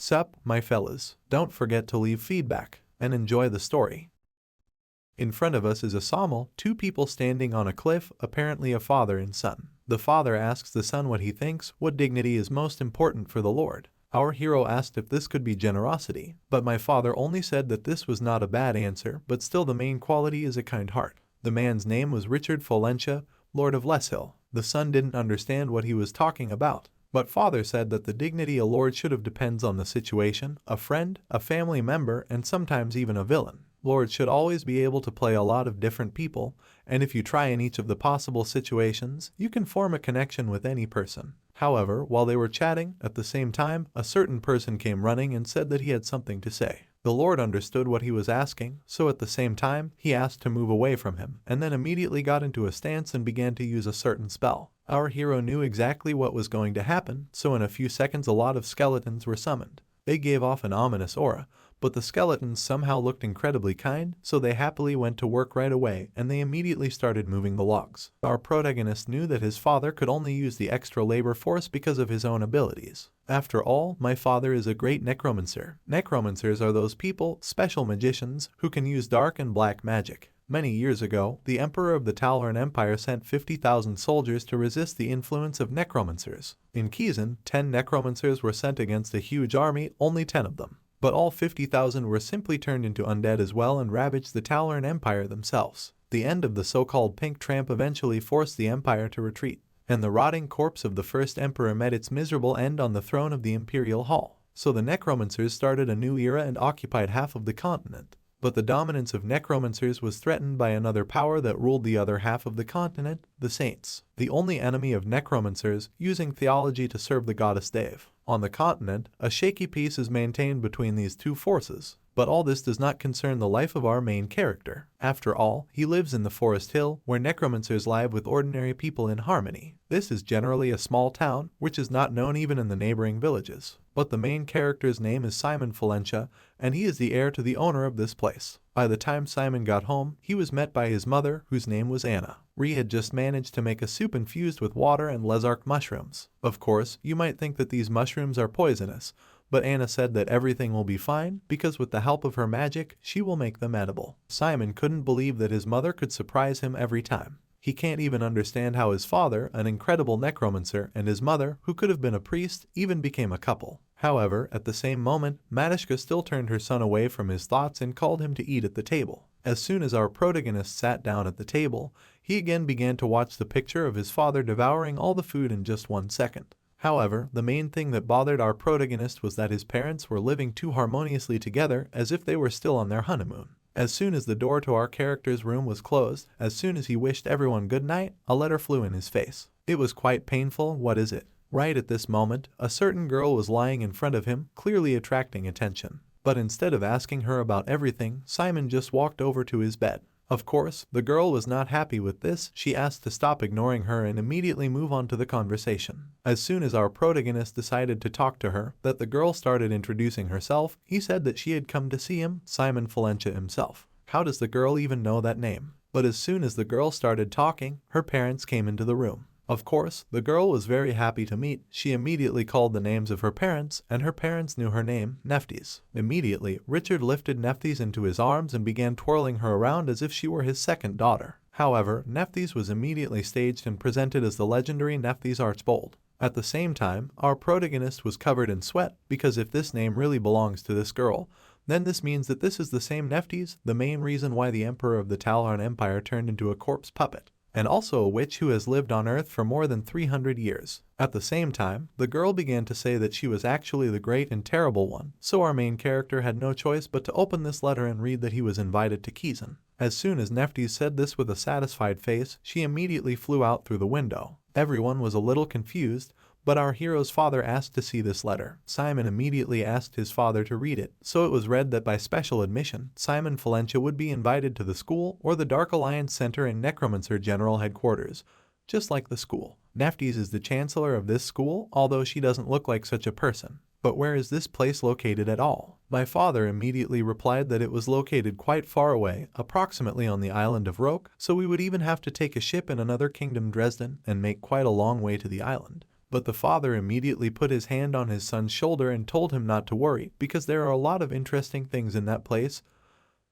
Sup, my fellas, don't forget to leave feedback, and enjoy the story. In front of us is a sawmill, two people standing on a cliff, apparently a father and son. The father asks the son what he thinks, what dignity is most important for the Lord. Our hero asked if this could be generosity, but my father only said that this was not a bad answer, but still the main quality is a kind heart. The man's name was Richard Folentia, Lord of Leshill. The son didn't understand what he was talking about, but father said that the dignity a lord should have depends on the situation, a friend, a family member, and sometimes even a villain. Lords should always be able to play a lot of different people, and if you try in each of the possible situations, you can form a connection with any person. However, while they were chatting, at the same time, a certain person came running and said that he had something to say. The Lord understood what he was asking, so at the same time, he asked to move away from him, and then immediately got into a stance and began to use a certain spell. Our hero knew exactly what was going to happen, so in a few seconds a lot of skeletons were summoned. They gave off an ominous aura, but the skeletons somehow looked incredibly kind, so they happily went to work right away and they immediately started moving the logs. Our protagonist knew that his father could only use the extra labor force because of his own abilities. After all, my father is a great necromancer. Necromancers are those people, special magicians, who can use dark and black magic. Many years ago, the Emperor of the Talhorn Empire sent 50,000 soldiers to resist the influence of necromancers. In Kizen, 10 necromancers were sent against a huge army, only 10 of them. But all 50,000 were simply turned into undead as well and ravaged the Talhorn Empire themselves. The end of the so-called Pink Tramp eventually forced the empire to retreat, and the rotting corpse of the first emperor met its miserable end on the throne of the Imperial Hall. So the necromancers started a new era and occupied half of the continent. But the dominance of necromancers was threatened by another power that ruled the other half of the continent, the Saints, the only enemy of necromancers, using theology to serve the goddess Dave. On the continent, a shaky peace is maintained between these two forces. But all this does not concern the life of our main character. After all, he lives in the Forest Hill, where necromancers live with ordinary people in harmony. This is generally a small town, which is not known even in the neighboring villages. But the main character's name is Simon Folentia, and he is the heir to the owner of this place. By the time Simon got home, he was met by his mother, whose name was Anna. Ree had just managed to make a soup infused with water and lesark mushrooms. Of course, you might think that these mushrooms are poisonous, but Anna said that everything will be fine because with the help of her magic, she will make them edible. Simon couldn't believe that his mother could surprise him every time. He can't even understand how his father, an incredible necromancer, and his mother, who could have been a priest, even became a couple. However, at the same moment, Matishka still turned her son away from his thoughts and called him to eat at the table. As soon as our protagonist sat down at the table, he again began to watch the picture of his father devouring all the food in just 1 second. However, the main thing that bothered our protagonist was that his parents were living too harmoniously together as if they were still on their honeymoon. As soon as the door to our character's room was closed, as soon as he wished everyone good night, a letter flew in his face. It was quite painful. What is it? Right at this moment, a certain girl was lying in front of him, clearly attracting attention. But instead of asking her about everything, Simon just walked over to his bed. Of course, the girl was not happy with this. She asked to stop ignoring her and immediately move on to the conversation. As soon as our protagonist decided to talk to her, that the girl started introducing herself, he said that she had come to see him, Simon Folentia himself. How does the girl even know that name? But as soon as the girl started talking, her parents came into the room. Of course, the girl was very happy to meet. She immediately called the names of her parents, and her parents knew her name, Nephthys. Immediately, Richard lifted Nephthys into his arms and began twirling her around as if she were his second daughter. However, Nephthys was immediately staged and presented as the legendary Nephthys Archbold. At the same time, our protagonist was covered in sweat, because if this name really belongs to this girl, then this means that this is the same Nephthys, the main reason why the Emperor of the Talhorn Empire turned into a corpse puppet, and also a witch who has lived on Earth for more than 300 years. At the same time, the girl began to say that she was actually the great and terrible one, so our main character had no choice but to open this letter and read that he was invited to Kizen. As soon as Nephthys said this with a satisfied face, she immediately flew out through the window. Everyone was a little confused, but our hero's father asked to see this letter. Simon immediately asked his father to read it, so it was read that by special admission, Simon Folentia would be invited to the school or the Dark Alliance Center in Necromancer General Headquarters, just like the school. Nephthys is the chancellor of this school, although she doesn't look like such a person. But where is this place located at all? My father immediately replied that it was located quite far away, approximately on the island of Roke, so we would even have to take a ship in another kingdom, Dresden, and make quite a long way to the island. But the father immediately put his hand on his son's shoulder and told him not to worry because there are a lot of interesting things in that place,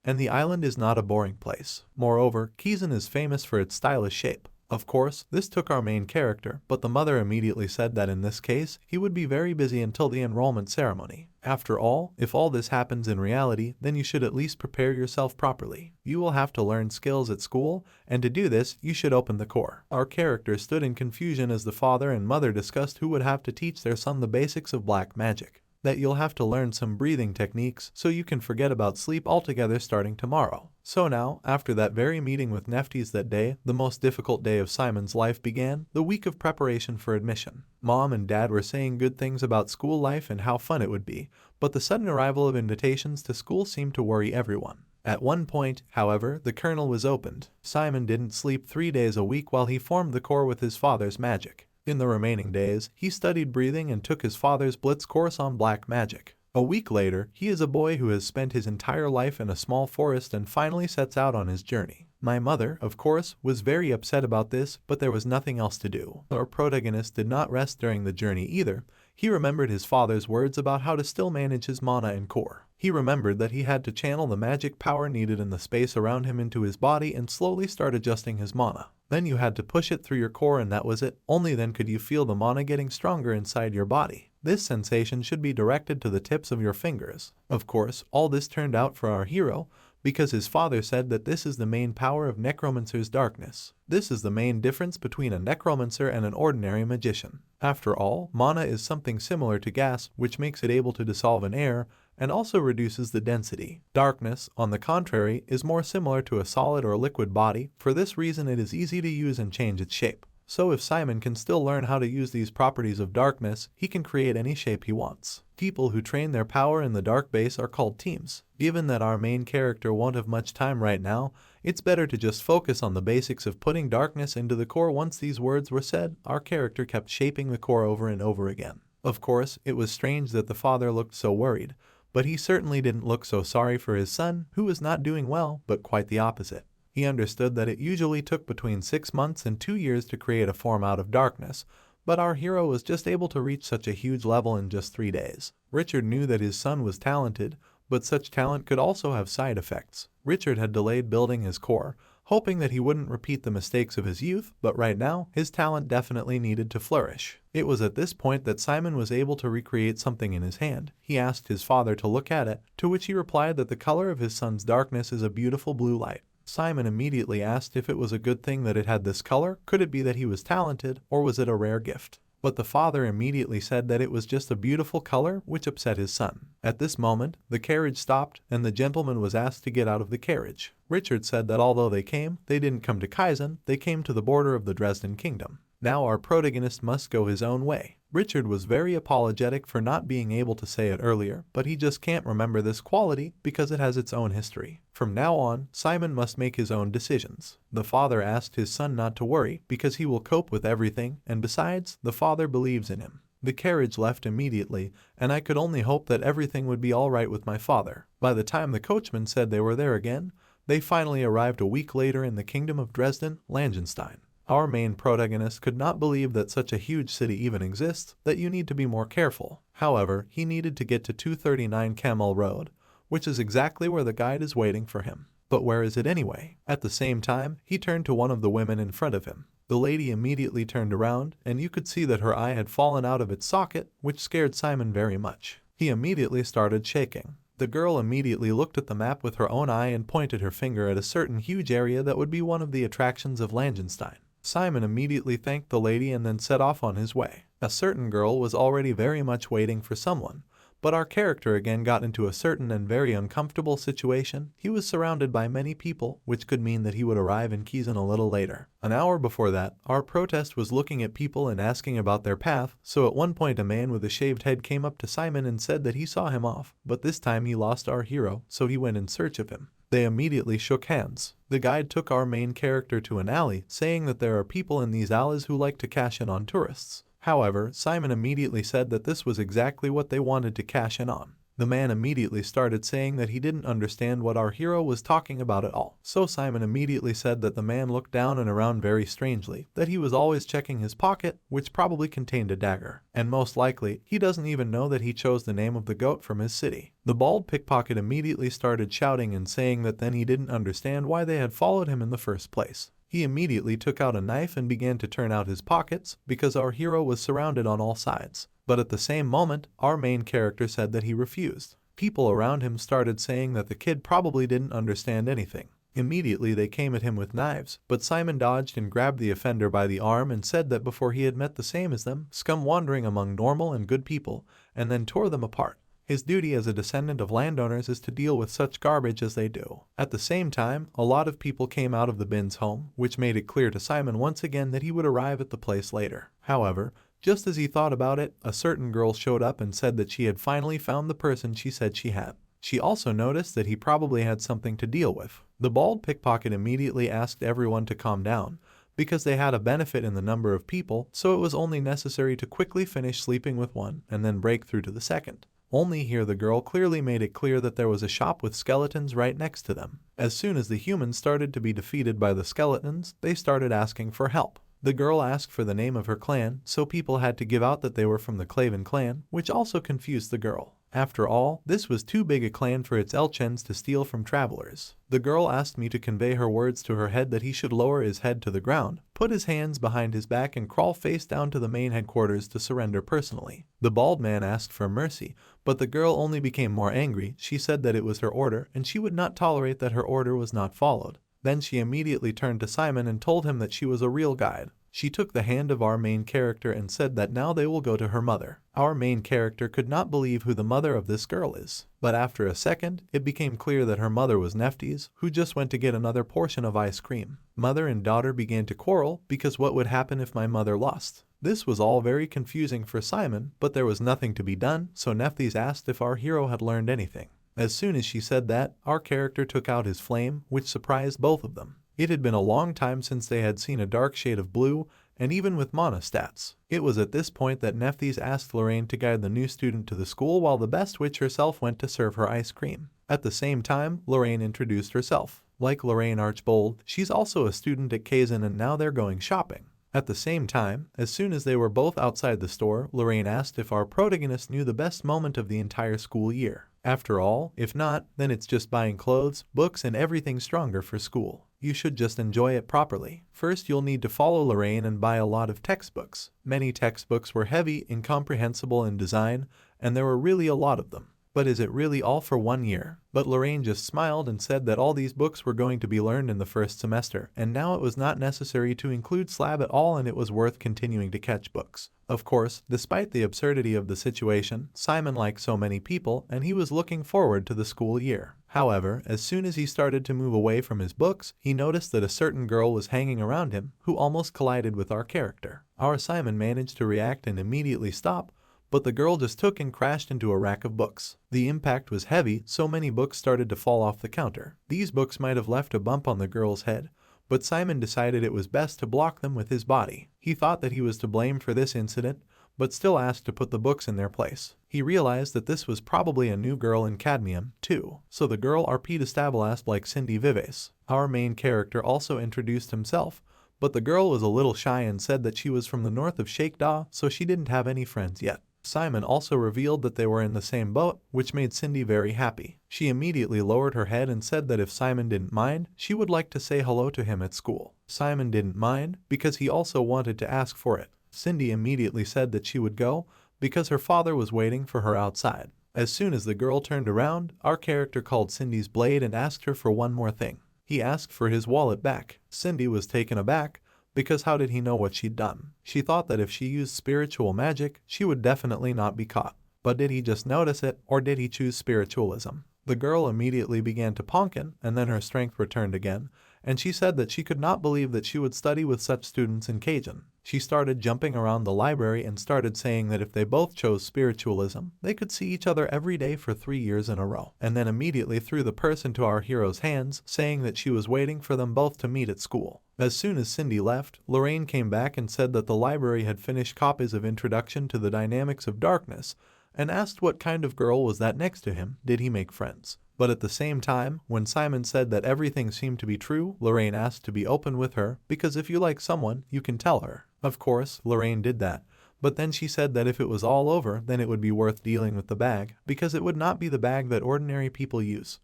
and the island is not a boring place. Moreover, Kizen is famous for its stylish shape. Of course, this took our main character, but the mother immediately said that in this case, he would be very busy until the enrollment ceremony. After all, if all this happens in reality, then you should at least prepare yourself properly. You will have to learn skills at school, and to do this, you should open the core. Our character stood in confusion as the father and mother discussed who would have to teach their son the basics of black magic. That you'll have to learn some breathing techniques so you can forget about sleep altogether starting tomorrow. So now, after that very meeting with Nefties that day, the most difficult day of Simon's life began, the week of preparation for admission. Mom and Dad were saying good things about school life and how fun it would be, but the sudden arrival of invitations to school seemed to worry everyone. At one point, however, the kernel was opened. Simon didn't sleep 3 days a week while he formed the core with his father's magic. In the remaining days, he studied breathing and took his father's blitz course on black magic. A week later, he is a boy who has spent his entire life in a small forest and finally sets out on his journey. My mother, of course, was very upset about this, but there was nothing else to do. Our protagonist did not rest during the journey either. He remembered his father's words about how to still manage his mana and core. He remembered that he had to channel the magic power needed in the space around him into his body and slowly start adjusting his mana. Then you had to push it through your core and that was it. Only then could you feel the mana getting stronger inside your body. This sensation should be directed to the tips of your fingers. Of course, all this turned out for our hero, because his father said that this is the main power of Necromancer's darkness. This is the main difference between a Necromancer and an ordinary magician. After all, mana is something similar to gas, which makes it able to dissolve in air, and also reduces the density. Darkness, on the contrary, is more similar to a solid or liquid body. For this reason it is easy to use and change its shape. So if Simon can still learn how to use these properties of darkness, he can create any shape he wants. People who train their power in the dark base are called teams. Given that our main character won't have much time right now, it's better to just focus on the basics of putting darkness into the core. Once these words were said, our character kept shaping the core over and over again. Of course, it was strange that the father looked so worried, but he certainly didn't look so sorry for his son, who was not doing well, but quite the opposite. He understood that it usually took between 6 months and 2 years to create a form out of darkness, but our hero was just able to reach such a huge level in just 3 days. Richard knew that his son was talented, but such talent could also have side effects. Richard had delayed building his core, hoping that he wouldn't repeat the mistakes of his youth, but right now, his talent definitely needed to flourish. It was at this point that Simon was able to recreate something in his hand. He asked his father to look at it, to which he replied that the color of his son's darkness is a beautiful blue light. Simon immediately asked if it was a good thing that it had this color. Could it be that he was talented, or was it a rare gift? But the father immediately said that it was just a beautiful color, which upset his son. At this moment, the carriage stopped, and the gentleman was asked to get out of the carriage. Richard said that although they didn't come to Kizen, they came to the border of the Dresden kingdom. Now our protagonist must go his own way. Richard was very apologetic for not being able to say it earlier, but he just can't remember this quality because it has its own history. From now on, Simon must make his own decisions. The father asked his son not to worry because he will cope with everything, and besides, the father believes in him. The carriage left immediately, and I could only hope that everything would be all right with my father. By the time the coachman said they were there again, they finally arrived a week later in the kingdom of Dresden, Langenstein. Our main protagonist could not believe that such a huge city even exists, that you need to be more careful. However, he needed to get to 239 Camel Road, which is exactly where the guide is waiting for him. But where is it anyway? At the same time, he turned to one of the women in front of him. The lady immediately turned around, and you could see that her eye had fallen out of its socket, which scared Simon very much. He immediately started shaking. The girl immediately looked at the map with her own eye and pointed her finger at a certain huge area that would be one of the attractions of Langenstein. Simon immediately thanked the lady and then set off on his way. A certain girl was already very much waiting for someone, but our character again got into a certain and very uncomfortable situation. He was surrounded by many people, which could mean that he would arrive in Kizen a little later. An hour before that, our protest was looking at people and asking about their path, so at one point a man with a shaved head came up to Simon and said that he saw him off, but this time he lost our hero, so he went in search of him. They immediately shook hands. The guide took our main character to an alley, saying that there are people in these alleys who like to cash in on tourists. However, Simon immediately said that this was exactly what they wanted to cash in on. The man immediately started saying that he didn't understand what our hero was talking about at all. So Simon immediately said that the man looked down and around very strangely, that he was always checking his pocket, which probably contained a dagger. And most likely, he doesn't even know that he chose the name of the goat from his city. The bald pickpocket immediately started shouting and saying that then he didn't understand why they had followed him in the first place. He immediately took out a knife and began to turn out his pockets because our hero was surrounded on all sides. But at the same moment, our main character said that he refused. People around him started saying that the kid probably didn't understand anything. Immediately they came at him with knives, but Simon dodged and grabbed the offender by the arm and said that before he had met the same as them, scum wandering among normal and good people, and then tore them apart. His duty as a descendant of landowners is to deal with such garbage as they do. At the same time, a lot of people came out of the Bin's home, which made it clear to Simon once again that he would arrive at the place later. However, just as he thought about it, a certain girl showed up and said that she had finally found the person she said she had. She also noticed that he probably had something to deal with. The bald pickpocket immediately asked everyone to calm down, because they had a benefit in the number of people, so it was only necessary to quickly finish sleeping with one and then break through to the second. Only here the girl clearly made it clear that there was a shop with skeletons right next to them. As soon as the humans started to be defeated by the skeletons, they started asking for help. The girl asked for the name of her clan, so people had to give out that they were from the Claven clan, which also confused the girl. After all, this was too big a clan for its Elchens to steal from travelers. The girl asked me to convey her words to her head that he should lower his head to the ground, put his hands behind his back and crawl face down to the main headquarters to surrender personally. The bald man asked for mercy, but the girl only became more angry. She said that it was her order and she would not tolerate that her order was not followed. Then she immediately turned to Simon and told him that she was a real guide. She took the hand of our main character and said that now they will go to her mother. Our main character could not believe who the mother of this girl is. But after a second, it became clear that her mother was Nephthys, who just went to get another portion of ice cream. Mother and daughter began to quarrel because what would happen if my mother lost? This was all very confusing for Simon, but there was nothing to be done, so Nephthys asked if our hero had learned anything. As soon as she said that, our character took out his flame, which surprised both of them. It had been a long time since they had seen a dark shade of blue, and even with mana stats. It was at this point that Nephthys asked Lorraine to guide the new student to the school while the best witch herself went to serve her ice cream. At the same time, Lorraine introduced herself. Like Lorraine Archbold, she's also a student at Kizen and now they're going shopping. At the same time, as soon as they were both outside the store, Lorraine asked if our protagonist knew the best moment of the entire school year. After all, if not, then it's just buying clothes, books, and everything stronger for school. You should just enjoy it properly. First, you'll need to follow Lorraine and buy a lot of textbooks. Many textbooks were heavy, incomprehensible in design, and there were really a lot of them. But is it really all for 1 year? But Lorraine just smiled and said that all these books were going to be learned in the first semester, and now it was not necessary to include slab at all and it was worth continuing to catch books. Of course, despite the absurdity of the situation, Simon liked so many people and he was looking forward to the school year. However, as soon as he started to move away from his books, he noticed that a certain girl was hanging around him who almost collided with our character. Our Simon managed to react and immediately stop, but the girl just took and crashed into a rack of books. The impact was heavy, so many books started to fall off the counter. These books might have left a bump on the girl's head, but Simon decided it was best to block them with his body. He thought that he was to blame for this incident, but still asked to put the books in their place. He realized that this was probably a new girl in Cadmium, too. So the girl Arpita Stabalast like Cindy Vives. Our main character also introduced himself, but the girl was a little shy and said that she was from the north of Shakedaw, so she didn't have any friends yet. Simon also revealed that they were in the same boat, which made Cindy very happy. She immediately lowered her head and said that if Simon didn't mind, she would like to say hello to him at school. Simon didn't mind, because he also wanted to ask for it. Cindy immediately said that she would go, because her father was waiting for her outside. As soon as the girl turned around, our character called Cindy's blade and asked her for one more thing. He asked for his wallet back. Cindy was taken aback, because how did he know what she'd done? She thought that if she used spiritual magic, she would definitely not be caught. But did he just notice it, or did he choose spiritualism? The girl immediately began to ponkin, and then her strength returned again, and she said that she could not believe that she would study with such students in Kizen. She started jumping around the library and started saying that if they both chose spiritualism, they could see each other every day for 3 years in a row, and then immediately threw the purse into our hero's hands, saying that she was waiting for them both to meet at school. As soon as Cindy left, Lorraine came back and said that the library had finished copies of Introduction to the Dynamics of Darkness, and asked what kind of girl was that next to him, did he make friends. But at the same time, when Simon said that everything seemed to be true, Lorraine asked to be open with her, because if you like someone, you can tell her. Of course, Lorraine did that. But then she said that if it was all over, then it would be worth dealing with the bag, because it would not be the bag that ordinary people use,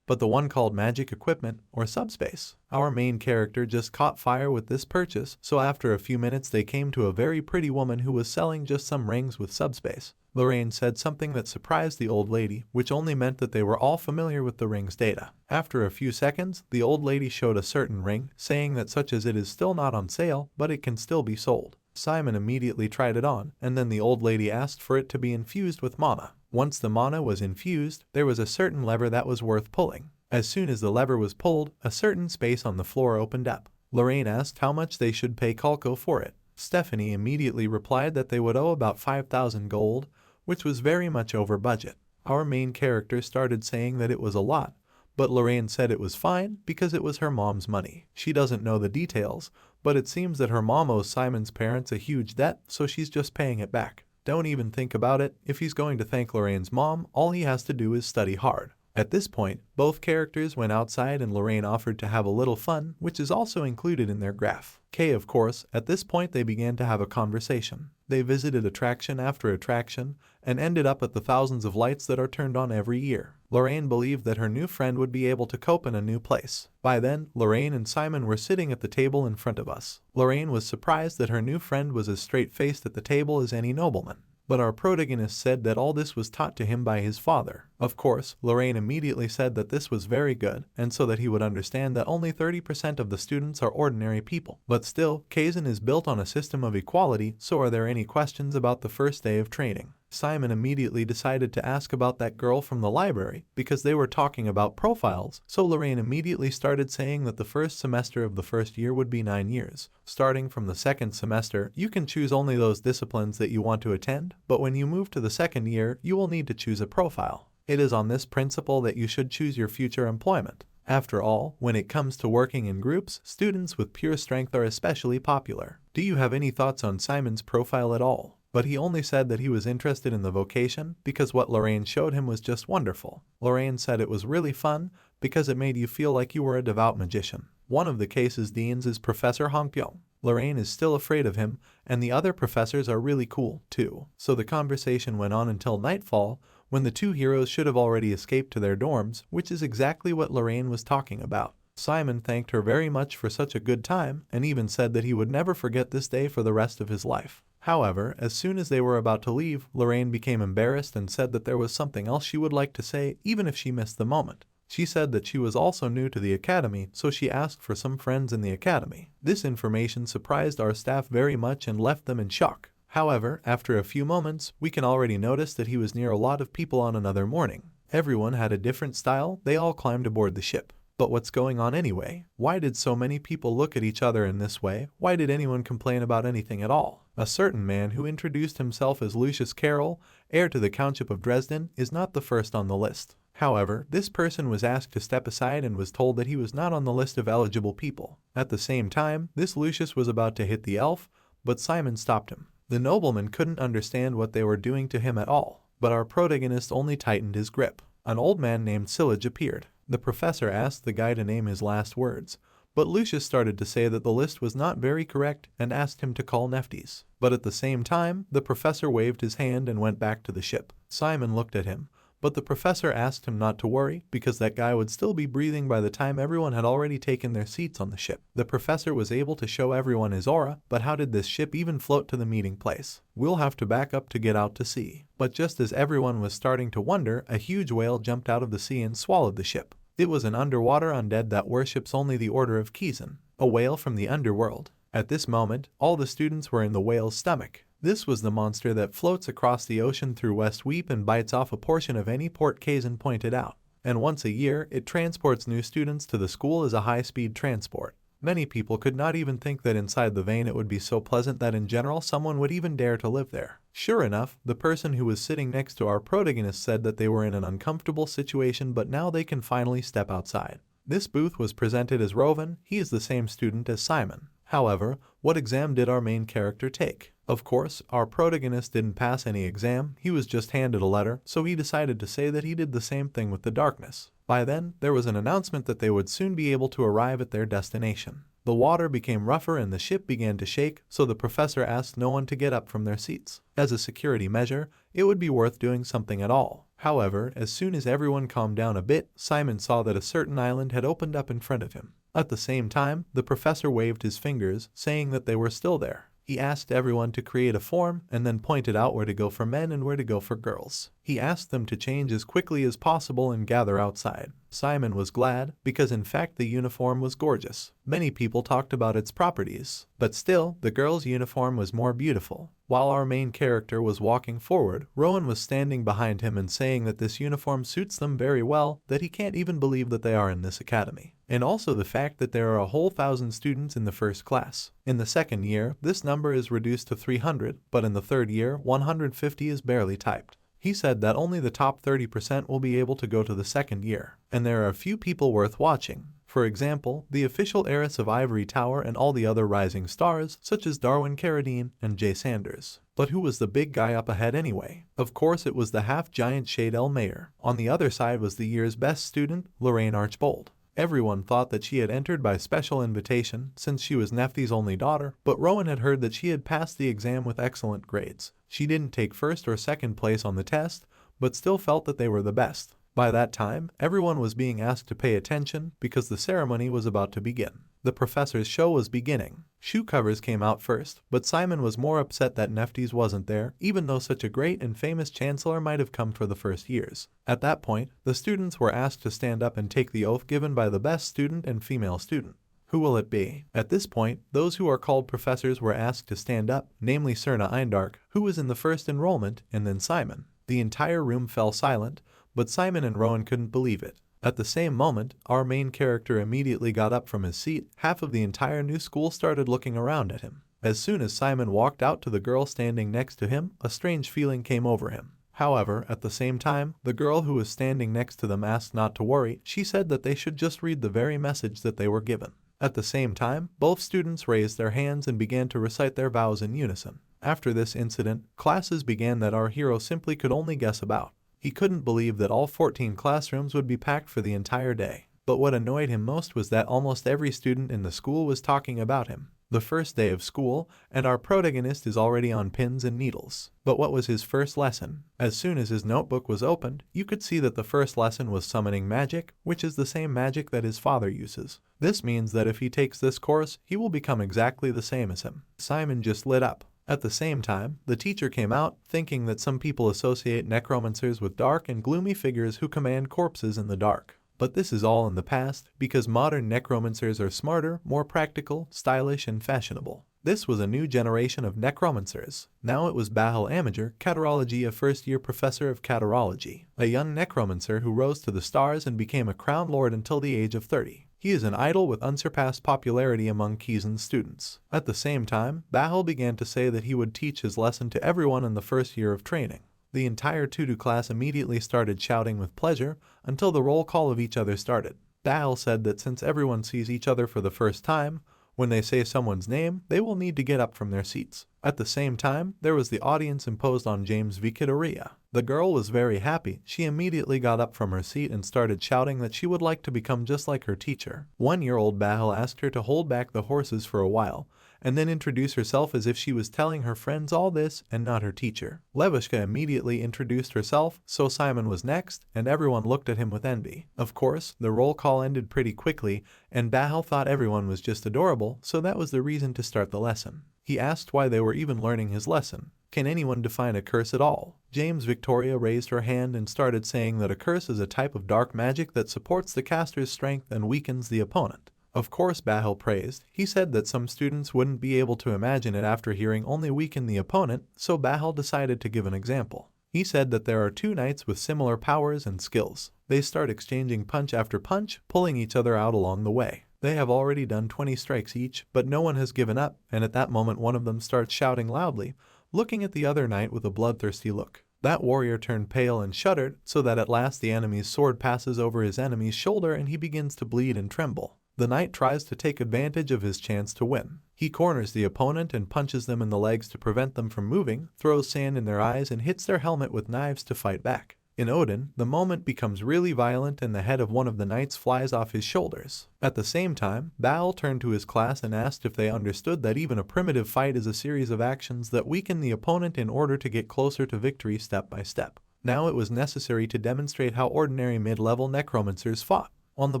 but the one called magic equipment or subspace. Our main character just caught fire with this purchase, so after a few minutes they came to a very pretty woman who was selling just some rings with subspace. Lorraine said something that surprised the old lady, which only meant that they were all familiar with the ring's data. After a few seconds, the old lady showed a certain ring, saying that such as it is still not on sale, but it can still be sold. Simon immediately tried it on, and then the old lady asked for it to be infused with mana. Once the mana was infused, there was a certain lever that was worth pulling. As soon as the lever was pulled, a certain space on the floor opened up. Lorraine asked how much they should pay Kalko for it. Stephanie immediately replied that they would owe about 5,000 gold, which was very much over budget. Our main character started saying that it was a lot, but Lorraine said it was fine because it was her mom's money. She doesn't know the details, but it seems that her mom owes Simon's parents a huge debt, so she's just paying it back. Don't even think about it. If he's going to thank Lorraine's mom, all he has to do is study hard. At this point, both characters went outside and Lorraine offered to have a little fun, which is also included in their graph. Of course, at this point they began to have a conversation. They visited attraction after attraction and ended up at the thousands of lights that are turned on every year. Lorraine believed that her new friend would be able to cope in a new place. By then, Lorraine and Simon were sitting at the table in front of us. Lorraine was surprised that her new friend was as straight-faced at the table as any nobleman. But our protagonist said that all this was taught to him by his father. Of course, Lorraine immediately said that this was very good, and so that he would understand that only 30% of the students are ordinary people. But still, Kizen is built on a system of equality, so are there any questions about the first day of training? Simon immediately decided to ask about that girl from the library, because they were talking about profiles, so Lorraine immediately started saying that the first semester of the first year would be 9 years. Starting from the second semester, you can choose only those disciplines that you want to attend, but when you move to the second year, you will need to choose a profile. It is on this principle that you should choose your future employment. After all, when it comes to working in groups, students with pure strength are especially popular. Do you have any thoughts on Simon's profile at all? But he only said that he was interested in the vocation because what Lorraine showed him was just wonderful. Lorraine said it was really fun because it made you feel like you were a devout magician. One of the case's deans is Professor Hongpyeong. Lorraine is still afraid of him, and the other professors are really cool, too. So the conversation went on until nightfall, when the two heroes should have already escaped to their dorms, which is exactly what Lorraine was talking about. Simon thanked her very much for such a good time, and even said that he would never forget this day for the rest of his life. However, as soon as they were about to leave, Lorraine became embarrassed and said that there was something else she would like to say, even if she missed the moment. She said that she was also new to the academy, so she asked for some friends in the academy. This information surprised our staff very much and left them in shock. However, after a few moments, we can already notice that he was near a lot of people on another morning. Everyone had a different style, they all climbed aboard the ship. But what's going on anyway? Why did so many people look at each other in this way? Why did anyone complain about anything at all? A certain man who introduced himself as Lucius Carroll, heir to the Countship of Dresden, is not the first on the list. However, this person was asked to step aside and was told that he was not on the list of eligible people. At the same time, this Lucius was about to hit the elf, but Simon stopped him. The nobleman couldn't understand what they were doing to him at all, but our protagonist only tightened his grip. An old man named Sillage appeared. The professor asked the guy to name his last words, but Lucius started to say that the list was not very correct and asked him to call Nefties. But at the same time, the professor waved his hand and went back to the ship. Simon looked at him, but the professor asked him not to worry because that guy would still be breathing by the time everyone had already taken their seats on the ship. The professor was able to show everyone his aura, but how did this ship even float to the meeting place? We'll have to back up to get out to sea. But just as everyone was starting to wonder, a huge whale jumped out of the sea and swallowed the ship. It was an underwater undead that worships only the order of Kizen, a whale from the underworld. At this moment, all the students were in the whale's stomach. This was the monster that floats across the ocean through West Weep and bites off a portion of any port Kizen pointed out. And once a year, it transports new students to the school as a high-speed transport. Many people could not even think that inside the vein it would be so pleasant that in general someone would even dare to live there. Sure enough, the person who was sitting next to our protagonist said that they were in an uncomfortable situation, but now they can finally step outside. This booth was presented as Rovan. He is the same student as Simon. However, what exam did our main character take? Of course, our protagonist didn't pass any exam, he was just handed a letter, so he decided to say that he did the same thing with the darkness. By then, there was an announcement that they would soon be able to arrive at their destination. The water became rougher and the ship began to shake, so the professor asked no one to get up from their seats. As a security measure, it would be worth doing something at all. However, as soon as everyone calmed down a bit, Simon saw that a certain island had opened up in front of him. At the same time, the professor waved his fingers, saying that they were still there. He asked everyone to create a form and then pointed out where to go for men and where to go for girls. He asked them to change as quickly as possible and gather outside. Simon was glad because in fact the uniform was gorgeous. Many people talked about its properties, but still, the girl's uniform was more beautiful. While our main character was walking forward, Rowan was standing behind him and saying that this uniform suits them very well, that he can't even believe that they are in this academy. And also the fact that there are a whole 1,000 students in the first class. In the second year, this number is reduced to 300, but in the third year, 150 is barely typed. He said that only the top 30% will be able to go to the second year, and there are a few people worth watching. For example, the official heiress of Ivory Tower and all the other rising stars, such as Darwin Carradine and Jay Sanders. But who was the big guy up ahead anyway? Of course it was the half-giant Shade El Mayer. On the other side was the year's best student, Lorraine Archbold. Everyone thought that she had entered by special invitation since she was Nephthys' only daughter, but Rowan had heard that she had passed the exam with excellent grades. She didn't take first or second place on the test, but still felt that they were the best. By that time, everyone was being asked to pay attention because the ceremony was about to begin. The professor's show was beginning. Shoe covers came out first, but Simon was more upset that Nephthys wasn't there, even though such a great and famous chancellor might have come for the first years. At that point, the students were asked to stand up and take the oath given by the best student and female student. Who will it be? At this point, those who are called professors were asked to stand up, namely Serna Eindark, who was in the first enrollment, and then Simon. The entire room fell silent, but Simon and Rowan couldn't believe it. At the same moment, our main character immediately got up from his seat. Half of the entire new school started looking around at him. As soon as Simon walked out to the girl standing next to him, a strange feeling came over him. However, at the same time, the girl who was standing next to them asked not to worry. She said that they should just read the very message that they were given. At the same time, both students raised their hands and began to recite their vows in unison. After this incident, classes began that our hero simply could only guess about. He couldn't believe that all 14 classrooms would be packed for the entire day. But what annoyed him most was that almost every student in the school was talking about him. The first day of school, and our protagonist is already on pins and needles. But what was his first lesson? As soon as his notebook was opened, you could see that the first lesson was summoning magic, which is the same magic that his father uses. This means that if he takes this course, he will become exactly the same as him. Simon just lit up. At the same time, the teacher came out, thinking that some people associate necromancers with dark and gloomy figures who command corpses in the dark. But this is all in the past, because modern necromancers are smarter, more practical, stylish, and fashionable. This was a new generation of necromancers. Now it was Bahal Amager, Catarology, a first-year professor of Catarology, a young necromancer who rose to the stars and became a crown lord until the age of 30. He is an idol with unsurpassed popularity among Kizen students. At the same time, Bahal began to say that he would teach his lesson to everyone in the first year of training. The entire Tutu class immediately started shouting with pleasure until the roll call of each other started. Bahal said that since everyone sees each other for the first time, when they say someone's name, they will need to get up from their seats. At the same time, there was the audience imposed on James Vikitoria. The girl was very happy. She immediately got up from her seat and started shouting that she would like to become just like her teacher. 1-year-old Bahal asked her to hold back the horses for a while, and then introduce herself as if she was telling her friends all this and not her teacher. Levishka immediately introduced herself, so Simon was next, and everyone looked at him with envy. Of course, the roll call ended pretty quickly, and Bahal thought everyone was just adorable, so that was the reason to start the lesson. He asked why they were even learning his lesson. Can anyone define a curse at all? James Victoria raised her hand and started saying that a curse is a type of dark magic that supports the caster's strength and weakens the opponent. Of course, Bahal praised. He said that some students wouldn't be able to imagine it after hearing only weaken the opponent, so Bahal decided to give an example. He said that there are 2 knights with similar powers and skills. They start exchanging punch after punch, pulling each other out along the way. They have already done 20 strikes each, but no one has given up, and at that moment one of them starts shouting loudly, looking at the other knight with a bloodthirsty look. That warrior turned pale and shuddered, so that at last the enemy's sword passes over his enemy's shoulder and he begins to bleed and tremble. The knight tries to take advantage of his chance to win. He corners the opponent and punches them in the legs to prevent them from moving, throws sand in their eyes and hits their helmet with knives to fight back. In Odin, the moment becomes really violent and the head of one of the knights flies off his shoulders. At the same time, Baal turned to his class and asked if they understood that even a primitive fight is a series of actions that weaken the opponent in order to get closer to victory step by step. Now it was necessary to demonstrate how ordinary mid-level necromancers fought. On the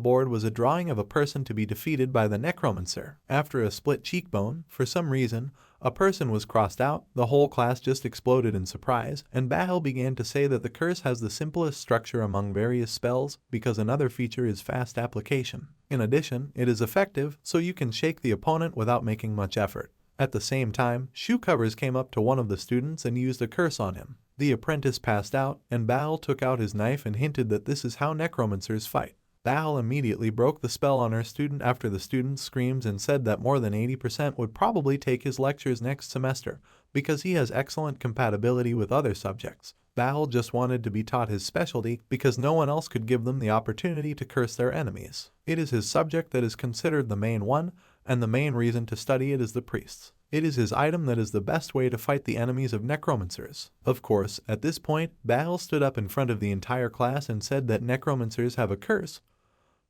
board was a drawing of a person to be defeated by the necromancer. After a split cheekbone, for some reason, a person was crossed out. The whole class just exploded in surprise, and Baal began to say that the curse has the simplest structure among various spells because another feature is fast application. In addition, it is effective, so you can shake the opponent without making much effort. At the same time, Shoe Covers came up to one of the students and used a curse on him. The apprentice passed out, and Baal took out his knife and hinted that this is how necromancers fight. Baal immediately broke the spell on our student after the student screams and said that more than 80% would probably take his lectures next semester because he has excellent compatibility with other subjects. Baal just wanted to be taught his specialty because no one else could give them the opportunity to curse their enemies. It is his subject that is considered the main one, and the main reason to study it is the priests. It is his item that is the best way to fight the enemies of necromancers. Of course, at this point, Baal stood up in front of the entire class and said that necromancers have a curse,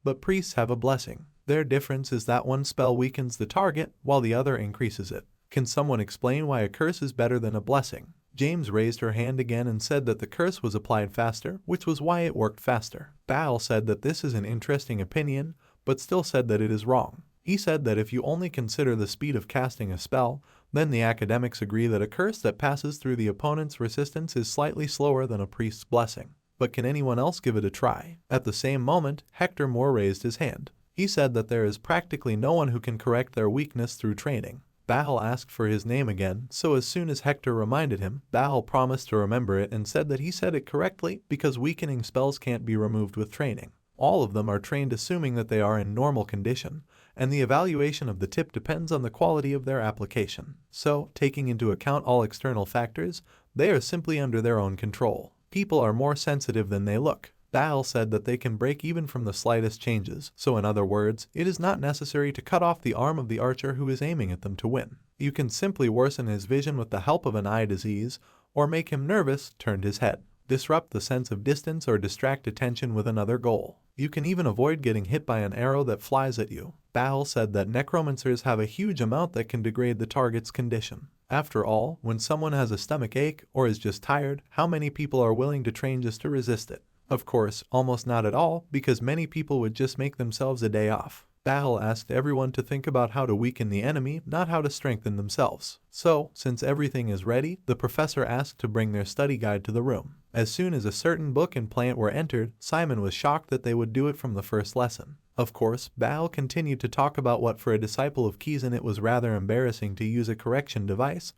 but priests have a blessing. Their difference is that one spell weakens the target while the other increases it. Can someone explain why a curse is better than a blessing? James raised her hand again and said that the curse was applied faster, which was why it worked faster. Baal said that this is an interesting opinion, but still said that it is wrong. He said that if you only consider the speed of casting a spell, then the academics agree that a curse that passes through the opponent's resistance is slightly slower than a priest's blessing. But can anyone else give it a try? At the same moment, Hector Moore raised his hand. He said that there is practically no one who can correct their weakness through training. Baal asked for his name again, so as soon as Hector reminded him, Baal promised to remember it and said that he said it correctly because weakening spells can't be removed with training. All of them are trained assuming that they are in normal condition, and the evaluation of the tip depends on the quality of their application. So, taking into account all external factors, they are simply under their own control. People are more sensitive than they look. Baal said that they can break even from the slightest changes, so in other words, it is not necessary to cut off the arm of the archer who is aiming at them to win. You can simply worsen his vision with the help of an eye disease, or make him nervous, turn his head, disrupt the sense of distance or distract attention with another goal. You can even avoid getting hit by an arrow that flies at you. Baal said that necromancers have a huge amount that can degrade the target's condition. After all, when someone has a stomach ache or is just tired, how many people are willing to train just to resist it? Of course, almost not at all, because many people would just make themselves a day off. Baal asked everyone to think about how to weaken the enemy, not how to strengthen themselves. So, since everything is ready, the professor asked to bring their study guide to the room. As soon as a certain book and plant were entered, Simon was shocked that they would do it from the first lesson. Of course, Baal continued to talk about what for a disciple of Kizen it was rather embarrassing to use a correction device,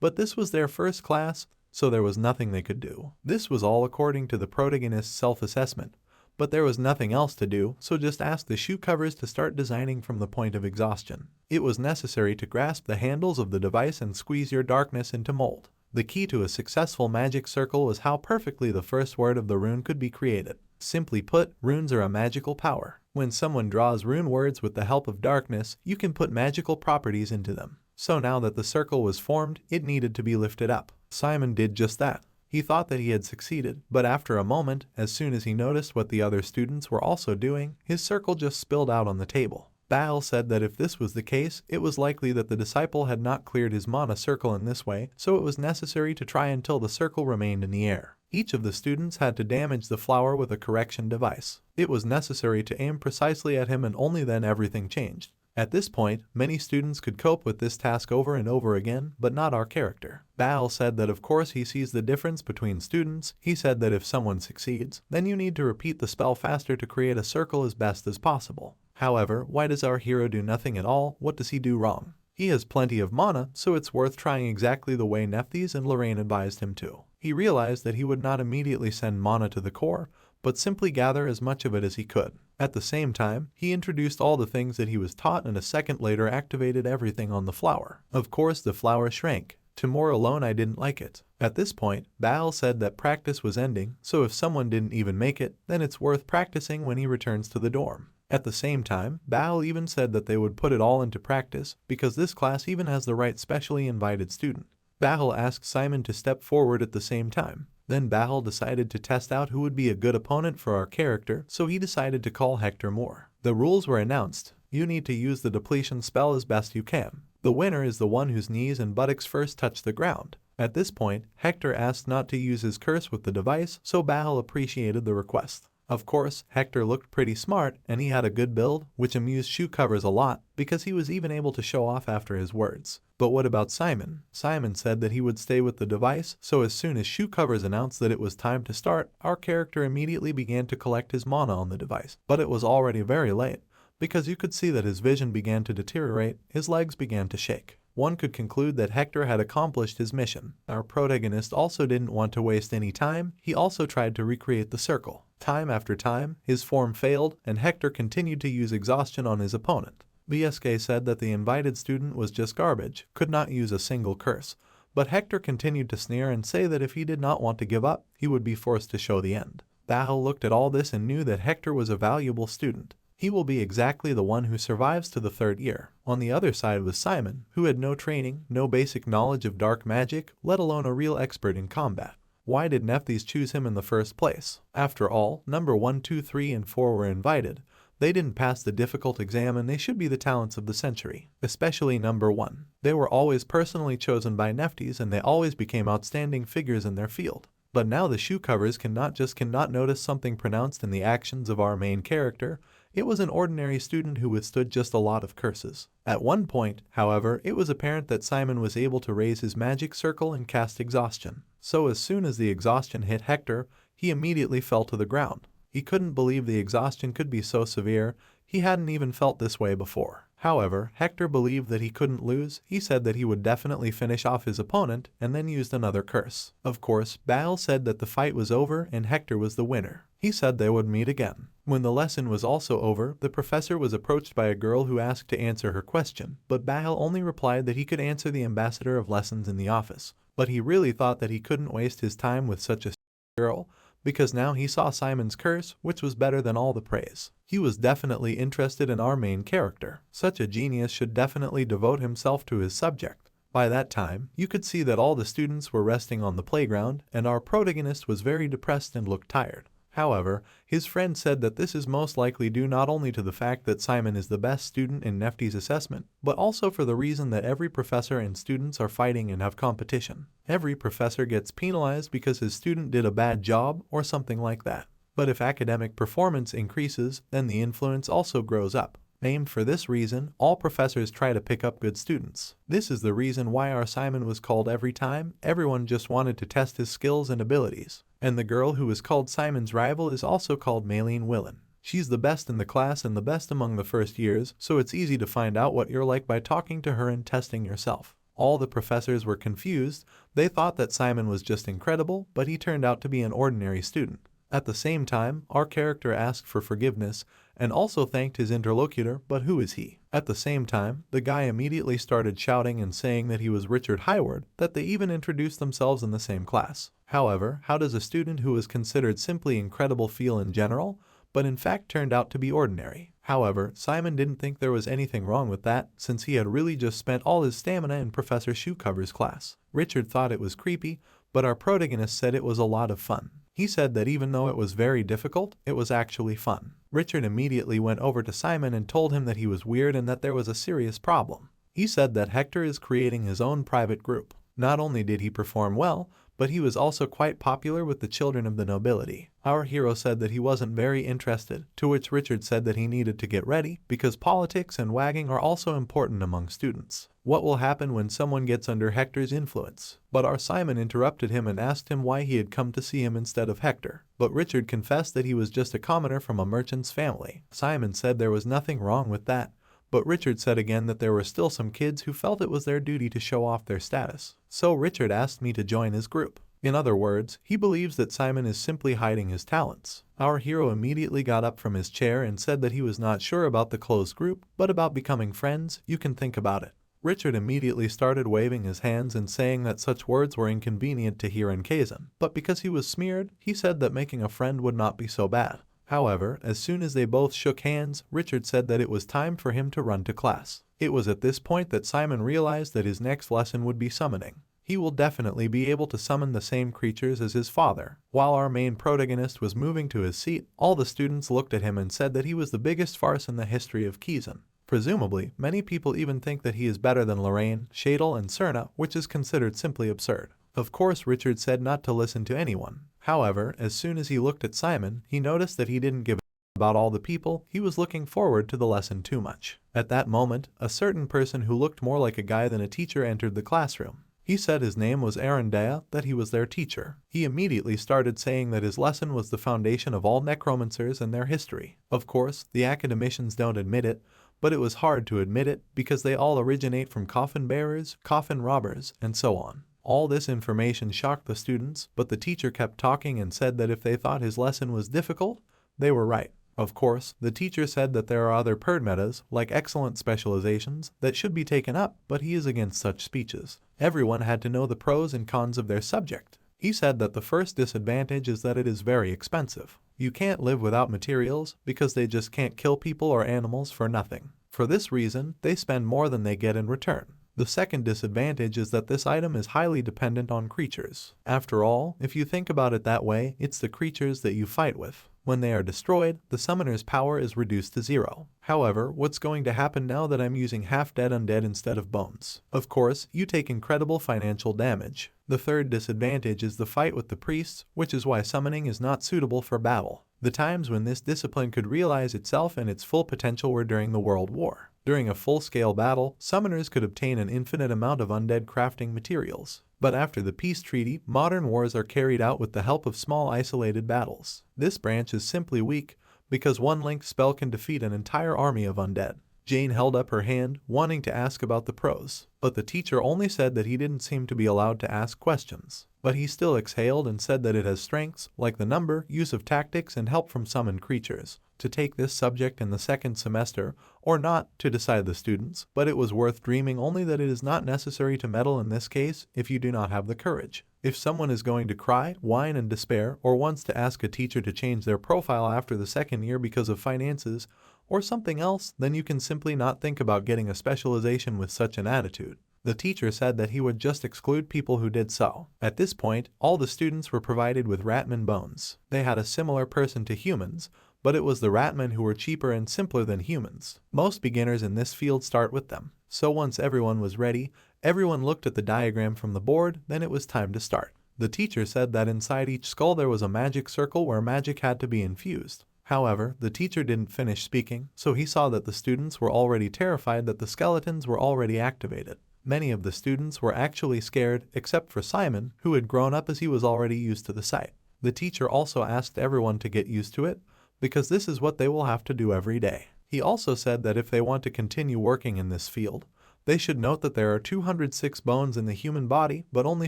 but this was their first class, so there was nothing they could do. This was all according to the protagonist's self-assessment, but there was nothing else to do, so just ask the shoe covers to start designing from the point of exhaustion. It was necessary to grasp the handles of the device and squeeze your darkness into mold. The key to a successful magic circle was how perfectly the first word of the rune could be created. Simply put, runes are a magical power. When someone draws rune words with the help of darkness, you can put magical properties into them. So now that the circle was formed, it needed to be lifted up. Simon did just that. He thought that he had succeeded, but after a moment, as soon as he noticed what the other students were also doing, his circle just spilled out on the table. Baal said that if this was the case, it was likely that the disciple had not cleared his mana circle in this way, so it was necessary to try until the circle remained in the air. Each of the students had to damage the flower with a correction device. It was necessary to aim precisely at him and only then everything changed. At this point, many students could cope with this task over and over again, but not our character. Baal said that of course he sees the difference between students. He said that if someone succeeds, then you need to repeat the spell faster to create a circle as best as possible. However, why does our hero do nothing at all? What does he do wrong? He has plenty of mana, so it's worth trying exactly the way Nephthys and Lorraine advised him to. He realized that he would not immediately send mana to the core, but simply gather as much of it as he could. At the same time, he introduced all the things that he was taught and a second later activated everything on the flower. Of course, the flower shrank. Tomorrow alone I didn't like it. At this point, Baal said that practice was ending, so if someone didn't even make it, then it's worth practicing when he returns to the dorm. At the same time, Baal even said that they would put it all into practice because this class even has the right specially invited student. Baal asked Simon to step forward at the same time. Then Baal decided to test out who would be a good opponent for our character, so he decided to call Hector Moore. The rules were announced. You need to use the depletion spell as best you can. The winner is the one whose knees and buttocks first touch the ground. At this point, Hector asked not to use his curse with the device, so Baal appreciated the request. Of course, Hector looked pretty smart and he had a good build, which amused Shoe Covers a lot because he was even able to show off after his words. But what about Simon? Simon said that he would stay with the device, so as soon as Shoe Covers announced that it was time to start, our character immediately began to collect his mana on the device. But it was already very late, because you could see that his vision began to deteriorate, his legs began to shake. One could conclude that Hector had accomplished his mission. Our protagonist also didn't want to waste any time, he also tried to recreate the circle. Time after time, his form failed, and Hector continued to use exhaustion on his opponent. BSK said that the invited student was just garbage, could not use a single curse, but Hector continued to sneer and say that if he did not want to give up, he would be forced to show the end. Baal looked at all this and knew that Hector was a valuable student. He will be exactly the one who survives to the 3rd year. On the other side was Simon, who had no training, no basic knowledge of dark magic, let alone a real expert in combat. Why did Nephthys choose him in the first place? After all, number 1, 2, 3, and 4 were invited. They didn't pass the difficult exam and they should be the talents of the century, especially number 1. They were always personally chosen by Nephthys and they always became outstanding figures in their field. But now the Shoe Covers cannot notice something pronounced in the actions of our main character. It was an ordinary student who withstood just a lot of curses. At one point, however, it was apparent that Simon was able to raise his magic circle and cast exhaustion. So as soon as the exhaustion hit Hector, he immediately fell to the ground. He couldn't believe the exhaustion could be so severe, he hadn't even felt this way before. However, Hector believed that he couldn't lose. He said that he would definitely finish off his opponent and then used another curse. Of course, Baal said that the fight was over and Hector was the winner. He said they would meet again. When the lesson was also over, the professor was approached by a girl who asked to answer her question, but Baal only replied that he could answer the ambassador of lessons in the office. But he really thought that he couldn't waste his time with such a girl, because now he saw Simon's curse, which was better than all the praise. He was definitely interested in our main character. Such a genius should definitely devote himself to his subject. By that time, you could see that all the students were resting on the playground, and our protagonist was very depressed and looked tired. However, his friend said that this is most likely due not only to the fact that Simon is the best student in Nephthys' assessment, but also for the reason that every professor and students are fighting and have competition. Every professor gets penalized because his student did a bad job or something like that. But if academic performance increases, then the influence also grows up. Named for this reason, all professors try to pick up good students. This is the reason why our Simon was called every time. Everyone just wanted to test his skills and abilities. And the girl who is called Simon's rival is also called Maylene Willen. She's the best in the class and the best among the first years, so it's easy to find out what you're like by talking to her and testing yourself. All the professors were confused. They thought that Simon was just incredible, but he turned out to be an ordinary student. At the same time, our character asked for forgiveness and also thanked his interlocutor, but who is he? At the same time, the guy immediately started shouting and saying that he was Richard Highward, that they even introduced themselves in the same class. However, how does a student who was considered simply incredible feel in general, but in fact turned out to be ordinary? However, Simon didn't think there was anything wrong with that, since he had really just spent all his stamina in Professor Shoecover's class. Richard thought it was creepy, but our protagonist said it was a lot of fun. He said that even though it was very difficult, it was actually fun. Richard immediately went over to Simon and told him that he was weird and that there was a serious problem. He said that Hector is creating his own private group. Not only did he perform well, but he was also quite popular with the children of the nobility. Our hero said that he wasn't very interested, to which Richard said that he needed to get ready, because politics and wagging are also important among students. What will happen when someone gets under Hector's influence? But our Simon interrupted him and asked him why he had come to see him instead of Hector. But Richard confessed that he was just a commoner from a merchant's family. Simon said there was nothing wrong with that. But Richard said again that there were still some kids who felt it was their duty to show off their status. So Richard asked me to join his group. In other words, he believes that Simon is simply hiding his talents. Our hero immediately got up from his chair and said that he was not sure about the closed group, but about becoming friends. You can think about it. Richard immediately started waving his hands and saying that such words were inconvenient to hear in Kizen, but because he was smeared, he said that making a friend would not be so bad. However, as soon as they both shook hands, Richard said that it was time for him to run to class. It was at this point that Simon realized that his next lesson would be summoning. He will definitely be able to summon the same creatures as his father. While our main protagonist was moving to his seat, all the students looked at him and said that he was the biggest farce in the history of Kizen. Presumably, many people even think that he is better than Lorraine, Shadel, and Cerna, which is considered simply absurd. Of course, Richard said not to listen to anyone. However, as soon as he looked at Simon, he noticed that he didn't give about all the people. He was looking forward to the lesson too much. At that moment, a certain person who looked more like a guy than a teacher entered the classroom. He said his name was Arendea, that he was their teacher. He immediately started saying that his lesson was the foundation of all necromancers and their history. Of course, the academicians don't admit it, but it was hard to admit it because they all originate from coffin bearers, coffin robbers, and so on. All this information shocked the students, but the teacher kept talking and said that if they thought his lesson was difficult, they were right. Of course, the teacher said that there are other metas, like excellent specializations, that should be taken up, but he is against such speeches. Everyone had to know the pros and cons of their subject. He said that the first disadvantage is that it is very expensive. You can't live without materials because they just can't kill people or animals for nothing. For this reason, they spend more than they get in return. The second disadvantage is that this item is highly dependent on creatures. After all, if you think about it that way, it's the creatures that you fight with. When they are destroyed, the summoner's power is reduced to 0. However, what's going to happen now that I'm using half-dead undead instead of bones? Of course, you take incredible financial damage. The third disadvantage is the fight with the priests, which is why summoning is not suitable for battle. The times when this discipline could realize itself and its full potential were during the World War. During a full-scale battle, summoners could obtain an infinite amount of undead crafting materials. But after the peace treaty, modern wars are carried out with the help of small isolated battles. This branch is simply weak, because one linked spell can defeat an entire army of undead. Jane held up her hand, wanting to ask about the pros, but the teacher only said that he didn't seem to be allowed to ask questions. But he still exhaled and said that it has strengths, like the number, use of tactics, and help from summoned creatures. To take this subject in the second semester, or not, to decide the students, but it was worth dreaming, only that it is not necessary to meddle in this case if you do not have the courage. If someone is going to cry, whine, and despair, or wants to ask a teacher to change their profile after the second year because of finances, or something else, then you can simply not think about getting a specialization with such an attitude. The teacher said that he would just exclude people who did so. At this point, all the students were provided with ratman bones. They had a similar person to humans, but it was the ratmen who were cheaper and simpler than humans. Most beginners in this field start with them. So once everyone was ready, everyone looked at the diagram from the board, then it was time to start. The teacher said that inside each skull there was a magic circle where magic had to be infused. However, the teacher didn't finish speaking, so he saw that the students were already terrified that the skeletons were already activated. Many of the students were actually scared, except for Simon, who had grown up as he was already used to the sight. The teacher also asked everyone to get used to it, because this is what they will have to do every day. He also said that if they want to continue working in this field, they should note that there are 206 bones in the human body, but only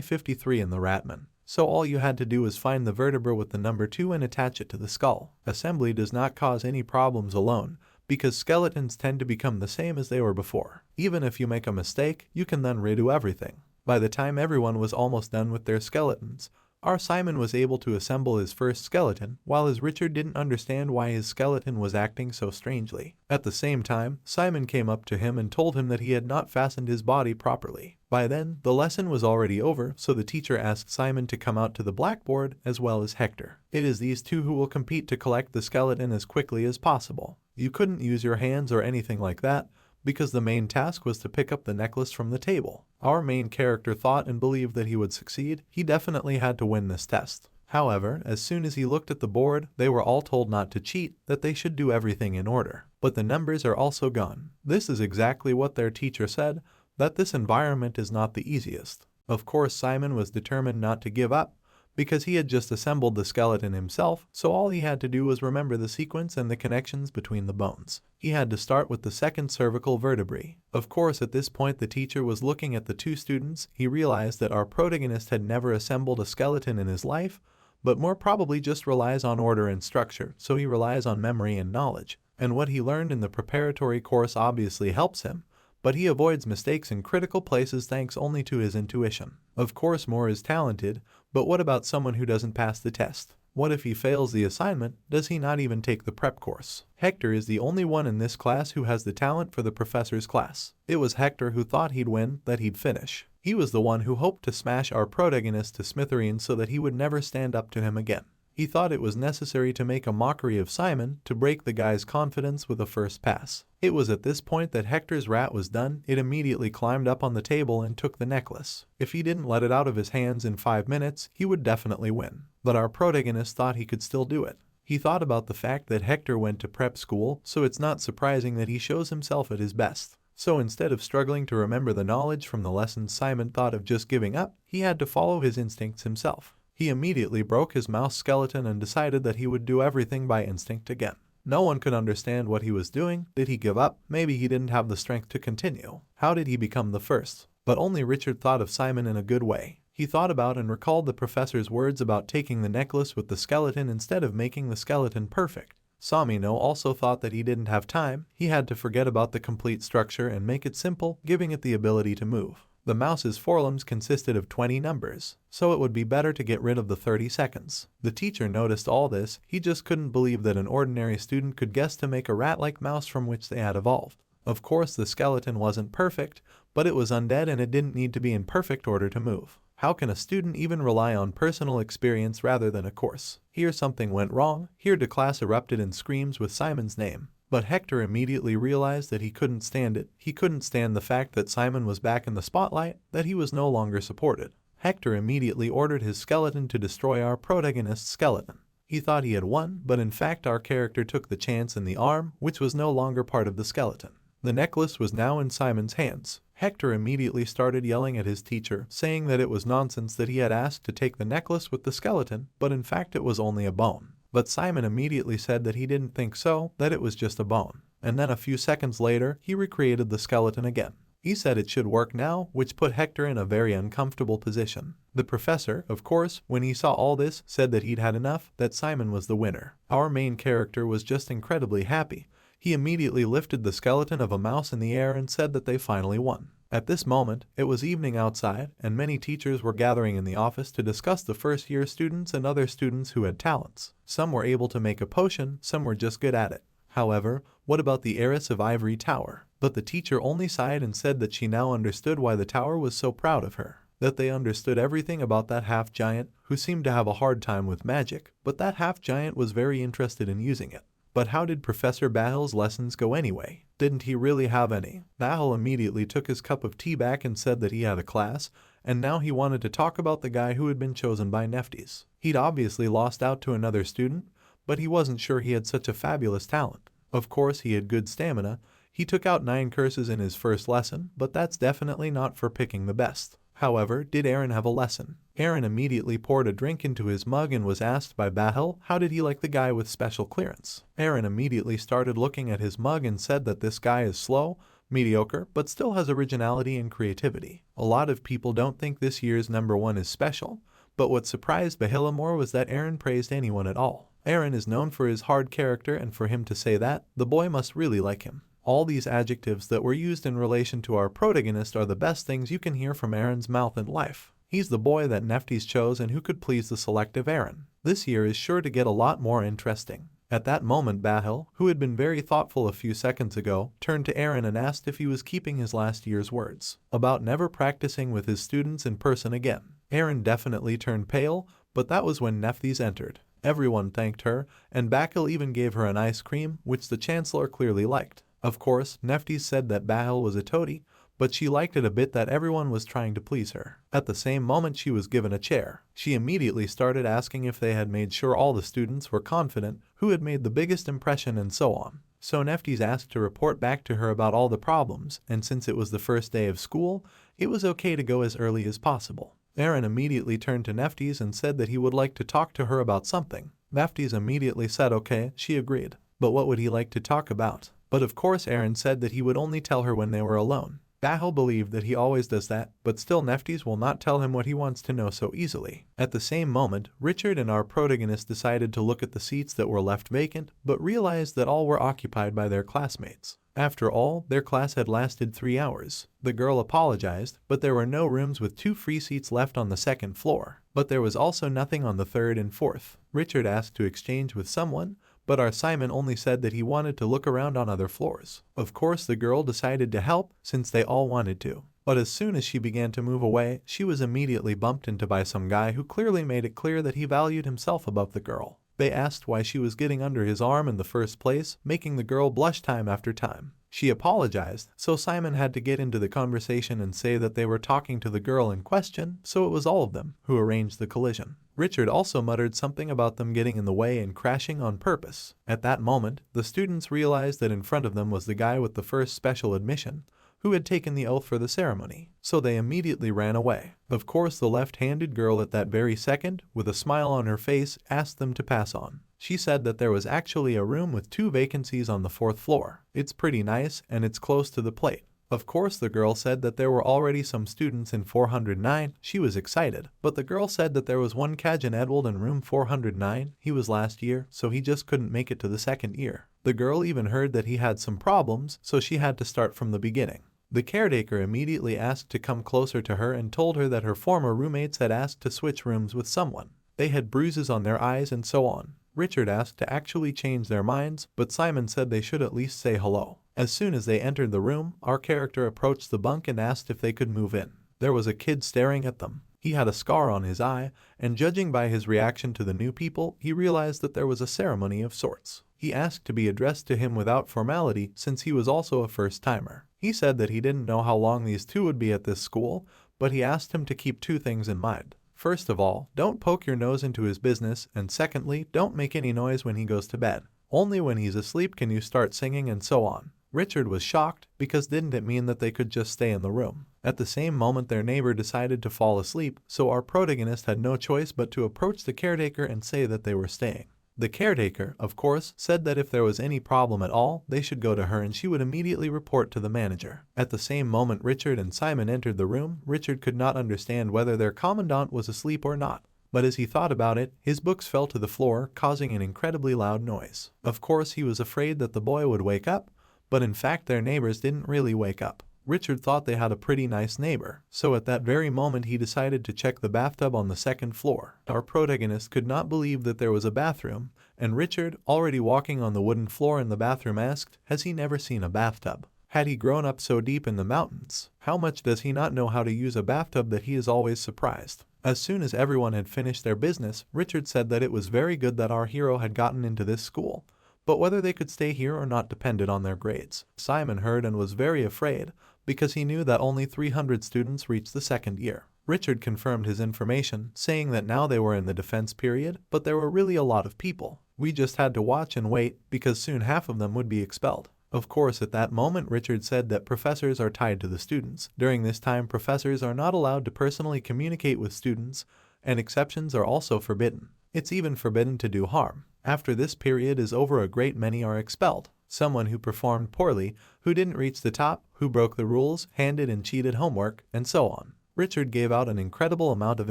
53 in the ratman. So all you had to do was find the vertebra with the number 2 and attach it to the skull. Assembly does not cause any problems alone, because skeletons tend to become the same as they were before. Even if you make a mistake, you can then redo everything. By the time everyone was almost done with their skeletons, our Simon was able to assemble his first skeleton, while his Richard didn't understand why his skeleton was acting so strangely. At the same time, Simon came up to him and told him that he had not fastened his body properly. By then, the lesson was already over, so the teacher asked Simon to come out to the blackboard, as well as Hector. It is these two who will compete to collect the skeleton as quickly as possible. You couldn't use your hands or anything like that, because the main task was to pick up the necklace from the table. Our main character thought and believed that he would succeed. He definitely had to win this test. However, as soon as he looked at the board, they were all told not to cheat, that they should do everything in order. But the numbers are also gone. This is exactly what their teacher said, that this environment is not the easiest. Of course, Simon was determined not to give up, because he had just assembled the skeleton himself, so all he had to do was remember the sequence and the connections between the bones. He had to start with the second cervical vertebrae. Of course, at this point the teacher was looking at the two students. He realized that our protagonist had never assembled a skeleton in his life, but more probably just relies on order and structure, so he relies on memory and knowledge. And what he learned in the preparatory course obviously helps him, but he avoids mistakes in critical places thanks only to his intuition. Of course Moore is talented, but what about someone who doesn't pass the test? What if he fails the assignment? Does he not even take the prep course? Hector is the only one in this class who has the talent for the professor's class. It was Hector who thought he'd win, that he'd finish. He was the one who hoped to smash our protagonist to smithereens so that he would never stand up to him again. He thought it was necessary to make a mockery of Simon to break the guy's confidence with a first pass. It was at this point that Hector's rat was done. It immediately climbed up on the table and took the necklace. If he didn't let it out of his hands in 5 minutes, he would definitely win. But our protagonist thought he could still do it. He thought about the fact that Hector went to prep school, so it's not surprising that he shows himself at his best. So instead of struggling to remember the knowledge from the lessons, Simon thought of just giving up. He had to follow his instincts himself. He immediately broke his mouse skeleton and decided that he would do everything by instinct again. No one could understand what he was doing. Did he give up? Maybe he didn't have the strength to continue. How did he become the first? But only Richard thought of Simon in a good way. He thought about and recalled the professor's words about taking the necklace with the skeleton instead of making the skeleton perfect. Samino also thought that he didn't have time. He had to forget about the complete structure and make it simple, giving it the ability to move. The mouse's forelimbs consisted of 20 numbers, so it would be better to get rid of the 30 seconds. The teacher noticed all this. He just couldn't believe that an ordinary student could guess to make a rat-like mouse from which they had evolved. Of course, the skeleton wasn't perfect, but it was undead and it didn't need to be in perfect order to move. How can a student even rely on personal experience rather than a course? Here something went wrong. Here the class erupted in screams with Simon's name. But Hector immediately realized that he couldn't stand it. He couldn't stand the fact that Simon was back in the spotlight, that he was no longer supported. Hector immediately ordered his skeleton to destroy our protagonist's skeleton. He thought he had won, but in fact our character took the chance in the arm, which was no longer part of the skeleton. The necklace was now in Simon's hands. Hector immediately started yelling at his teacher, saying that it was nonsense that he had asked to take the necklace with the skeleton, but in fact it was only a bone. But Simon immediately said that he didn't think so, that it was just a bone. And then a few seconds later, he recreated the skeleton again. He said it should work now, which put Hector in a very uncomfortable position. The professor, of course, when he saw all this, said that he'd had enough, that Simon was the winner. Our main character was just incredibly happy. He immediately lifted the skeleton of a mouse in the air and said that they finally won. At this moment, it was evening outside, and many teachers were gathering in the office to discuss the first-year students and other students who had talents. Some were able to make a potion, some were just good at it. However, what about the heiress of Ivory Tower? But the teacher only sighed and said that she now understood why the tower was so proud of her. That they understood everything about that half-giant, who seemed to have a hard time with magic, but that half-giant was very interested in using it. But how did Professor Bahil's lessons go anyway? Didn't he really have any? Bahil immediately took his cup of tea back and said that he had a class, and now he wanted to talk about the guy who had been chosen by Neftis. He'd obviously lost out to another student, but he wasn't sure he had such a fabulous talent. Of course, he had good stamina. He took out 9 curses in his first lesson, but that's definitely not for picking the best. However, did Aaron have a lesson? Aaron immediately poured a drink into his mug and was asked by Bahil how did he like the guy with special clearance. Aaron immediately started looking at his mug and said that this guy is slow, mediocre, but still has originality and creativity. A lot of people don't think this year's #1 is special, but what surprised Bahila more was that Aaron praised anyone at all. Aaron is known for his hard character, and for him to say that, the boy must really like him. All these adjectives that were used in relation to our protagonist are the best things you can hear from Aaron's mouth in life. He's the boy that Neftis chose and who could please the selective Aaron. This year is sure to get a lot more interesting. At that moment Bahil, who had been very thoughtful a few seconds ago, turned to Aaron and asked if he was keeping his last year's words about never practicing with his students in person again. Aaron definitely turned pale, but that was when Neftis entered. Everyone thanked her, and Bahil even gave her an ice cream, which the Chancellor clearly liked. Of course, Neftis said that Bahil was a toady, but she liked it a bit that everyone was trying to please her. At the same moment she was given a chair. She immediately started asking if they had made sure all the students were confident, who had made the biggest impression, and so on. So Neftis asked to report back to her about all the problems, and since it was the first day of school, it was okay to go as early as possible. Aaron immediately turned to Neftis and said that he would like to talk to her about something. Neftis immediately said okay, she agreed. But what would he like to talk about? But of course Aaron said that he would only tell her when they were alone. Bahel believed that he always does that, but still Neftis will not tell him what he wants to know so easily. At the same moment, Richard and our protagonist decided to look at the seats that were left vacant, but realized that all were occupied by their classmates. After all, their class had lasted 3 hours. The girl apologized, but there were no rooms with 2 free seats left on the second floor. But there was also nothing on the third and fourth. Richard asked to exchange with someone, but our Simon only said that he wanted to look around on other floors. Of course, the girl decided to help since they all wanted to. But as soon as she began to move away, she was immediately bumped into by some guy who clearly made it clear that he valued himself above the girl. They asked why she was getting under his arm in the first place, making the girl blush time after time. She apologized, so Simon had to get into the conversation and say that they were talking to the girl in question, so it was all of them who arranged the collision. Richard also muttered something about them getting in the way and crashing on purpose. At that moment, the students realized that in front of them was the guy with the first special admission, who had taken the oath for the ceremony, so they immediately ran away. Of course, the left-handed girl at that very second, with a smile on her face, asked them to pass on. She said that there was actually a room with 2 vacancies on the 4th floor. It's pretty nice, and it's close to the plate. Of course, the girl said that there were already some students in 409. She was excited, but the girl said that there was one Kizen Edward in room 409. He was last year, so he just couldn't make it to the second year. The girl even heard that he had some problems, so she had to start from the beginning. The caretaker immediately asked to come closer to her and told her that her former roommates had asked to switch rooms with someone. They had bruises on their eyes and so on. Richard asked to actually change their minds, but Simon said they should at least say hello. As soon as they entered the room, our character approached the bunk and asked if they could move in. There was a kid staring at them. He had a scar on his eye, and judging by his reaction to the new people, he realized that there was a ceremony of sorts. He asked to be addressed to him without formality since he was also a first-timer. He said that he didn't know how long these two would be at this school, but he asked him to keep 2 things in mind. First of all, don't poke your nose into his business, and secondly, don't make any noise when he goes to bed. Only when he's asleep can you start singing and so on. Richard was shocked, because didn't it mean that they could just stay in the room? At the same moment their neighbor decided to fall asleep, so our protagonist had no choice but to approach the caretaker and say that they were staying. The caretaker, of course, said that if there was any problem at all, they should go to her and she would immediately report to the manager. At the same moment Richard and Simon entered the room, Richard could not understand whether their commandant was asleep or not. But as he thought about it, his books fell to the floor, causing an incredibly loud noise. Of course, he was afraid that the boy would wake up, but in fact their neighbors didn't really wake up. Richard thought they had a pretty nice neighbor, so at that very moment he decided to check the bathtub on the 2nd floor. Our protagonist could not believe that there was a bathroom, and Richard, already walking on the wooden floor in the bathroom, asked, has he never seen a bathtub? Had he grown up so deep in the mountains? How much does he not know how to use a bathtub that he is always surprised? As soon as everyone had finished their business, Richard said that it was very good that our hero had gotten into this school, but whether they could stay here or not depended on their grades. Simon heard and was very afraid, because he knew that only 300 students reached the 2nd year. Richard confirmed his information, saying that now they were in the defense period, but there were really a lot of people. We just had to watch and wait, because soon half of them would be expelled. Of course, at that moment Richard said that professors are tied to the students. During this time, professors are not allowed to personally communicate with students, and exceptions are also forbidden. It's even forbidden to do harm. After this period is over, a great many are expelled. Someone who performed poorly, who didn't reach the top, who broke the rules, handed and cheated homework, and so on. Richard gave out an incredible amount of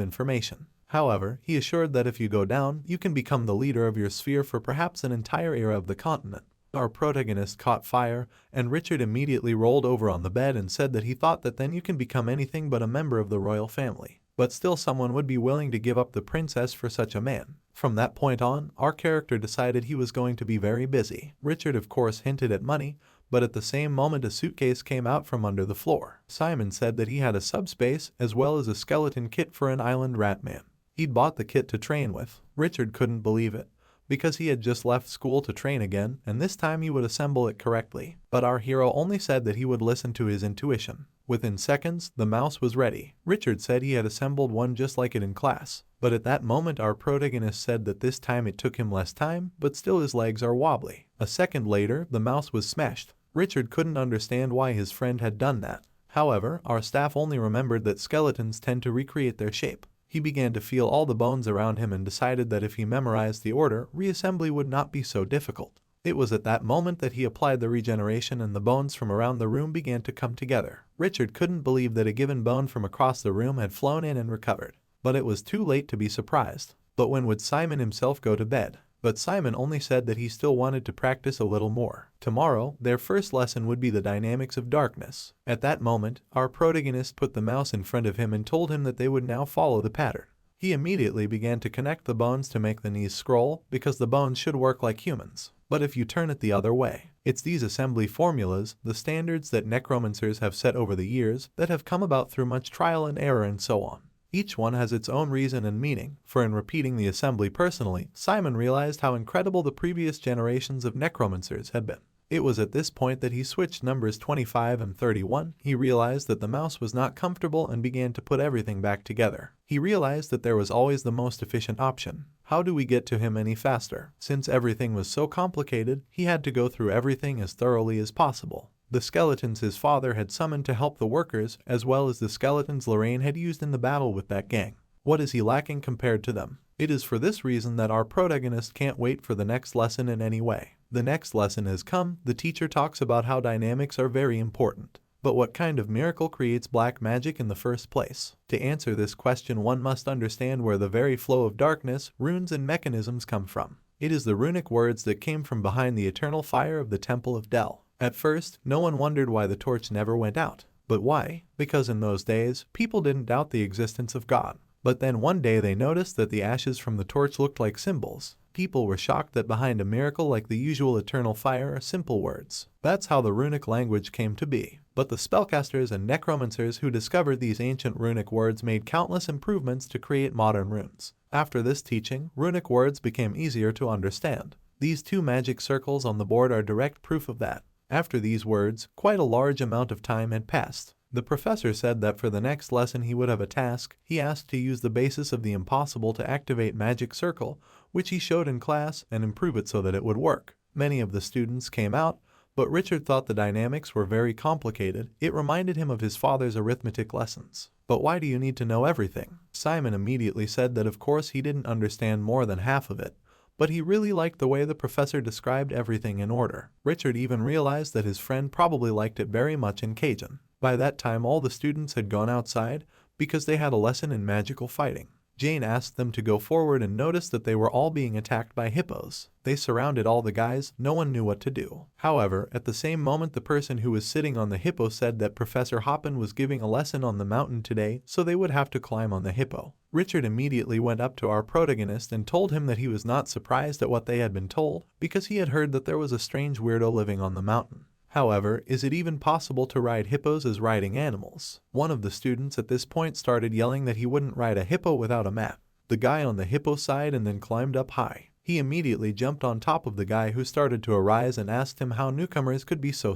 information. However, he assured that if you go down, you can become the leader of your sphere for perhaps an entire era of the continent. Our protagonist caught fire, and Richard immediately rolled over on the bed and said that he thought that then you can become anything but a member of the royal family. But still someone would be willing to give up the princess for such a man. From that point on, our character decided he was going to be very busy. Richard of course hinted at money, but at the same moment a suitcase came out from under the floor. Simon said that he had a subspace as well as a skeleton kit for an island ratman. He'd bought the kit to train with. Richard couldn't believe it, because he had just left school to train again, and this time he would assemble it correctly. But our hero only said that he would listen to his intuition. Within seconds, the mouse was ready. Richard said he had assembled one just like it in class. But at that moment our protagonist said that this time it took him less time, but still his legs are wobbly. A second later, the mouse was smashed. Richard couldn't understand why his friend had done that. However, our staff only remembered that skeletons tend to recreate their shape. He began to feel all the bones around him and decided that if he memorized the order, reassembly would not be so difficult. It was at that moment that he applied the regeneration and the bones from around the room began to come together. Richard couldn't believe that a given bone from across the room had flown in and recovered. But it was too late to be surprised. But when would Simon himself go to bed? But Simon only said that he still wanted to practice a little more. Tomorrow, their first lesson would be the dynamics of darkness. At that moment, our protagonist put the mouse in front of him and told him that they would now follow the pattern. He immediately began to connect the bones to make the knees scroll, because the bones should work like humans. But if you turn it the other way, it's these assembly formulas, the standards that necromancers have set over the years, that have come about through much trial and error and so on. Each one has its own reason and meaning, for in repeating the assembly personally, Simon realized how incredible the previous generations of necromancers had been. It was at this point that he switched numbers 25 and 31. He realized that the mouse was not comfortable and began to put everything back together. He realized that there was always the most efficient option. How do we get to him any faster? Since everything was so complicated, he had to go through everything as thoroughly as possible. The skeletons his father had summoned to help the workers, as well as the skeletons Lorraine had used in the battle with that gang. What is he lacking compared to them? It is for this reason that our protagonist can't wait for the next lesson in any way. The next lesson has come. The teacher talks about how dynamics are very important. But what kind of miracle creates black magic in the first place? To answer this question, one must understand where the very flow of darkness, runes and mechanisms come from. It is the runic words that came from behind the eternal fire of the Temple of Del. At first, no one wondered why the torch never went out. But why? Because in those days, people didn't doubt the existence of God. But then one day they noticed that the ashes from the torch looked like symbols. People were shocked that behind a miracle like the usual eternal fire are simple words. That's how the runic language came to be. But the spellcasters and necromancers who discovered these ancient runic words made countless improvements to create modern runes. After this teaching, runic words became easier to understand. These two magic circles on the board are direct proof of that. After these words, quite a large amount of time had passed. The professor said that for the next lesson he would have a task. He asked to use the basis of the impossible to activate magic circle, which he showed in class, and improve it so that it would work. Many of the students came out, but Richard thought the dynamics were very complicated. It reminded him of his father's arithmetic lessons. But why do you need to know everything? Simon immediately said that of course he didn't understand more than half of it, but he really liked the way the professor described everything in order. Richard even realized that his friend probably liked it very much in Kizen. By that time all the students had gone outside because they had a lesson in magical fighting. Jane asked them to go forward and noticed that they were all being attacked by hippos. They surrounded all the guys, no one knew what to do. However, at the same moment the person who was sitting on the hippo said that Professor Hoppin was giving a lesson on the mountain today, so they would have to climb on the hippo. Richard immediately went up to our protagonist and told him that he was not surprised at what they had been told, because he had heard that there was a strange weirdo living on the mountain. However, is it even possible to ride hippos as riding animals? One of the students at this point started yelling that he wouldn't ride a hippo without a map. The guy on the hippo side and then climbed up high. He immediately jumped on top of the guy who started to arise and asked him how newcomers could be so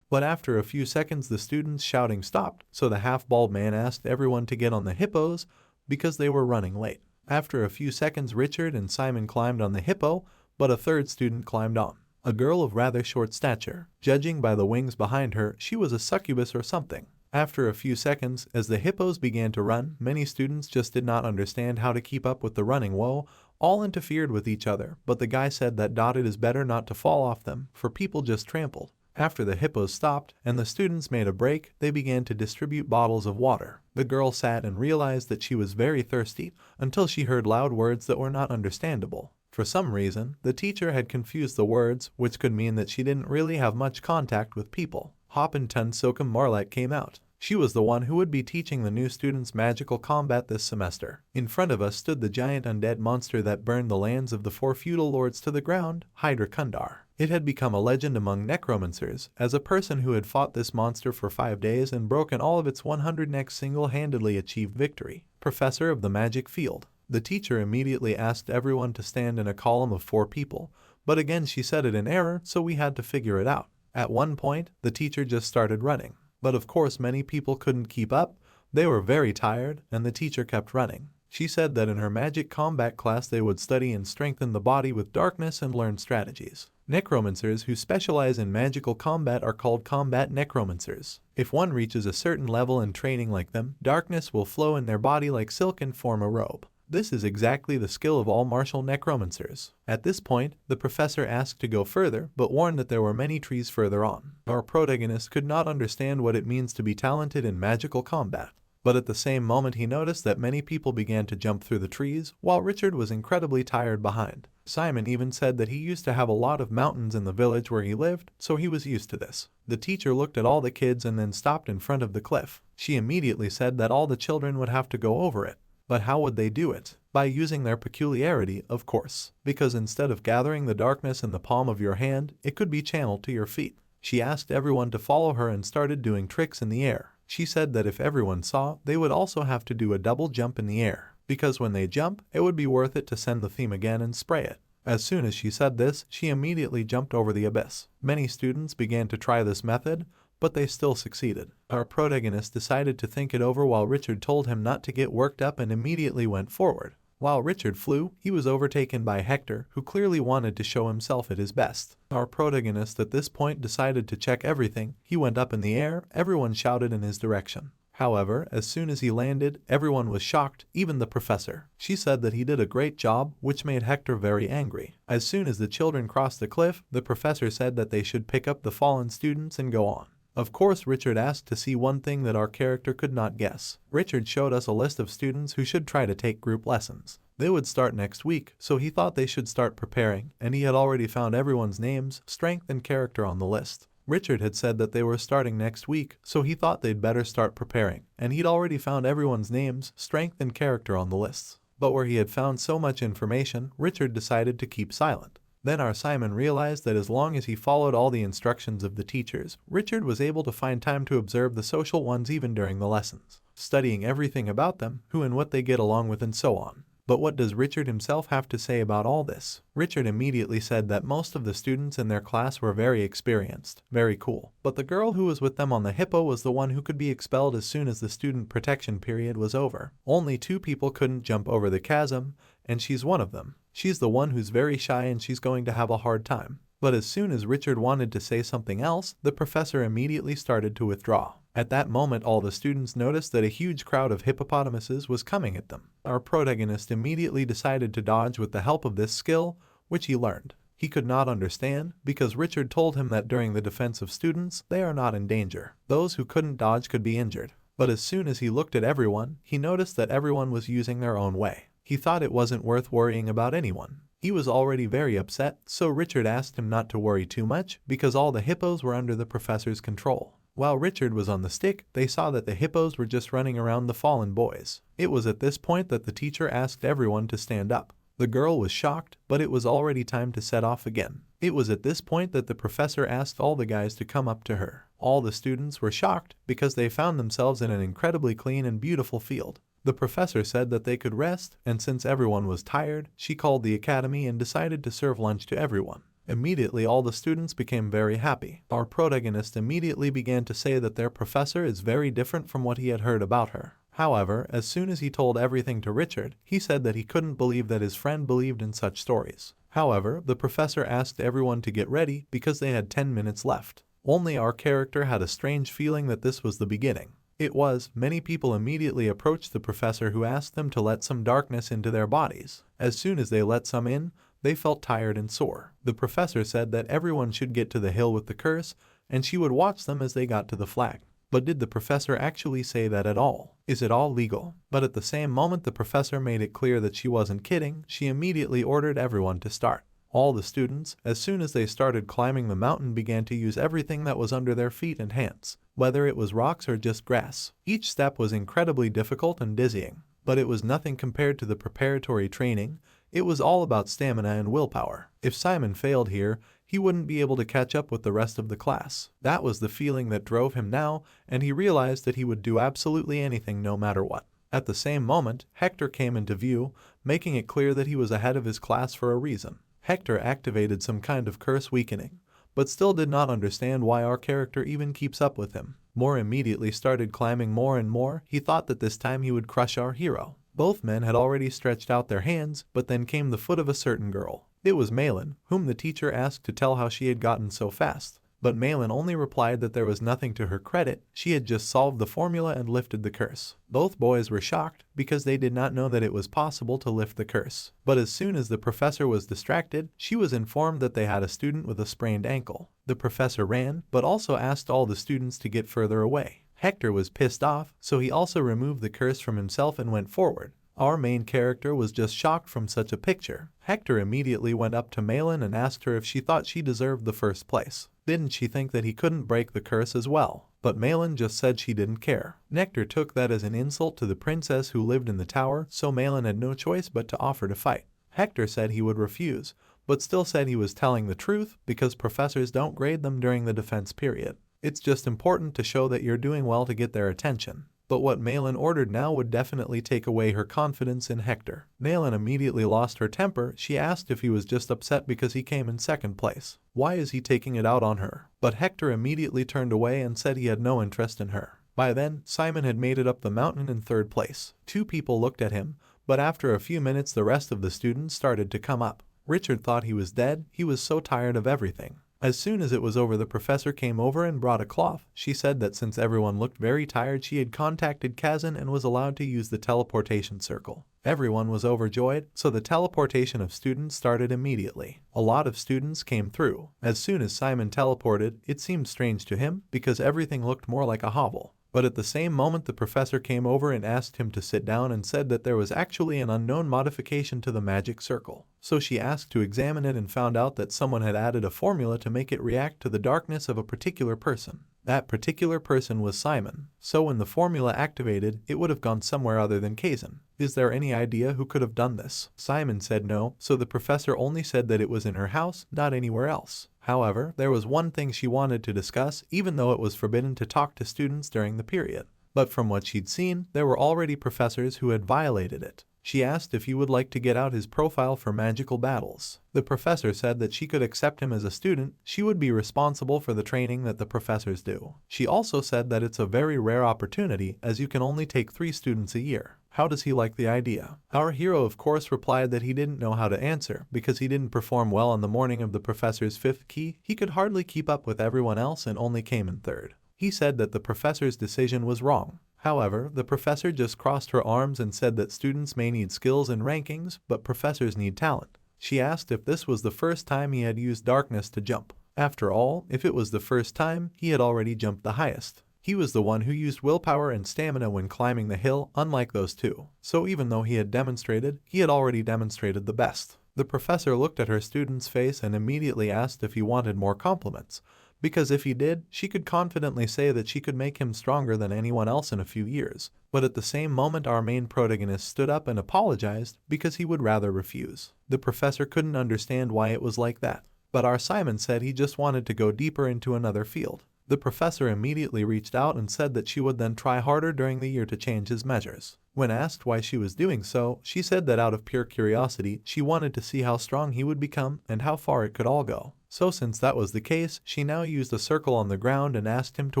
But after a few seconds the students shouting stopped, so the half-bald man asked everyone to get on the hippos because they were running late. After a few seconds Richard and Simon climbed on the hippo, but a third student climbed on. A girl of rather short stature. Judging by the wings behind her, she was a succubus or something. After a few seconds, as the hippos began to run, many students just did not understand how to keep up with the running. All interfered with each other, but the guy said that it is better not to fall off them, for people just trampled. After the hippos stopped and the students made a break, they began to distribute bottles of water. The girl sat and realized that she was very thirsty until she heard loud words that were not understandable. For some reason, the teacher had confused the words, which could mean that she didn't really have much contact with people. Hopinton Sokum Marlet came out. She was the one who would be teaching the new students magical combat this semester. In front of us stood the giant undead monster that burned the lands of the 4 feudal lords to the ground, Hydra Kundar. It had become a legend among necromancers, as a person who had fought this monster for 5 days and broken all of its 100 necks single-handedly achieved victory. Professor of the magic field. The teacher immediately asked everyone to stand in a column of 4 people, but again she said it in error, so we had to figure it out. At one point, the teacher just started running. But of course many people couldn't keep up, they were very tired, and the teacher kept running. She said that in her magic combat class they would study and strengthen the body with darkness and learn strategies. Necromancers who specialize in magical combat are called combat necromancers. If one reaches a certain level in training like them, darkness will flow in their body like silk and form a robe. This is exactly the skill of all martial necromancers. At this point, the professor asked to go further, but warned that there were many trees further on. Our protagonist could not understand what it means to be talented in magical combat. But at the same moment he noticed that many people began to jump through the trees, while Richard was incredibly tired behind. Simon even said that he used to have a lot of mountains in the village where he lived, so he was used to this. The teacher looked at all the kids and then stopped in front of the cliff. She immediately said that all the children would have to go over it. But how would they do it? By using their peculiarity, of course. Because instead of gathering the darkness in the palm of your hand, it could be channeled to your feet. She asked everyone to follow her and started doing tricks in the air. She said that if everyone saw, they would also have to do a double jump in the air, because when they jump, it would be worth it to send the theme again and spray it. As soon as she said this, she immediately jumped over the abyss. Many students began to try this method, but they still succeeded. Our protagonist decided to think it over while Richard told him not to get worked up and immediately went forward. While Richard flew, he was overtaken by Hector, who clearly wanted to show himself at his best. Our protagonist at this point decided to check everything. He went up in the air, everyone shouted in his direction. However, as soon as he landed, everyone was shocked, even the professor. She said that he did a great job, which made Hector very angry. As soon as the children crossed the cliff, the professor said that they should pick up the fallen students and go on. Of course, Richard asked to see one thing that our character could not guess. Richard showed us a list of students who should try to take group lessons. They would start next week, so he thought they should start preparing, and he had already found everyone's names, strength, and character on the list. Richard had said that they were starting next week, so he thought they'd better start preparing, and he'd already found everyone's names, strength, and character on the lists. But where he had found so much information, Richard decided to keep silent. Then our Simon realized that as long as he followed all the instructions of the teachers, Richard was able to find time to observe the social ones even during the lessons, studying everything about them, who and what they get along with and so on. But what does Richard himself have to say about all this? Richard immediately said that most of the students in their class were very experienced, very cool. But the girl who was with them on the hippo was the one who could be expelled as soon as the student protection period was over. Only 2 people couldn't jump over the chasm, and she's one of them. She's the one who's very shy and she's going to have a hard time. But as soon as Richard wanted to say something else, the professor immediately started to withdraw. At that moment, all the students noticed that a huge crowd of hippopotamuses was coming at them. Our protagonist immediately decided to dodge with the help of this skill, which he learned. He could not understand, because Richard told him that during the defense of students, they are not in danger. Those who couldn't dodge could be injured. But as soon as he looked at everyone, he noticed that everyone was using their own way. He thought it wasn't worth worrying about anyone. He was already very upset, so Richard asked him not to worry too much, because all the hippos were under the professor's control. While Richard was on the stick, they saw that the hippos were just running around the fallen boys. It was at this point that the teacher asked everyone to stand up. The girl was shocked, but it was already time to set off again. It was at this point that the professor asked all the guys to come up to her. All the students were shocked because they found themselves in an incredibly clean and beautiful field. The professor said that they could rest, and since everyone was tired, she called the academy and decided to serve lunch to everyone. Immediately, all the students became very happy. Our protagonist immediately began to say that their professor is very different from what he had heard about her. However, as soon as he told everything to Richard, he said that he couldn't believe that his friend believed in such stories. However, the professor asked everyone to get ready because they had 10 minutes left. Only our character had a strange feeling that this was the beginning. It was. Many people immediately approached the professor, who asked them to let some darkness into their bodies. As soon as they let some in, they felt tired and sore. The professor said that everyone should get to the hill with the curse, and she would watch them as they got to the flag. But did the professor actually say that at all? Is it all legal? But at the same moment the professor made it clear that she wasn't kidding, she immediately ordered everyone to start. All the students, as soon as they started climbing the mountain, began to use everything that was under their feet and hands, whether it was rocks or just grass. Each step was incredibly difficult and dizzying, but it was nothing compared to the preparatory training. It was all about stamina and willpower. If Simon failed here, he wouldn't be able to catch up with the rest of the class. That was the feeling that drove him now, and he realized that he would do absolutely anything no matter what. At the same moment, Hector came into view, making it clear that he was ahead of his class for a reason. Hector activated some kind of curse weakening, but still did not understand why our character even keeps up with him. Moore immediately started climbing more and more. He thought that this time he would crush our hero. Both men had already stretched out their hands, but then came the foot of a certain girl. It was Malin, whom the teacher asked to tell how she had gotten so fast. But Malin only replied that there was nothing to her credit, she had just solved the formula and lifted the curse. Both boys were shocked because they did not know that it was possible to lift the curse. But as soon as the professor was distracted, she was informed that they had a student with a sprained ankle. The professor ran, but also asked all the students to get further away. Hector was pissed off, so he also removed the curse from himself and went forward. Our main character was just shocked from such a picture. Hector immediately went up to Malin and asked her if she thought she deserved the first place. Didn't she think that he couldn't break the curse as well? But Malin just said she didn't care. Hector took that as an insult to the princess who lived in the tower, so Malin had no choice but to offer to fight. Hector said he would refuse, but still said he was telling the truth because professors don't grade them during the defense period. It's just important to show that you're doing well to get their attention. But what Malin ordered now would definitely take away her confidence in Hector. Malin immediately lost her temper. She asked if he was just upset because he came in second place. Why is he taking it out on her? But Hector immediately turned away and said he had no interest in her. By then, Simon had made it up the mountain in third place. Two people looked at him, but after a few minutes the rest of the students started to come up. Richard thought he was dead. He was so tired of everything. As soon as it was over, the professor came over and brought a cloth. She said that since everyone looked very tired, she had contacted Kizen and was allowed to use the teleportation circle. Everyone was overjoyed, so the teleportation of students started immediately. A lot of students came through. As soon as Simon teleported, it seemed strange to him because everything looked more like a hovel. But at the same moment the professor came over and asked him to sit down and said that there was actually an unknown modification to the magic circle. So she asked to examine it and found out that someone had added a formula to make it react to the darkness of a particular person. That particular person was Simon. So when the formula activated, it would have gone somewhere other than Kizen. Is there any idea who could have done this? Simon said no, so the professor only said that it was in her house, not anywhere else. However, there was one thing she wanted to discuss, even though it was forbidden to talk to students during the period. But from what she'd seen, there were already professors who had violated it. She asked if he would like to get out his profile for magical battles. The professor said that she could accept him as a student. She would be responsible for the training that the professors do. She also said that it's a very rare opportunity as you can only take 3 students a year. How does he like the idea? Our hero of course replied that he didn't know how to answer because he didn't perform well on the morning of the professor's 5th key. He could hardly keep up with everyone else and only came in 3rd. He said that the professor's decision was wrong. However, the professor just crossed her arms and said that students may need skills and rankings, but professors need talent. She asked if this was the first time he had used darkness to jump. After all, if it was the first time, he had already jumped the highest. He was the one who used willpower and stamina when climbing the hill, unlike those two. So even though he had already demonstrated the best. The professor looked at her student's face and immediately asked if he wanted more compliments. Because if he did, she could confidently say that she could make him stronger than anyone else in a few years. But at the same moment our main protagonist stood up and apologized because he would rather refuse. The professor couldn't understand why it was like that. But our Simon said he just wanted to go deeper into another field. The professor immediately reached out and said that she would then try harder during the year to change his measures. When asked why she was doing so, she said that out of pure curiosity, she wanted to see how strong he would become and how far it could all go. So since that was the case, she now used a circle on the ground and asked him to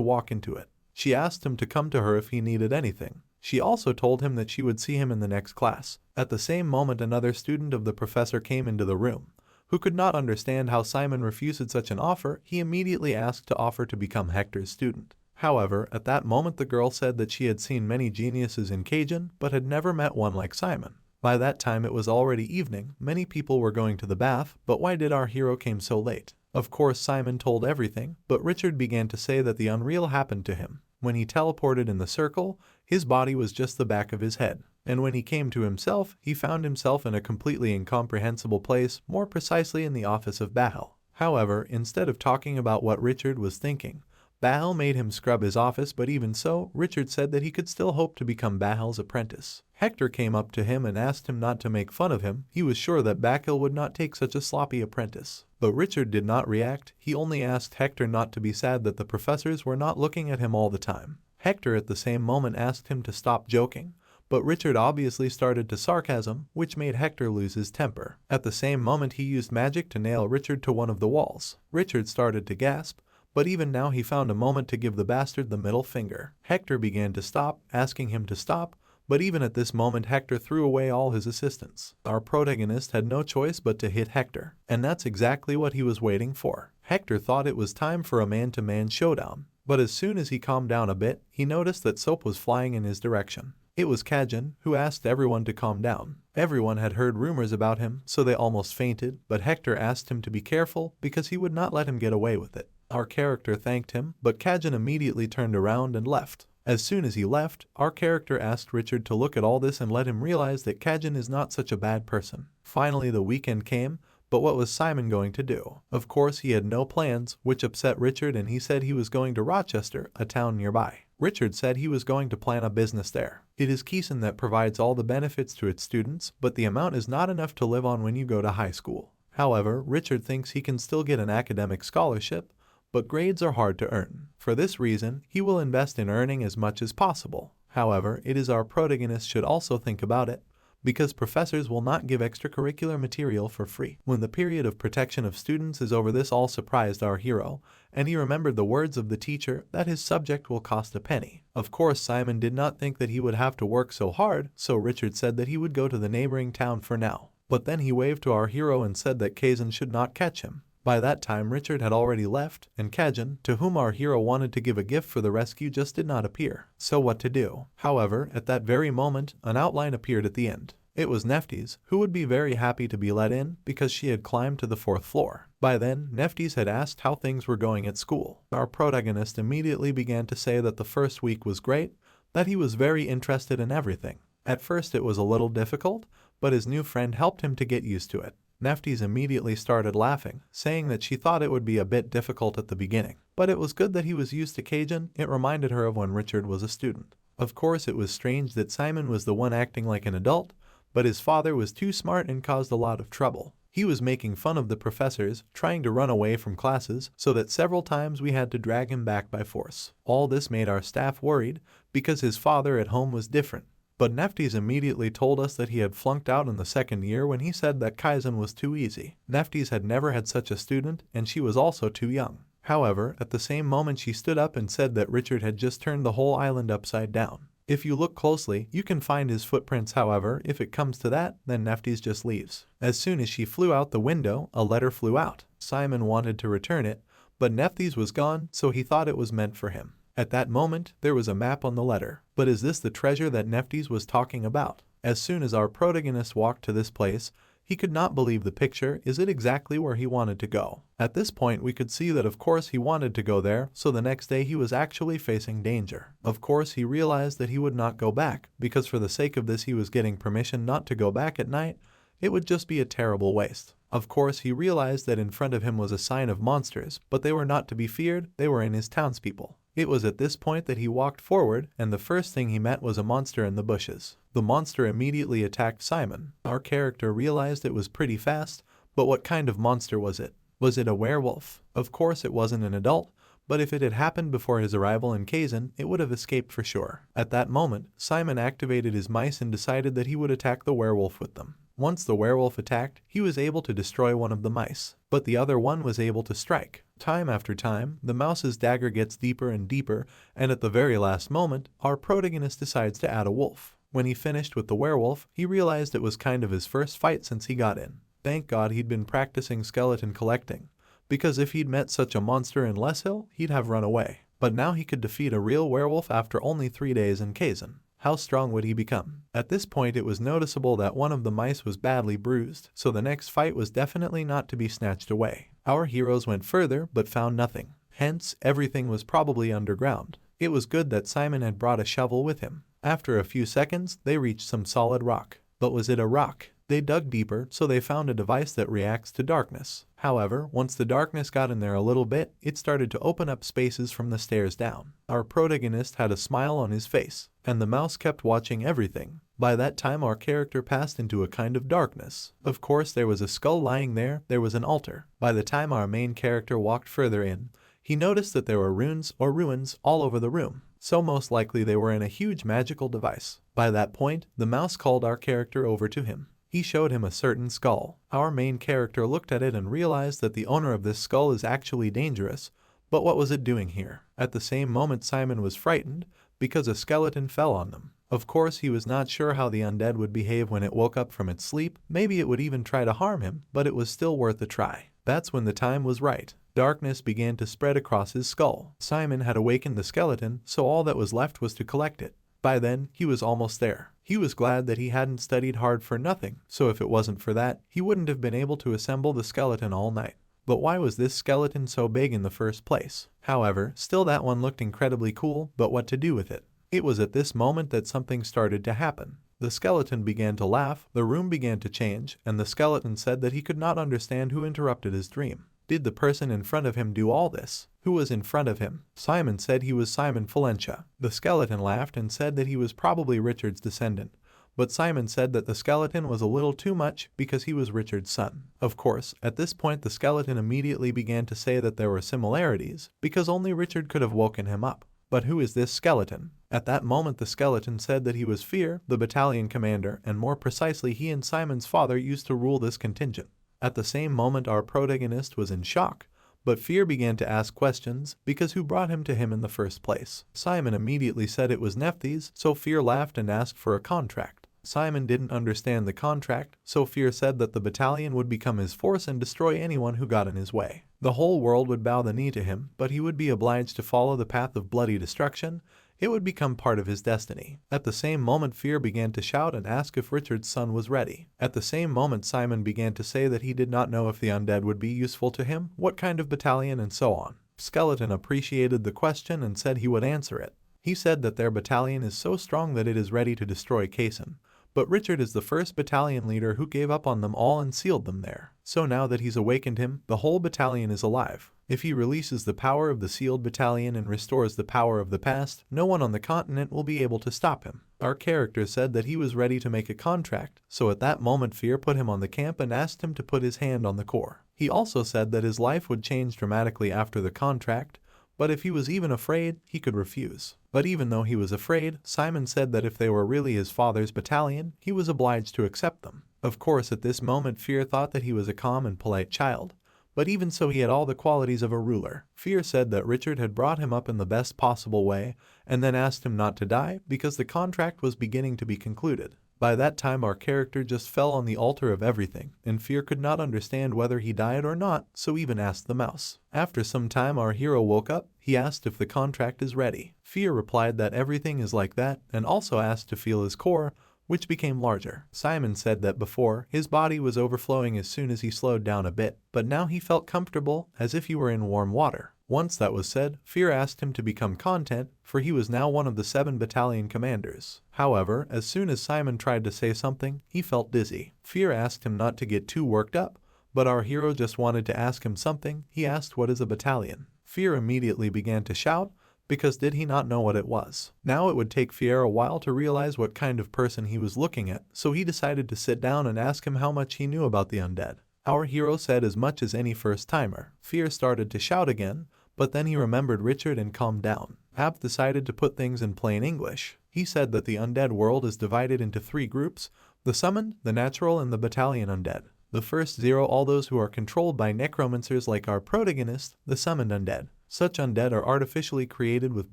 walk into it. She asked him to come to her if he needed anything. She also told him that she would see him in the next class. At the same moment another student of the professor came into the room. Who could not understand how Simon refused such an offer, he immediately asked to offer to become Hector's student. However, at that moment the girl said that she had seen many geniuses in Kizen, but had never met one like Simon. By that time it was already evening, many people were going to the bath, but why did our hero came so late? Of course Simon told everything, but Richard began to say that the unreal happened to him. When he teleported in the circle, his body was just the back of his head. And when he came to himself, he found himself in a completely incomprehensible place, more precisely in the office of Bahal. However, instead of talking about what Richard was thinking, Bahal made him scrub his office, but even so, Richard said that he could still hope to become Bahal's apprentice. Hector came up to him and asked him not to make fun of him. He was sure that Bahal would not take such a sloppy apprentice. But Richard did not react. He only asked Hector not to be sad that the professors were not looking at him all the time. Hector at the same moment asked him to stop joking. But Richard obviously started to sarcasm, which made Hector lose his temper. At the same moment he used magic to nail Richard to one of the walls. Richard started to gasp, but even now he found a moment to give the bastard the middle finger. Hector began to stop, asking him to stop, but even at this moment Hector threw away all his assistants. Our protagonist had no choice but to hit Hector, and that's exactly what he was waiting for. Hector thought it was time for a man-to-man showdown, but as soon as he calmed down a bit, he noticed that soap was flying in his direction. It was Kizen, who asked everyone to calm down. Everyone had heard rumors about him, so they almost fainted, but Hector asked him to be careful because he would not let him get away with it. Our character thanked him, but Kizen immediately turned around and left. As soon as he left, our character asked Richard to look at all this and let him realize that Kizen is not such a bad person. Finally, the weekend came, but what was Simon going to do? Of course, he had no plans, which upset Richard, and he said he was going to Rochester, a town nearby. Richard said he was going to plan a business there. It is Kizen that provides all the benefits to its students, but the amount is not enough to live on when you go to high school. However, Richard thinks he can still get an academic scholarship, but grades are hard to earn. For this reason, he will invest in earning as much as possible. However, it is our protagonist should also think about it, because professors will not give extracurricular material for free. When the period of protection of students is over, this all surprised our hero, and he remembered the words of the teacher that his subject will cost a penny. Of course, Simon did not think that he would have to work so hard, so Richard said that he would go to the neighboring town for now. But then he waved to our hero and said that Kizen should not catch him. By that time, Richard had already left, and Kizen, to whom our hero wanted to give a gift for the rescue, just did not appear. So what to do? However, at that very moment, an outline appeared at the end. It was Neftis, who would be very happy to be let in because she had climbed to the 4th floor. By then, Neftis had asked how things were going at school. Our protagonist immediately began to say that the first week was great, that he was very interested in everything. At first it was a little difficult, but his new friend helped him to get used to it. Neftis immediately started laughing, saying that she thought it would be a bit difficult at the beginning. But it was good that he was used to Kizen. It reminded her of when Richard was a student. Of course, it was strange that Simon was the one acting like an adult, but his father was too smart and caused a lot of trouble. He was making fun of the professors, trying to run away from classes, so that several times we had to drag him back by force. All this made our staff worried, because his father at home was different. But Neftis immediately told us that he had flunked out in the 2nd year when he said that Kizen was too easy. Neftis had never had such a student, and she was also too young. However, at the same moment she stood up and said that Richard had just turned the whole island upside down. If you look closely, you can find his footprints. However, if it comes to that, then Neftis just leaves. As soon as she flew out the window, a letter flew out. Simon wanted to return it, but Neftis was gone, so he thought it was meant for him. At that moment, there was a map on the letter. But is this the treasure that Neftis was talking about? As soon as our protagonist walked to this place, he could not believe the picture. Is it exactly where he wanted to go? At this point, we could see that of course he wanted to go there, so the next day he was actually facing danger. Of course, he realized that he would not go back, because for the sake of this he was getting permission not to go back at night. It would just be a terrible waste. Of course, he realized that in front of him was a sign of monsters, but they were not to be feared, they were in his townspeople. It was at this point that he walked forward, and the first thing he met was a monster in the bushes. The monster immediately attacked Simon. Our character realized it was pretty fast, but what kind of monster was it? Was it a werewolf? Of course it wasn't an adult, but if it had happened before his arrival in Kizen, it would have escaped for sure. At that moment, Simon activated his mice and decided that he would attack the werewolf with them. Once the werewolf attacked, he was able to destroy one of the mice, but the other one was able to strike. Time after time, the mouse's dagger gets deeper and deeper, and at the very last moment, our protagonist decides to add a wolf. When he finished with the werewolf, he realized it was kind of his first fight since he got in. Thank God he'd been practicing skeleton collecting, because if he'd met such a monster in Les Hill, he'd have run away. But now he could defeat a real werewolf after only 3 days in Kizen. How strong would he become? At this point it was noticeable that one of the mice was badly bruised, so the next fight was definitely not to be snatched away. Our heroes went further but found nothing. Hence, everything was probably underground. It was good that Simon had brought a shovel with him. After a few seconds, they reached some solid rock. But was it a rock? They dug deeper, so they found a device that reacts to darkness. However, once the darkness got in there a little bit, it started to open up spaces from the stairs down. Our protagonist had a smile on his face, and the mouse kept watching everything. By that time our character passed into a kind of darkness. Of course there was a skull lying there, there was an altar. By the time our main character walked further in, he noticed that there were runes or ruins all over the room. So most likely they were in a huge magical device. By that point, the mouse called our character over to him. He showed him a certain skull. Our main character looked at it and realized that the owner of this skull is actually dangerous, but what was it doing here? At the same moment Simon was frightened, because a skeleton fell on them. Of course he was not sure how the undead would behave when it woke up from its sleep, maybe it would even try to harm him, but it was still worth a try. That's when the time was right. Darkness began to spread across his skull. Simon had awakened the skeleton, so all that was left was to collect it. By then, he was almost there. He was glad that he hadn't studied hard for nothing, so if it wasn't for that, he wouldn't have been able to assemble the skeleton all night. But why was this skeleton so big in the first place? However, still that one looked incredibly cool, but what to do with it? It was at this moment that something started to happen. The skeleton began to laugh, the room began to change, and the skeleton said that he could not understand who interrupted his dream. Did the person in front of him do all this? Who was in front of him? Simon said he was Simon Valencia. The skeleton laughed and said that he was probably Richard's descendant. But Simon said that the skeleton was a little too much because he was Richard's son. Of course, at this point the skeleton immediately began to say that there were similarities, because only Richard could have woken him up. But who is this skeleton? At that moment the skeleton said that he was Fear, the battalion commander, and more precisely he and Simon's father used to rule this contingent. At the same moment our protagonist was in shock, but Fear began to ask questions, because who brought him to him in the first place? Simon immediately said it was Nephthys, so Fear laughed and asked for a contract. Simon didn't understand the contract, so Fear said that the battalion would become his force and destroy anyone who got in his way. The whole world would bow the knee to him, but he would be obliged to follow the path of bloody destruction. It would become part of his destiny. At the same moment Fear began to shout and ask if Richard's son was ready. At the same moment Simon began to say that he did not know if the undead would be useful to him, what kind of battalion, and so on. Skeleton appreciated the question and said he would answer it. He said that their battalion is so strong that it is ready to destroy Kizen. But Richard is the first battalion leader who gave up on them all and sealed them there. So now that he's awakened him, the whole battalion is alive. If he releases the power of the sealed battalion and restores the power of the past, no one on the continent will be able to stop him. Our character said that he was ready to make a contract, so at that moment Fear put him on the camp and asked him to put his hand on the core. He also said that his life would change dramatically after the contract, but if he was even afraid, he could refuse. But even though he was afraid, Simon said that if they were really his father's battalion, he was obliged to accept them. Of course, at this moment Fear thought that he was a calm and polite child, but even so he had all the qualities of a ruler. Fear said that Richard had brought him up in the best possible way, and then asked him not to die because the contract was beginning to be concluded. By that time our character just fell on the altar of everything, and Fear could not understand whether he died or not, so even asked the mouse. After some time our hero woke up. He asked if the contract is ready. Fear replied that everything is like that, and also asked to feel his core, which became larger. Simon said that before, his body was overflowing as soon as he slowed down a bit, but now he felt comfortable, as if he were in warm water. Once that was said, Fear asked him to become content, for he was now one of the 7 battalion commanders. However, as soon as Simon tried to say something, he felt dizzy. Fear asked him not to get too worked up, but our hero just wanted to ask him something. He asked what is a battalion. Fear immediately began to shout, because did he not know what it was? Now it would take Fear a while to realize what kind of person he was looking at, so he decided to sit down and ask him how much he knew about the undead. Our hero said as much as any first-timer. Fear started to shout again, but then he remembered Richard and calmed down. Hap decided to put things in plain English. He said that the undead world is divided into 3 groups: the summoned, the natural, and the battalion undead. The first 0 all those who are controlled by necromancers like our protagonist, the summoned undead. Such undead are artificially created with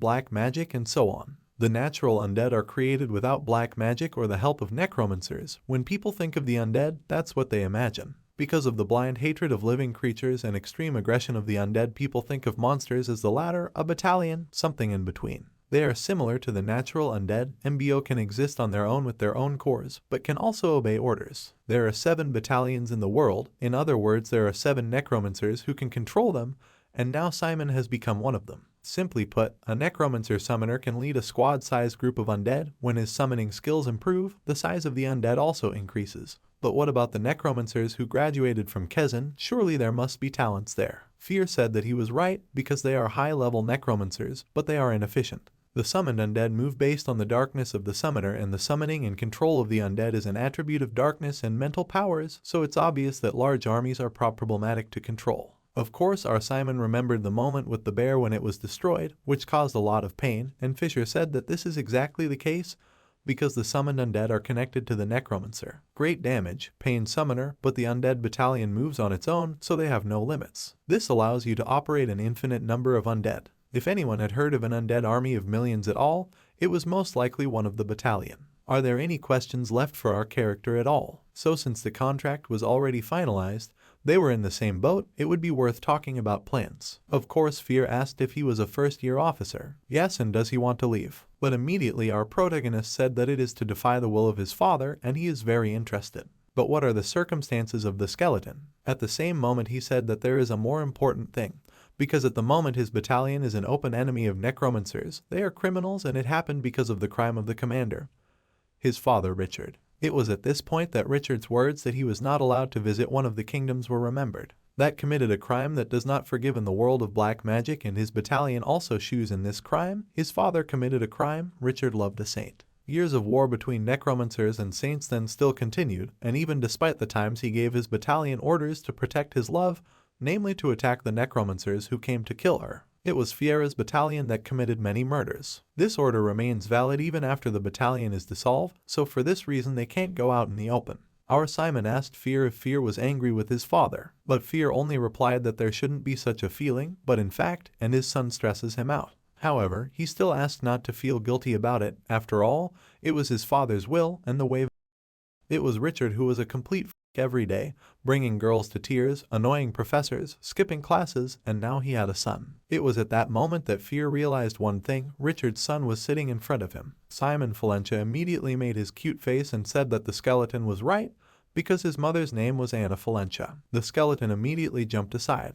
black magic and so on. The natural undead are created without black magic or the help of necromancers. When people think of the undead, that's what they imagine. Because of the blind hatred of living creatures and extreme aggression of the undead, people think of monsters as the latter, a battalion, something in between. They are similar to the natural undead. MBO can exist on their own with their own cores, but can also obey orders. There are 7 battalions in the world. In other words, there are 7 necromancers who can control them, and now Simon has become one of them. Simply put, a necromancer summoner can lead a squad-sized group of undead. When his summoning skills improve, the size of the undead also increases. But what about the necromancers who graduated from Kizen? Surely there must be talents there. Fear said that he was right, because they are high-level necromancers, but they are inefficient. The summoned undead move based on the darkness of the summoner, and the summoning and control of the undead is an attribute of darkness and mental powers, so it's obvious that large armies are problematic to control. Of course, our Simon remembered the moment with the bear when it was destroyed, which caused a lot of pain, and Fisher said that this is exactly the case, because the summoned undead are connected to the necromancer. Great damage, pain summoner, but the undead battalion moves on its own, so they have no limits. This allows you to operate an infinite number of undead. If anyone had heard of an undead army of millions at all, it was most likely one of the battalion. Are there any questions left for our character at all? So since the contract was already finalized, they were in the same boat, it would be worth talking about plans. Of course, Fear asked if he was a first-year officer. Yes, and does he want to leave? But immediately our protagonist said that it is to defy the will of his father, and he is very interested. But what are the circumstances of the skeleton? At the same moment he said that there is a more important thing, because at the moment his battalion is an open enemy of necromancers. They are criminals, and it happened because of the crime of the commander, his father Richard. It was at this point that Richard's words that he was not allowed to visit one of the kingdoms were remembered. That committed a crime that does not forgive in the world of black magic, and his battalion also shoes in this crime. His father committed a crime, Richard loved a saint. Years of war between necromancers and saints then still continued, and even despite the times he gave his battalion orders to protect his love, namely to attack the necromancers who came to kill her. It was Fiera's battalion that committed many murders. This order remains valid even after the battalion is dissolved, so for this reason they can't go out in the open. Our Simon asked Fear if Fear was angry with his father, but Fear only replied that there shouldn't be such a feeling, but in fact, and his son stresses him out. However, he still asked not to feel guilty about it. After all, it was his father's will, and the way it was Richard who was a complete every day, bringing girls to tears, annoying professors, skipping classes, and now he had a son. It was at that moment that Fear realized one thing: Richard's son was sitting in front of him. Simon Valencia immediately made his cute face and said that the skeleton was right, because his mother's name was Anna Valencia. The skeleton immediately jumped aside.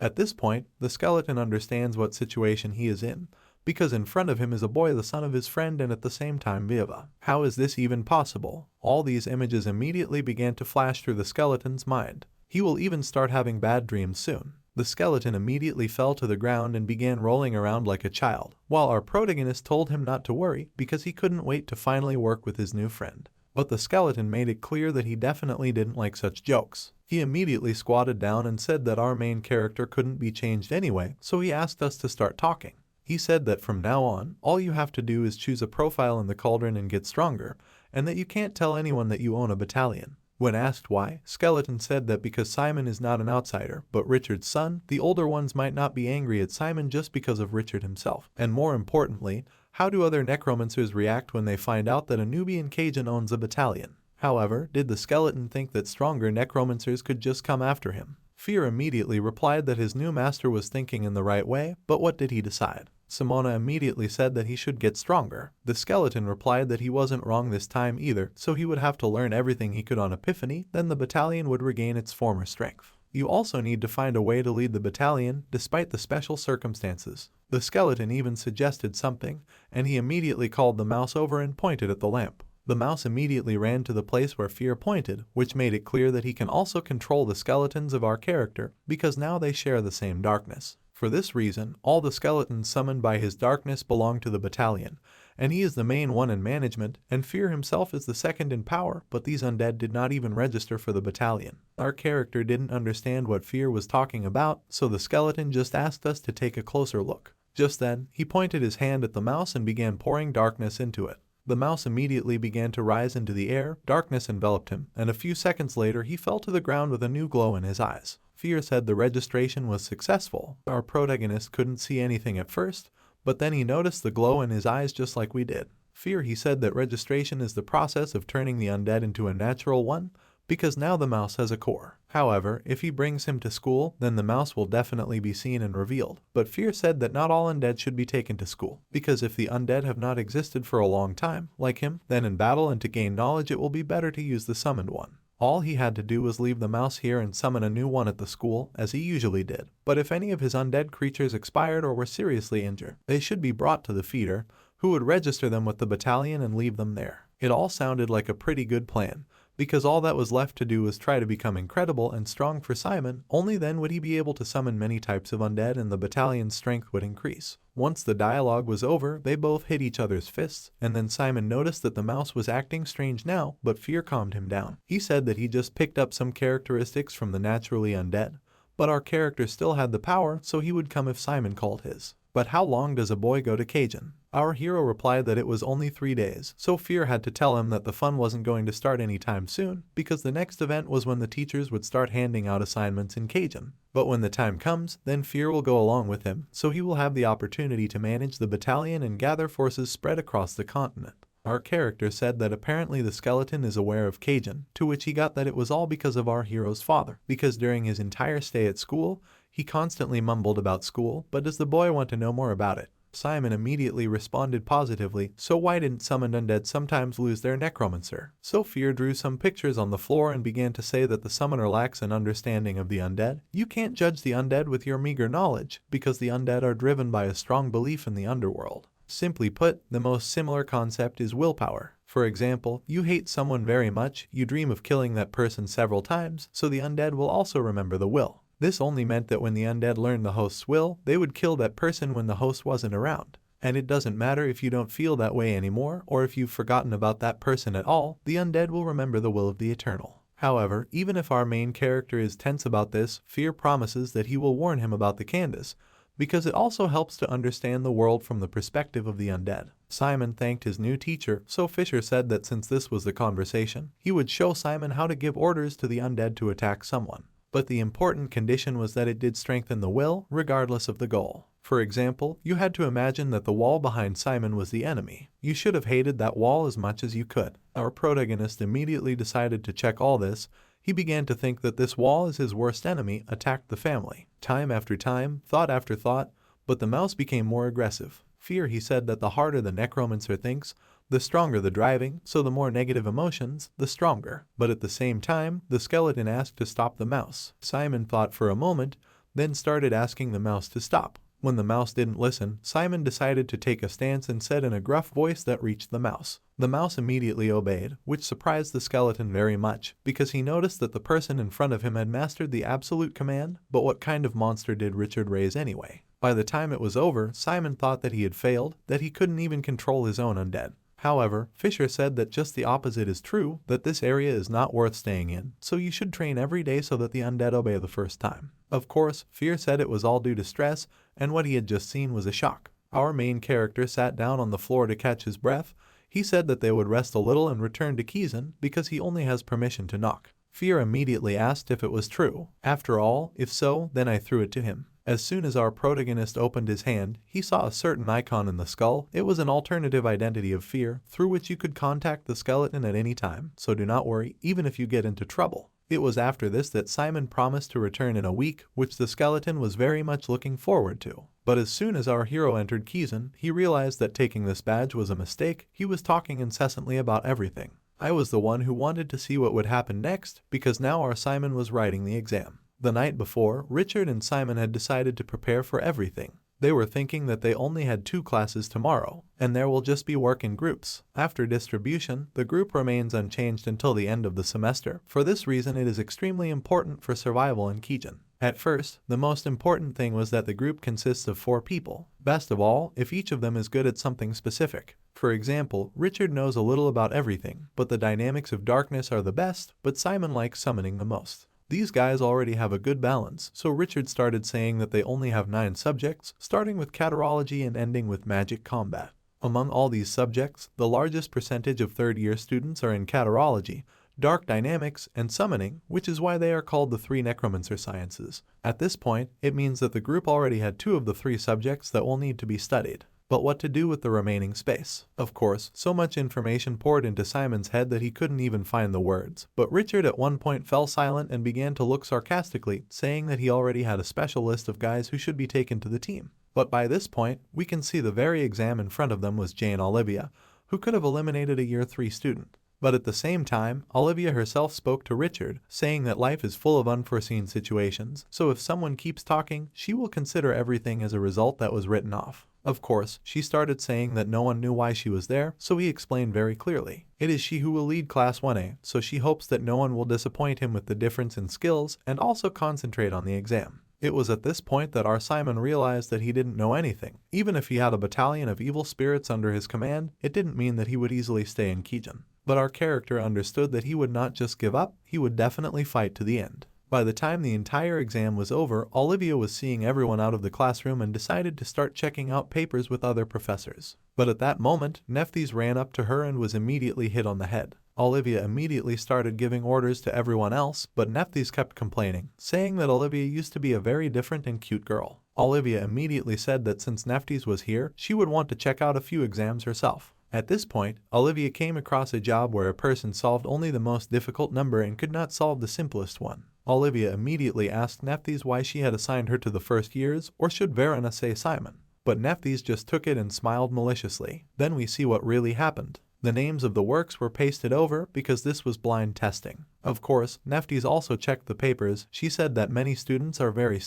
At this point, the skeleton understands what situation he is in, because in front of him is a boy, the son of his friend, and at the same time Viva. How is this even possible? All these images immediately began to flash through the skeleton's mind. He will even start having bad dreams soon. The skeleton immediately fell to the ground and began rolling around like a child, while our protagonist told him not to worry because he couldn't wait to finally work with his new friend. But the skeleton made it clear that he definitely didn't like such jokes. He immediately squatted down and said that our main character couldn't be changed anyway, so he asked us to start talking. He said that from now on, all you have to do is choose a profile in the cauldron and get stronger, and that you can't tell anyone that you own a battalion. When asked why, Skeleton said that because Simon is not an outsider, but Richard's son, the older ones might not be angry at Simon just because of Richard himself. And more importantly, how do other necromancers react when they find out that a newbie in Kizen owns a battalion? However, did the skeleton think that stronger necromancers could just come after him? Fear immediately replied that his new master was thinking in the right way, but what did he decide? Simona immediately said that he should get stronger. The skeleton replied that he wasn't wrong this time either, so he would have to learn everything he could on Epiphany, then the battalion would regain its former strength. You also need to find a way to lead the battalion, despite the special circumstances. The skeleton even suggested something, and he immediately called the mouse over and pointed at the lamp. The mouse immediately ran to the place where Fear pointed, which made it clear that he can also control the skeletons of our character, because now they share the same darkness. For this reason, all the skeletons summoned by his darkness belong to the battalion, and he is the main one in management, and Fear himself is the second in power, but these undead did not even register for the battalion. Our character didn't understand what Fear was talking about, so the skeleton just asked us to take a closer look. Just then, he pointed his hand at the mouse and began pouring darkness into it. The mouse immediately began to rise into the air, darkness enveloped him, and a few seconds later he fell to the ground with a new glow in his eyes. Fear said the registration was successful. Our protagonist couldn't see anything at first, but then he noticed the glow in his eyes just like we did. Fear, he said that registration is the process of turning the undead into a natural one, because now the mouse has a core. However, if he brings him to school, then the mouse will definitely be seen and revealed. But Fear said that not all undead should be taken to school, because if the undead have not existed for a long time, like him, then in battle and to gain knowledge it will be better to use the summoned one. All he had to do was leave the mouse here and summon a new one at the school, as he usually did. But if any of his undead creatures expired or were seriously injured, they should be brought to the feeder, who would register them with the battalion and leave them there. It all sounded like a pretty good plan, because all that was left to do was try to become incredible and strong for Simon. Only then would he be able to summon many types of undead and the battalion's strength would increase. Once the dialogue was over, they both hit each other's fists, and then Simon noticed that the mouse was acting strange now, but Fear calmed him down. He said that he just picked up some characteristics from the naturally undead, but our character still had the power, so he would come if Simon called his. But how long does a boy go to Kizen? Our hero replied that it was only 3 days, so Fear had to tell him that the fun wasn't going to start anytime soon, because the next event was when the teachers would start handing out assignments in Kizen. But when the time comes, then Fear will go along with him, so he will have the opportunity to manage the battalion and gather forces spread across the continent. Our character said that apparently the skeleton is aware of Kizen, to which he got that it was all because of our hero's father, because during his entire stay at school, he constantly mumbled about school, but does the boy want to know more about it? Simon immediately responded positively, so why didn't summoned undead sometimes lose their necromancer? So Fear drew some pictures on the floor and began to say that the summoner lacks an understanding of the undead. You can't judge the undead with your meager knowledge, because the undead are driven by a strong belief in the underworld. Simply put, the most similar concept is willpower. For example, you hate someone very much, you dream of killing that person several times, so the undead will also remember the will. This only meant that when the undead learned the host's will, they would kill that person when the host wasn't around. And it doesn't matter if you don't feel that way anymore, or if you've forgotten about that person at all, the undead will remember the will of the eternal. However, even if our main character is tense about this, Fear promises that he will warn him about the Candace, because it also helps to understand the world from the perspective of the undead. Simon thanked his new teacher, so Fisher said that since this was the conversation, he would show Simon how to give orders to the undead to attack someone. But the important condition was that it did strengthen the will, regardless of the goal. For example, you had to imagine that the wall behind Simon was the enemy. You should have hated that wall as much as you could. Our protagonist immediately decided to check all this. He began to think that this wall is his worst enemy, attacked the family. Time after time, thought after thought, but the mouse became more aggressive. Fear, he said that the harder the necromancer thinks, the stronger the driving, so the more negative emotions, the stronger. But at the same time, the skeleton asked to stop the mouse. Simon thought for a moment, then started asking the mouse to stop. When the mouse didn't listen, Simon decided to take a stance and said in a gruff voice that reached the mouse. The mouse immediately obeyed, which surprised the skeleton very much, because he noticed that the person in front of him had mastered the absolute command, but what kind of monster did Richard raise anyway? By the time it was over, Simon thought that he had failed, that he couldn't even control his own undead. However, Fisher said that just the opposite is true, that this area is not worth staying in, so you should train every day so that the undead obey the first time. Of course, Fear said it was all due to stress, and what he had just seen was a shock. Our main character sat down on the floor to catch his breath. He said that they would rest a little and return to Kizen because he only has permission to knock. Fear immediately asked if it was true. After all, if so, then I threw it to him. As soon as our protagonist opened his hand, he saw a certain icon in the skull. It was an alternative identity of Fear, through which you could contact the skeleton at any time, so do not worry, even if you get into trouble. It was after this that Simon promised to return in a week, which the skeleton was very much looking forward to. But as soon as our hero entered Kizen, he realized that taking this badge was a mistake. He was talking incessantly about everything. I was the one who wanted to see what would happen next, because now our Simon was writing the exam. The night before, Richard and Simon had decided to prepare for everything. They were thinking that they only had 2 classes tomorrow, and there will just be work in groups. After distribution, the group remains unchanged until the end of the semester. For this reason, it is extremely important for survival in Kizen. At first, the most important thing was that the group consists of 4 people. Best of all, if each of them is good at something specific. For example, Richard knows a little about everything, but the dynamics of darkness are the best, but Simon likes summoning the most. These guys already have a good balance, so Richard started saying that they only have 9 subjects, starting with catarology and ending with magic combat. Among all these subjects, the largest percentage of third-year students are in catarology, dark dynamics, and summoning, which is why they are called the 3 necromancer sciences. At this point, it means that the group already had 2 of the 3 subjects that will need to be studied. But what to do with the remaining space? Of course, so much information poured into Simon's head that he couldn't even find the words. But Richard at one point fell silent and began to look sarcastically, saying that he already had a special list of guys who should be taken to the team. But by this point, we can see the very exam in front of them was Jane Olivia, who could have eliminated a year 3 student. But at the same time, Olivia herself spoke to Richard, saying that life is full of unforeseen situations, so if someone keeps talking, she will consider everything as a result that was written off. Of course, she started saying that no one knew why she was there, so he explained very clearly. It is she who will lead Class 1A, so she hopes that no one will disappoint him with the difference in skills and also concentrate on the exam. It was at this point that our Simon realized that he didn't know anything. Even if he had a battalion of evil spirits under his command, it didn't mean that he would easily stay in Kizen. But our character understood that he would not just give up, he would definitely fight to the end. By the time the entire exam was over, Olivia was seeing everyone out of the classroom and decided to start checking out papers with other professors. But at that moment, Nephthys ran up to her and was immediately hit on the head. Olivia immediately started giving orders to everyone else, but Nephthys kept complaining, saying that Olivia used to be a very different and cute girl. Olivia immediately said that since Nephthys was here, she would want to check out a few exams herself. At this point, Olivia came across a job where a person solved only the most difficult number and could not solve the simplest one. Olivia immediately asked Nephthys why she had assigned her to the first years, or should Verona say Simon? But Nephthys just took it and smiled maliciously. Then we see what really happened. The names of the works were pasted over because this was blind testing. Of course, Nephthys also checked the papers. She said that many students are very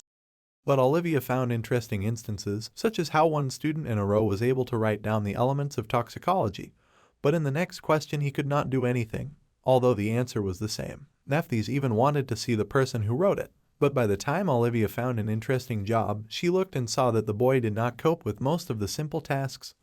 but Olivia found interesting instances, such as how one student in a row was able to write down the elements of toxicology, but in the next question he could not do anything, although the answer was the same. Nephthys even wanted to see the person who wrote it. But by the time Olivia found an interesting job, she looked and saw that the boy did not cope with most of the simple tasks,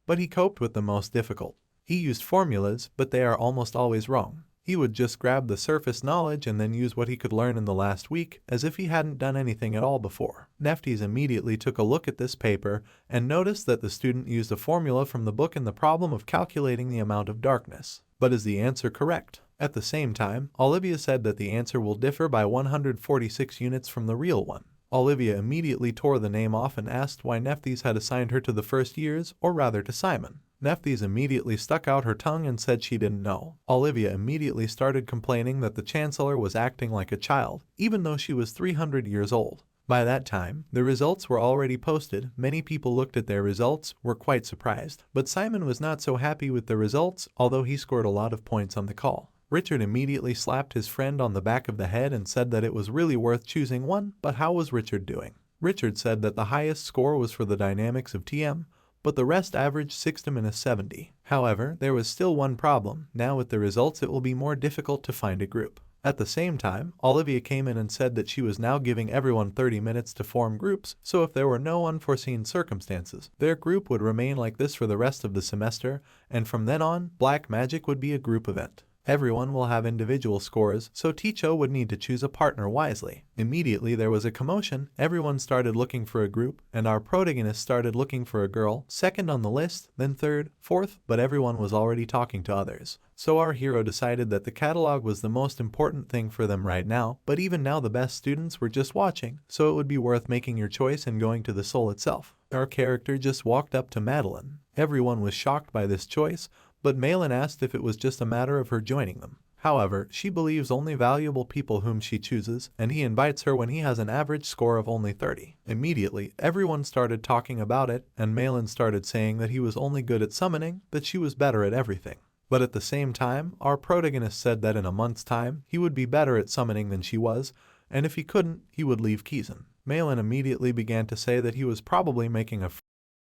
but he coped with the most difficult. He used formulas, but they are almost always wrong. He would just grab the surface knowledge and then use what he could learn in the last week as if he hadn't done anything at all before. Nephthys immediately took a look at this paper and noticed that the student used a formula from the book in the problem of calculating the amount of darkness. But is the answer correct? At the same time, Olivia said that the answer will differ by 146 units from the real one. Olivia immediately tore the name off and asked why Nephthys had assigned her to the first years, or rather to Simon. Nephthys immediately stuck out her tongue and said she didn't know. Olivia immediately started complaining that the Chancellor was acting like a child, even though she was 300 years old. By that time, the results were already posted. Many people looked at their results, were quite surprised. But Simon was not so happy with the results, although he scored a lot of points on the call. Richard immediately slapped his friend on the back of the head and said that it was really worth choosing one, but how was Richard doing? Richard said that the highest score was for the dynamics of TM, but the rest averaged 60-70. However, there was still one problem. Now with the results it will be more difficult to find a group. At the same time, Olivia came in and said that she was now giving everyone 30 minutes to form groups, so if there were no unforeseen circumstances, their group would remain like this for the rest of the semester, and from then on, Black Magic would be a group event. Everyone will have individual scores, so Ticho would need to choose a partner wisely. Immediately there was a commotion, everyone started looking for a group, and our protagonist started looking for a girl, second on the list, then third, fourth, but everyone was already talking to others. So our hero decided that the catalog was the most important thing for them right now, but even now the best students were just watching, so it would be worth making your choice and going to the soul itself. Our character just walked up to Madeline. Everyone was shocked by this choice, but Malin asked if it was just a matter of her joining them. However, she believes only valuable people whom she chooses, and he invites her when he has an average score of only 30. Immediately, everyone started talking about it, and Malin started saying that he was only good at summoning, that she was better at everything. But at the same time, our protagonist said that in a month's time, he would be better at summoning than she was, and if he couldn't, he would leave Kizen. Malin immediately began to say that he was probably making a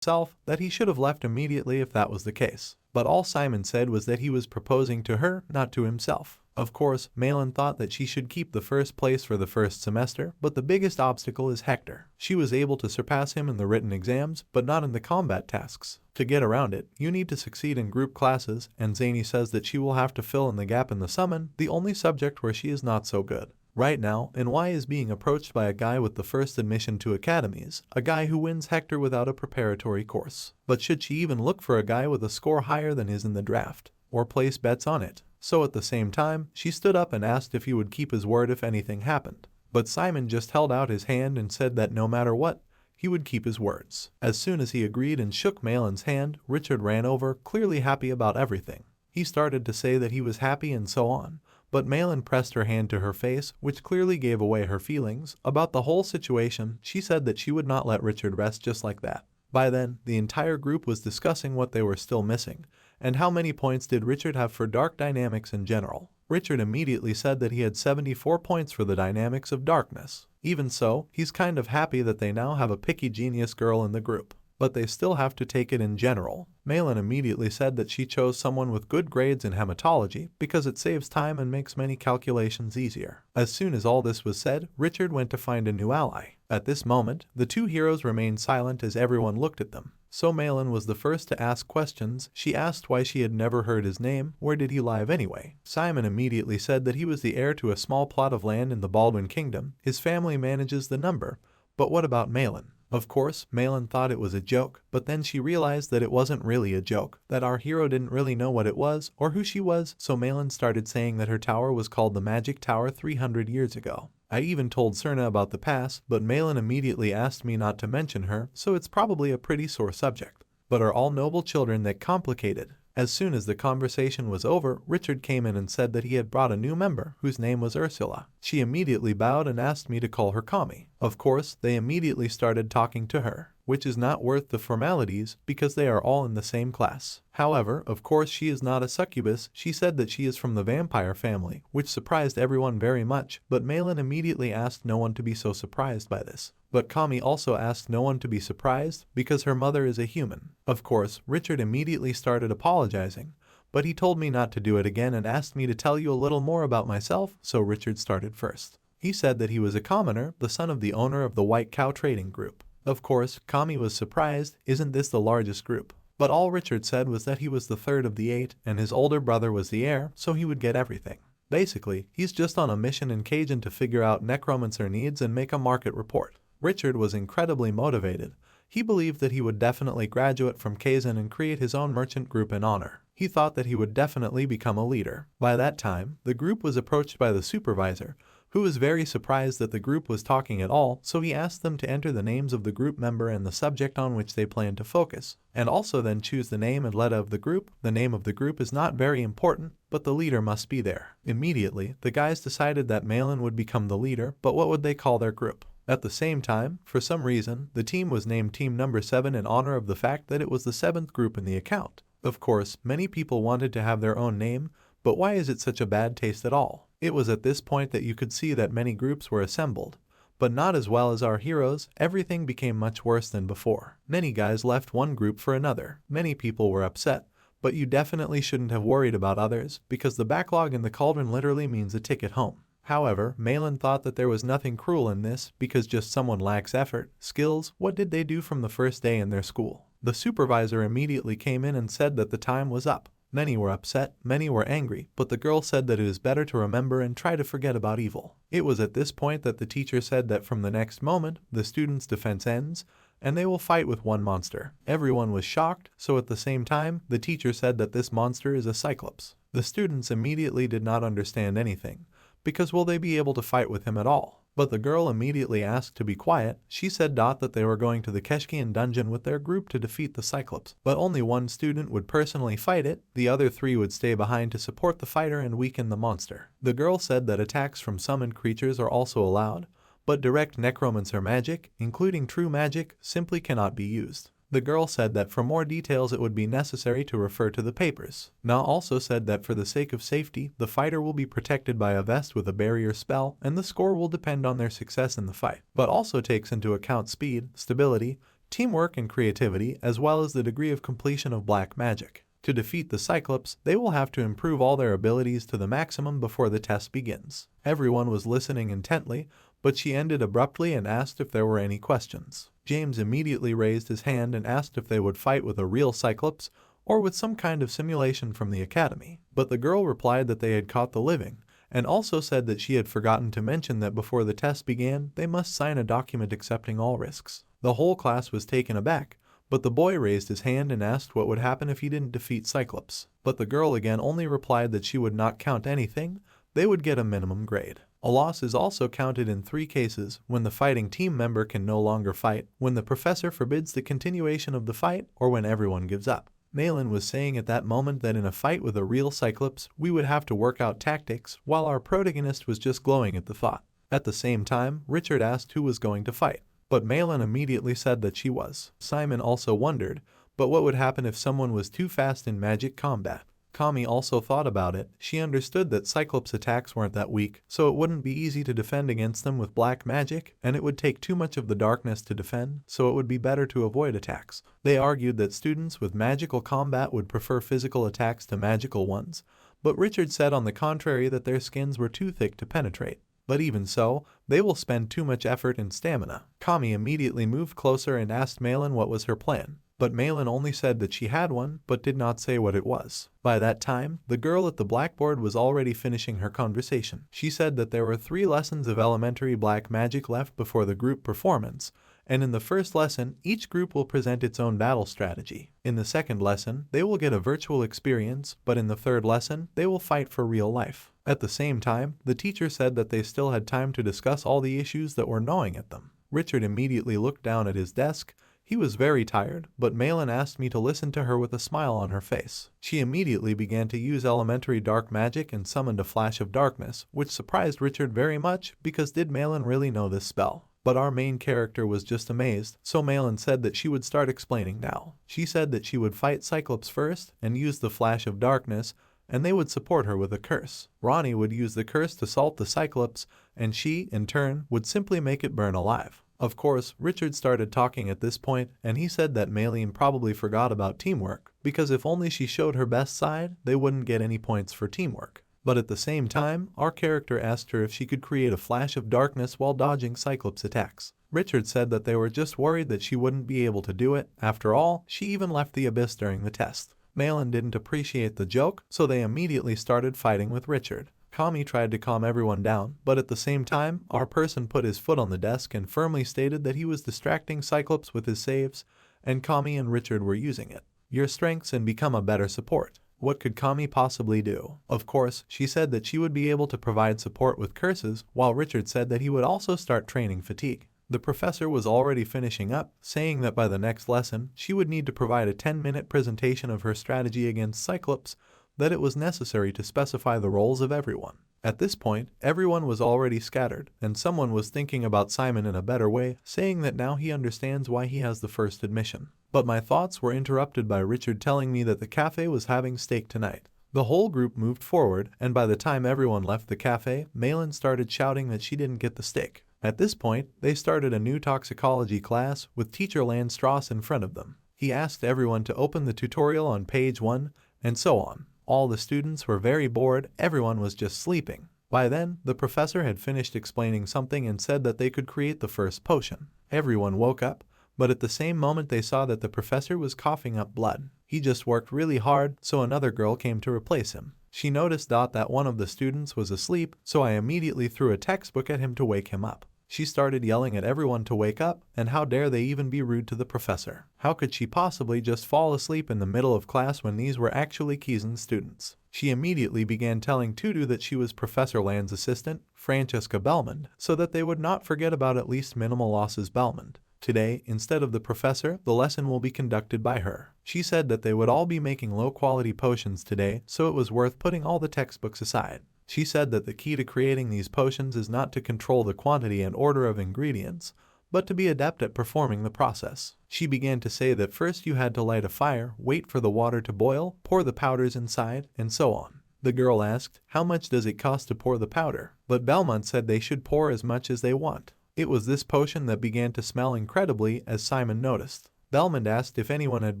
himself, that he should have left immediately if that was the case. But all Simon said was that he was proposing to her, not to himself. Of course, Malin thought that she should keep the first place for the first semester, but the biggest obstacle is Hector. She was able to surpass him in the written exams, but not in the combat tasks. To get around it, you need to succeed in group classes, and Zany says that she will have to fill in the gap in the summon, the only subject where she is not so good. Right now, Manhwa is being approached by a guy with the first admission to academies, a guy who wins Hector without a preparatory course. But should she even look for a guy with a score higher than his in the draft, or place bets on it? So at the same time, she stood up and asked if he would keep his word if anything happened. But Simon just held out his hand and said that no matter what, he would keep his words. As soon as he agreed and shook Malin's hand, Richard ran over, clearly happy about everything. He started to say that he was happy and so on. But Malin pressed her hand to her face, which clearly gave away her feelings. About the whole situation, she said that she would not let Richard rest just like that. By then, the entire group was discussing what they were still missing, and how many points did Richard have for dark dynamics in general. Richard immediately said that he had 74 points for the dynamics of darkness. Even so, he's kind of happy that they now have a picky genius girl in the group. But they still have to take it in general. Malin immediately said that she chose someone with good grades in hematology because it saves time and makes many calculations easier. As soon as all this was said, Richard went to find a new ally. At this moment, the two heroes remained silent as everyone looked at them. So Malin was the first to ask questions. She asked why she had never heard his name, where did he live anyway? Simon immediately said that he was the heir to a small plot of land in the Baldwin Kingdom. His family manages the number. But what about Malin? Of course, Malin thought it was a joke, but then she realized that it wasn't really a joke, that our hero didn't really know what it was, or who she was, so Malin started saying that her tower was called the Magic Tower 300 years ago. I even told Serna about the past, but Malin immediately asked me not to mention her, so it's probably a pretty sore subject. but are all noble children that complicated. As soon as the conversation was over, Richard came in and said that he had brought a new member, whose name was Ursula. She immediately bowed and asked me to call her Kami. Of course, they immediately started talking to her, which is not worth the formalities because they are all in the same class. However, of course she is not a succubus. She said that she is from the vampire family, which surprised everyone very much, but Malin immediately asked no one to be so surprised by this. But Kami also asked no one to be surprised because her mother is a human. Of course, Richard immediately started apologizing, but he told me not to do it again and asked me to tell you a little more about myself, so Richard started first. He said that he was a commoner, the son of the owner of the White Cow Trading Group. Of course, Kami was surprised, isn't this the largest group? But all Richard said was that he was the third of the 8 and his older brother was the heir, so he would get everything. Basically, he's just on a mission in Kizen to figure out Necromancer needs and make a market report. Richard was incredibly motivated. He believed that he would definitely graduate from Kizen and create his own merchant group in honor. He thought that he would definitely become a leader. By that time, the group was approached by the supervisor, who was very surprised that the group was talking at all, so he asked them to enter the names of the group member and the subject on which they planned to focus, and also then choose the name and letter of the group. The name of the group is not very important, but the leader must be there. Immediately, the guys decided that Malin would become the leader, but what would they call their group? At the same time, for some reason, the team was named Team Number 7 in honor of the fact that it was the 7th group in the account. Of course, many people wanted to have their own name, but why is it such a bad taste at all? It was at this point that you could see that many groups were assembled, but not as well as our heroes. Everything became much worse than before. Many guys left one group for another. Many people were upset, but you definitely shouldn't have worried about others, because the backlog in the cauldron literally means a ticket home. However, Malin thought that there was nothing cruel in this because just someone lacks effort, skills. What did they do from the first day in their school? The supervisor immediately came in and said that the time was up. Many were upset, many were angry, but the girl said that it is better to remember and try to forget about evil. It was at this point that the teacher said that from the next moment, the students' defense ends, and they will fight with one monster. Everyone was shocked, so at the same time, the teacher said that this monster is a cyclops. The students immediately did not understand anything, because will they be able to fight with him at all? But the girl immediately asked to be quiet. She said that they were going to the Keshkian dungeon with their group to defeat the Cyclops, but only one student would personally fight it. The other 3 would stay behind to support the fighter and weaken the monster. The girl said that attacks from summoned creatures are also allowed, but direct necromancer magic, including true magic, simply cannot be used. The girl said that for more details it would be necessary to refer to the papers. Na also said that for the sake of safety, the fighter will be protected by a vest with a barrier spell, and the score will depend on their success in the fight, but also takes into account speed, stability, teamwork and creativity, as well as the degree of completion of black magic. To defeat the Cyclops, they will have to improve all their abilities to the maximum before the test begins. Everyone was listening intently, but she ended abruptly and asked if there were any questions. James immediately raised his hand and asked if they would fight with a real Cyclops or with some kind of simulation from the academy. But the girl replied that they had caught the living, and also said that she had forgotten to mention that before the test began, they must sign a document accepting all risks. The whole class was taken aback, but the boy raised his hand and asked what would happen if he didn't defeat Cyclops. But the girl again only replied that she would not count anything, they would get a minimum grade. A loss is also counted in 3 cases: when the fighting team member can no longer fight, when the professor forbids the continuation of the fight, or when everyone gives up. Malin was saying at that moment that in a fight with a real Cyclops, we would have to work out tactics, while our protagonist was just glowing at the thought. At the same time, Richard asked who was going to fight, but Malin immediately said that she was. Simon also wondered, but what would happen if someone was too fast in magic combat? Kami also thought about it. She understood that Cyclops attacks weren't that weak, so it wouldn't be easy to defend against them with black magic, and it would take too much of the darkness to defend, so it would be better to avoid attacks. They argued that students with magical combat would prefer physical attacks to magical ones, but Richard said on the contrary that their skins were too thick to penetrate. But even so, they will spend too much effort and stamina. Kami immediately moved closer and asked Malin what was her plan. But Malin only said that she had one, but did not say what it was. By that time, the girl at the blackboard was already finishing her conversation. She said that there were 3 lessons of elementary black magic left before the group performance, and in the first lesson, each group will present its own battle strategy. In the second lesson, they will get a virtual experience, but in the third lesson, they will fight for real life. At the same time, the teacher said that they still had time to discuss all the issues that were gnawing at them. Richard immediately looked down at his desk. He was very tired, but Malin asked me to listen to her with a smile on her face. She immediately began to use elementary dark magic and summoned a flash of darkness, which surprised Richard very much because did Malin really know this spell? But our main character was just amazed, so Malin said that she would start explaining now. She said that she would fight Cyclops first and use the flash of darkness, and they would support her with a curse. Ronnie would use the curse to salt the Cyclops, and she, in turn, would simply make it burn alive. Of course, Richard started talking at this point, and he said that Malin probably forgot about teamwork, because if only she showed her best side, they wouldn't get any points for teamwork. But at the same time, our character asked her if she could create a flash of darkness while dodging Cyclops' attacks. Richard said that they were just worried that she wouldn't be able to do it. After all, she even left the abyss during the test. Malin didn't appreciate the joke, so they immediately started fighting with Richard. Kami tried to calm everyone down, but at the same time, our person put his foot on the desk and firmly stated that he was distracting Cyclops with his saves, and Kami and Richard were using it. Your strengths and become a better support. What could Kami possibly do? Of course, she said that she would be able to provide support with curses, while Richard said that he would also start training fatigue. The professor was already finishing up, saying that by the next lesson, she would need to provide a 10-minute presentation of her strategy against Cyclops, that it was necessary to specify the roles of everyone. At this point, everyone was already scattered, and someone was thinking about Simon in a better way, saying that now he understands why he has the first admission. But my thoughts were interrupted by Richard telling me that the cafe was having steak tonight. The whole group moved forward, and by the time everyone left the cafe, Malin started shouting that she didn't get the steak. At this point, they started a new toxicology class with teacher Landstrass in front of them. He asked everyone to open the tutorial on page 1, and so on. All the students were very bored, everyone was just sleeping. By then, the professor had finished explaining something and said that they could create the first potion. Everyone woke up, but at the same moment they saw that the professor was coughing up blood. He just worked really hard, so another girl came to replace him. She noticed that one of the students was asleep, so I immediately threw a textbook at him to wake him up. She started yelling at everyone to wake up, and how dare they even be rude to the professor. How could she possibly just fall asleep in the middle of class when these were actually Kizen students? She immediately began telling Tudu that she was Professor Land's assistant, Francesca Belmond, so that they would not forget about at least minimal losses Belmond. Today, instead of the professor, the lesson will be conducted by her. She said that they would all be making low-quality potions today, so it was worth putting all the textbooks aside. She said that the key to creating these potions is not to control the quantity and order of ingredients, but to be adept at performing the process. She began to say that first you had to light a fire, wait for the water to boil, pour the powders inside, and so on. The girl asked, how much does it cost to pour the powder? But Belmont said they should pour as much as they want. It was this potion that began to smell incredibly, as Simon noticed. Belmont asked if anyone had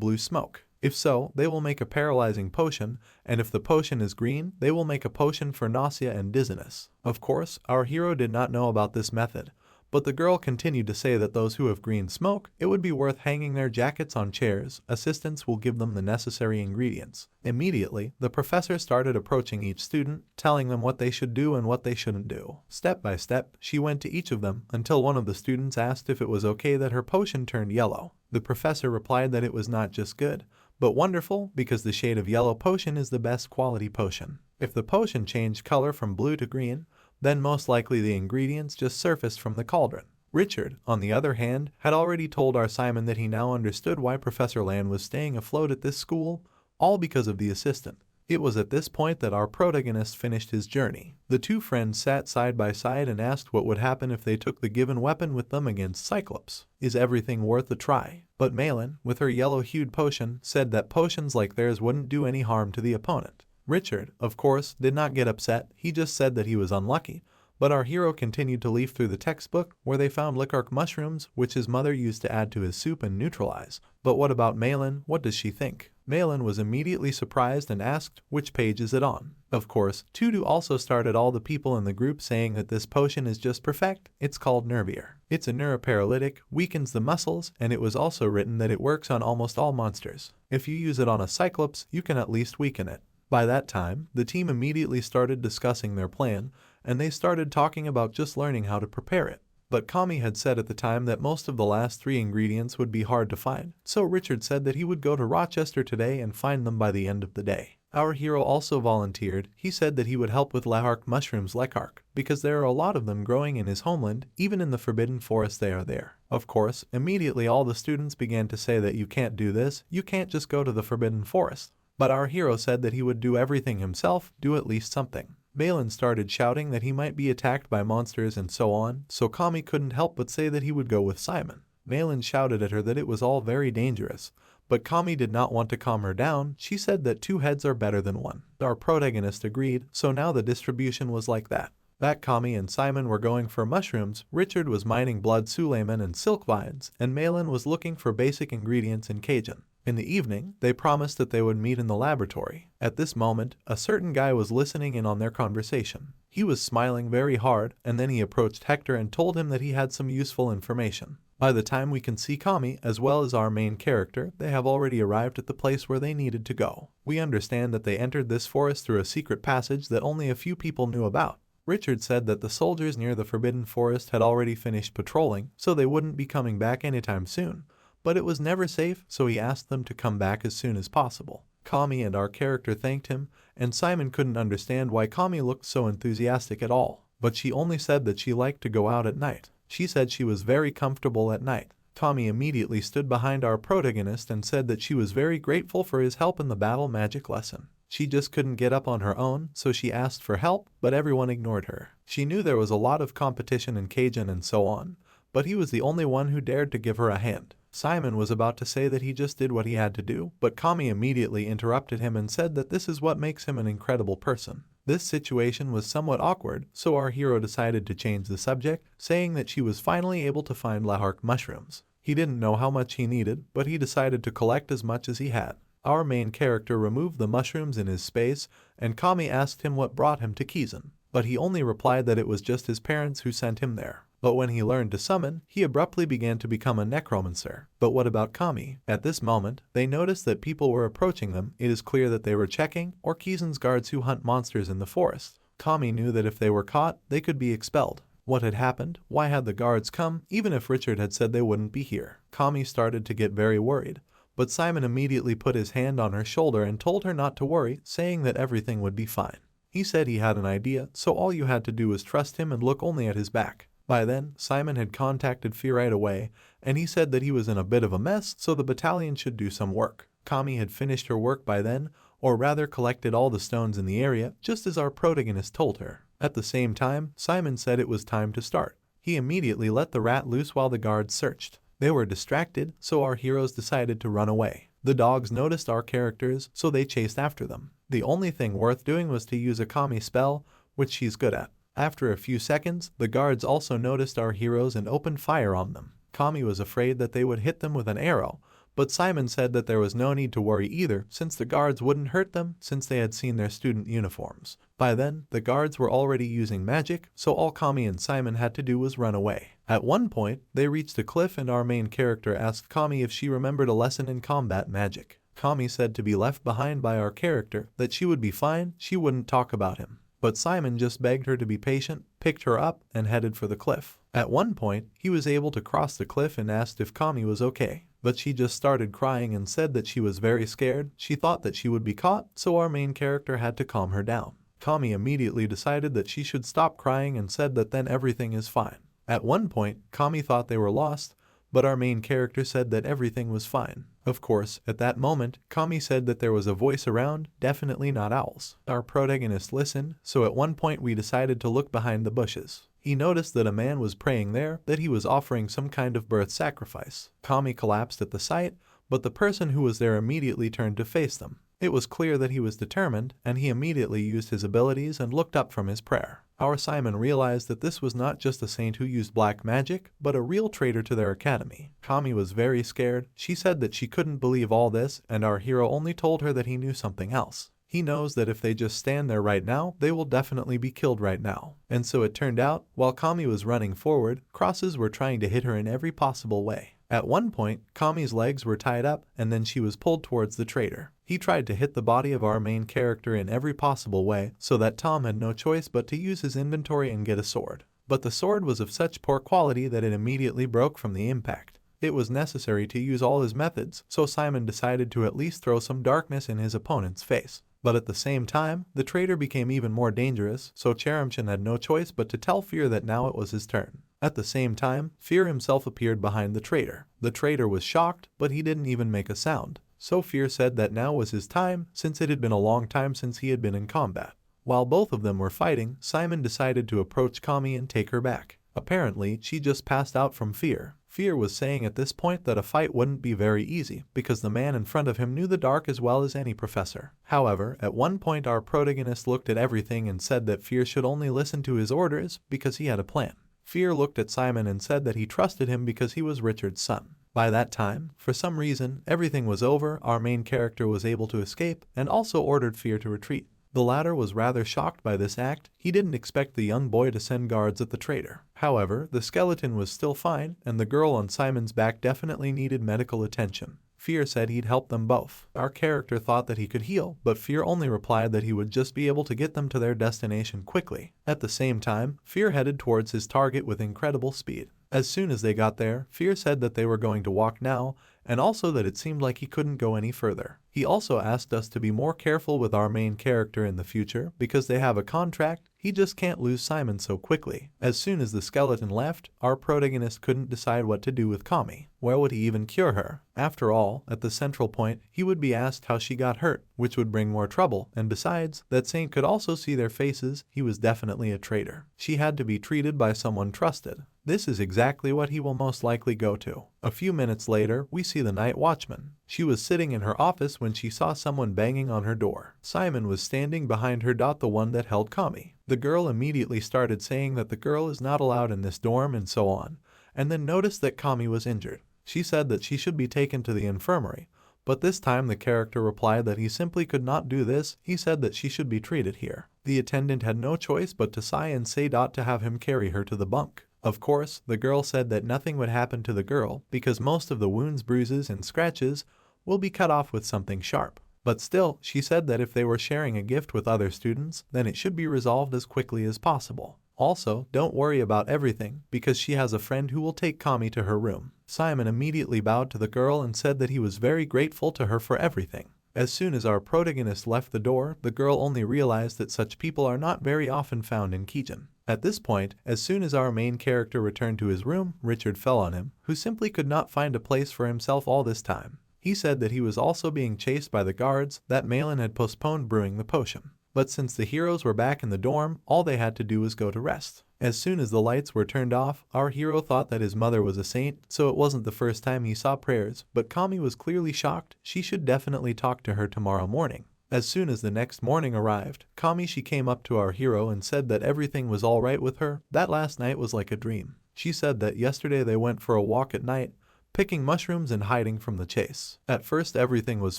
blue smoke. If so, they will make a paralyzing potion, and if the potion is green, they will make a potion for nausea and dizziness. Of course, our hero did not know about this method, but the girl continued to say that those who have green smoke, it would be worth hanging their jackets on chairs. Assistants will give them the necessary ingredients. Immediately, the professor started approaching each student, telling them what they should do and what they shouldn't do. Step by step, she went to each of them until one of the students asked if it was okay that her potion turned yellow. The professor replied that it was not just good, but wonderful, because the shade of yellow potion is the best quality potion. If the potion changed color from blue to green, then most likely the ingredients just surfaced from the cauldron. Richard, on the other hand, had already told our Simon that he now understood why Professor Land was staying afloat at this school, all because of the assistant. It was at this point that our protagonist finished his journey. The two friends sat side by side and asked what would happen if they took the given weapon with them against Cyclops. Is everything worth a try? But Malin, with her yellow-hued potion, said that potions like theirs wouldn't do any harm to the opponent. Richard, of course, did not get upset, he just said that he was unlucky. But our hero continued to leaf through the textbook, where they found licarc mushrooms, which his mother used to add to his soup and neutralize. But what about Malin? What does she think? Malin was immediately surprised and asked, which page is it on? Of course, Tudu also started all the people in the group saying that this potion is just perfect. It's called Nervier. It's a neuroparalytic, weakens the muscles, and it was also written that it works on almost all monsters. If you use it on a Cyclops, you can at least weaken it. By that time, the team immediately started discussing their plan, and they started talking about just learning how to prepare it. But Kami had said at the time that most of the last 3 ingredients would be hard to find, so Richard said that he would go to Rochester today and find them by the end of the day. Our hero also volunteered. He said that he would help with Lahark mushrooms Lekark, because there are a lot of them growing in his homeland, even in the Forbidden Forest they are there. Of course, immediately all the students began to say that you can't do this, you can't just go to the Forbidden Forest. But our hero said that he would do everything himself, do at least something. Balin started shouting that he might be attacked by monsters and so on, so Kami couldn't help but say that he would go with Simon. Balin shouted at her that it was all very dangerous, but Kami did not want to calm her down. She said that 2 heads are better than 1. Our protagonist agreed, so now the distribution was like that. Back Kami and Simon were going for mushrooms, Richard was mining blood Suleiman and silk vines, and Malin was looking for basic ingredients in Kizen. In the evening, they promised that they would meet in the laboratory. At this moment, a certain guy was listening in on their conversation. He was smiling very hard, and then he approached Hector and told him that he had some useful information. By the time we can see Kami, as well as our main character, they have already arrived at the place where they needed to go. We understand that they entered this forest through a secret passage that only a few people knew about. Richard said that the soldiers near the Forbidden Forest had already finished patrolling, so they wouldn't be coming back anytime soon. But it was never safe, so he asked them to come back as soon as possible. Kami and our character thanked him, and Simon couldn't understand why Kami looked so enthusiastic at all. But she only said that she liked to go out at night. She said she was very comfortable at night. Kami immediately stood behind our protagonist and said that she was very grateful for his help in the battle magic lesson. She just couldn't get up on her own, so she asked for help, but everyone ignored her. She knew there was a lot of competition in Kizen and so on, but he was the only one who dared to give her a hand. Simon was about to say that he just did what he had to do, but Kami immediately interrupted him and said that this is what makes him an incredible person. This situation was somewhat awkward, so our hero decided to change the subject, saying that she was finally able to find Lahark mushrooms. He didn't know how much he needed, but he decided to collect as much as he had. Our main character removed the mushrooms in his space, and Kami asked him what brought him to Kizen, but he only replied that it was just his parents who sent him there. But when he learned to summon, he abruptly began to become a Necromancer. But what about Kami? At this moment, they noticed that people were approaching them. It is clear that they were checking, or Kizen's guards who hunt monsters in the forest. Kami knew that if they were caught, they could be expelled. What had happened? Why had the guards come, even if Richard had said they wouldn't be here? Kami started to get very worried. But Simon immediately put his hand on her shoulder and told her not to worry, saying that everything would be fine. He said he had an idea, so all you had to do was trust him and look only at his back. By then, Simon had contacted Fee right away, and he said that he was in a bit of a mess, so the battalion should do some work. Kami had finished her work by then, or rather collected all the stones in the area, just as our protagonist told her. At the same time, Simon said it was time to start. He immediately let the rat loose while the guards searched. They were distracted, so our heroes decided to run away. The dogs noticed our characters, so they chased after them. The only thing worth doing was to use a Kami spell, which she's good at. After a few seconds, the guards also noticed our heroes and opened fire on them. Kami was afraid that they would hit them with an arrow, but Simon said that there was no need to worry either, since the guards wouldn't hurt them since they had seen their student uniforms. By then, the guards were already using magic, so all Kami and Simon had to do was run away. At one point, they reached a cliff and our main character asked Kami if she remembered a lesson in combat magic. Kami said to be left behind by our character, that she would be fine, she wouldn't talk about him. But Simon just begged her to be patient, picked her up, and headed for the cliff. At one point, he was able to cross the cliff and asked if Kami was okay. But she just started crying and said that she was very scared. She thought that she would be caught, so our main character had to calm her down. Kami immediately decided that she should stop crying and said that then everything is fine. At one point, Kami thought they were lost, but our main character said that everything was fine. Of course, at that moment, Kami said that there was a voice around, definitely not owls. Our protagonist listened, so at one point we decided to look behind the bushes. He noticed that a man was praying there, that he was offering some kind of birth sacrifice. Kami collapsed at the sight, but the person who was there immediately turned to face them. It was clear that he was determined, and he immediately used his abilities and looked up from his prayer. Our Simon realized that this was not just a saint who used black magic, but a real traitor to their academy. Kami was very scared. She said that she couldn't believe all this, and our hero only told her that he knew something else. He knows that if they just stand there right now, they will definitely be killed right now. And so it turned out, while Kami was running forward, crosses were trying to hit her in every possible way. At one point, Kami's legs were tied up, and then she was pulled towards the traitor. He tried to hit the body of our main character in every possible way, so that Tom had no choice but to use his inventory and get a sword. But the sword was of such poor quality that it immediately broke from the impact. It was necessary to use all his methods, so Simon decided to at least throw some darkness in his opponent's face. But at the same time, the traitor became even more dangerous, so Charamchan had no choice but to tell Fear that now it was his turn. At the same time, Fear himself appeared behind the traitor. The traitor was shocked, but he didn't even make a sound. So Fear said that now was his time, since it had been a long time since he had been in combat. While both of them were fighting, Simon decided to approach Kami and take her back. Apparently, she just passed out from fear. Fear was saying at this point that a fight wouldn't be very easy, because the man in front of him knew the dark as well as any professor. However, at one point our protagonist looked at everything and said that Fear should only listen to his orders because he had a plan. Fear looked at Simon and said that he trusted him because he was Richard's son. By that time, for some reason, everything was over, our main character was able to escape, and also ordered Fear to retreat. The latter was rather shocked by this act. He didn't expect the young boy to send guards at the traitor. However, the skeleton was still fine, and the girl on Simon's back definitely needed medical attention. Fear said he'd help them both. Our character thought that he could heal, but Fear only replied that he would just be able to get them to their destination quickly. At the same time, Fear headed towards his target with incredible speed. As soon as they got there, Fear said that they were going to walk now, and also that it seemed like he couldn't go any further. He also asked us to be more careful with our main character in the future because they have a contract. He just can't lose Simon so quickly. As soon as the skeleton left, our protagonist couldn't decide what to do with Kami. Where would he even cure her? After all, at the central point, he would be asked how she got hurt, which would bring more trouble, and besides, that saint could also see their faces. He was definitely a traitor. She had to be treated by someone trusted. This is exactly what he will most likely go to. A few minutes later, we see the night watchman. She was sitting in her office when she saw someone banging on her door. Simon was standing behind her. The one that held Kami. The girl immediately started saying that the girl is not allowed in this dorm and so on, and then noticed that Kami was injured. She said that she should be taken to the infirmary, but this time the character replied that he simply could not do this. He said that she should be treated here. The attendant had no choice but to sigh and say to have him carry her to the bunk. Of course, the girl said that nothing would happen to the girl because most of the wounds, bruises, and scratches will be cut off with something sharp. But still, she said that if they were sharing a gift with other students, then it should be resolved as quickly as possible. Also, don't worry about everything, because she has a friend who will take Kami to her room. Simon immediately bowed to the girl and said that he was very grateful to her for everything. As soon as our protagonist left the door, the girl only realized that such people are not very often found in Kizen. At this point, as soon as our main character returned to his room, Richard fell on him, who simply could not find a place for himself all this time. He said that he was also being chased by the guards, that Malin had postponed brewing the potion. But since the heroes were back in the dorm, all they had to do was go to rest. As soon as the lights were turned off, our hero thought that his mother was a saint, so it wasn't the first time he saw prayers, but Kami was clearly shocked. She should definitely talk to her tomorrow morning. As soon as the next morning arrived, she came up to our hero and said that everything was alright with her, that last night was like a dream. She said that yesterday they went for a walk at night, picking mushrooms and hiding from the chase. At first everything was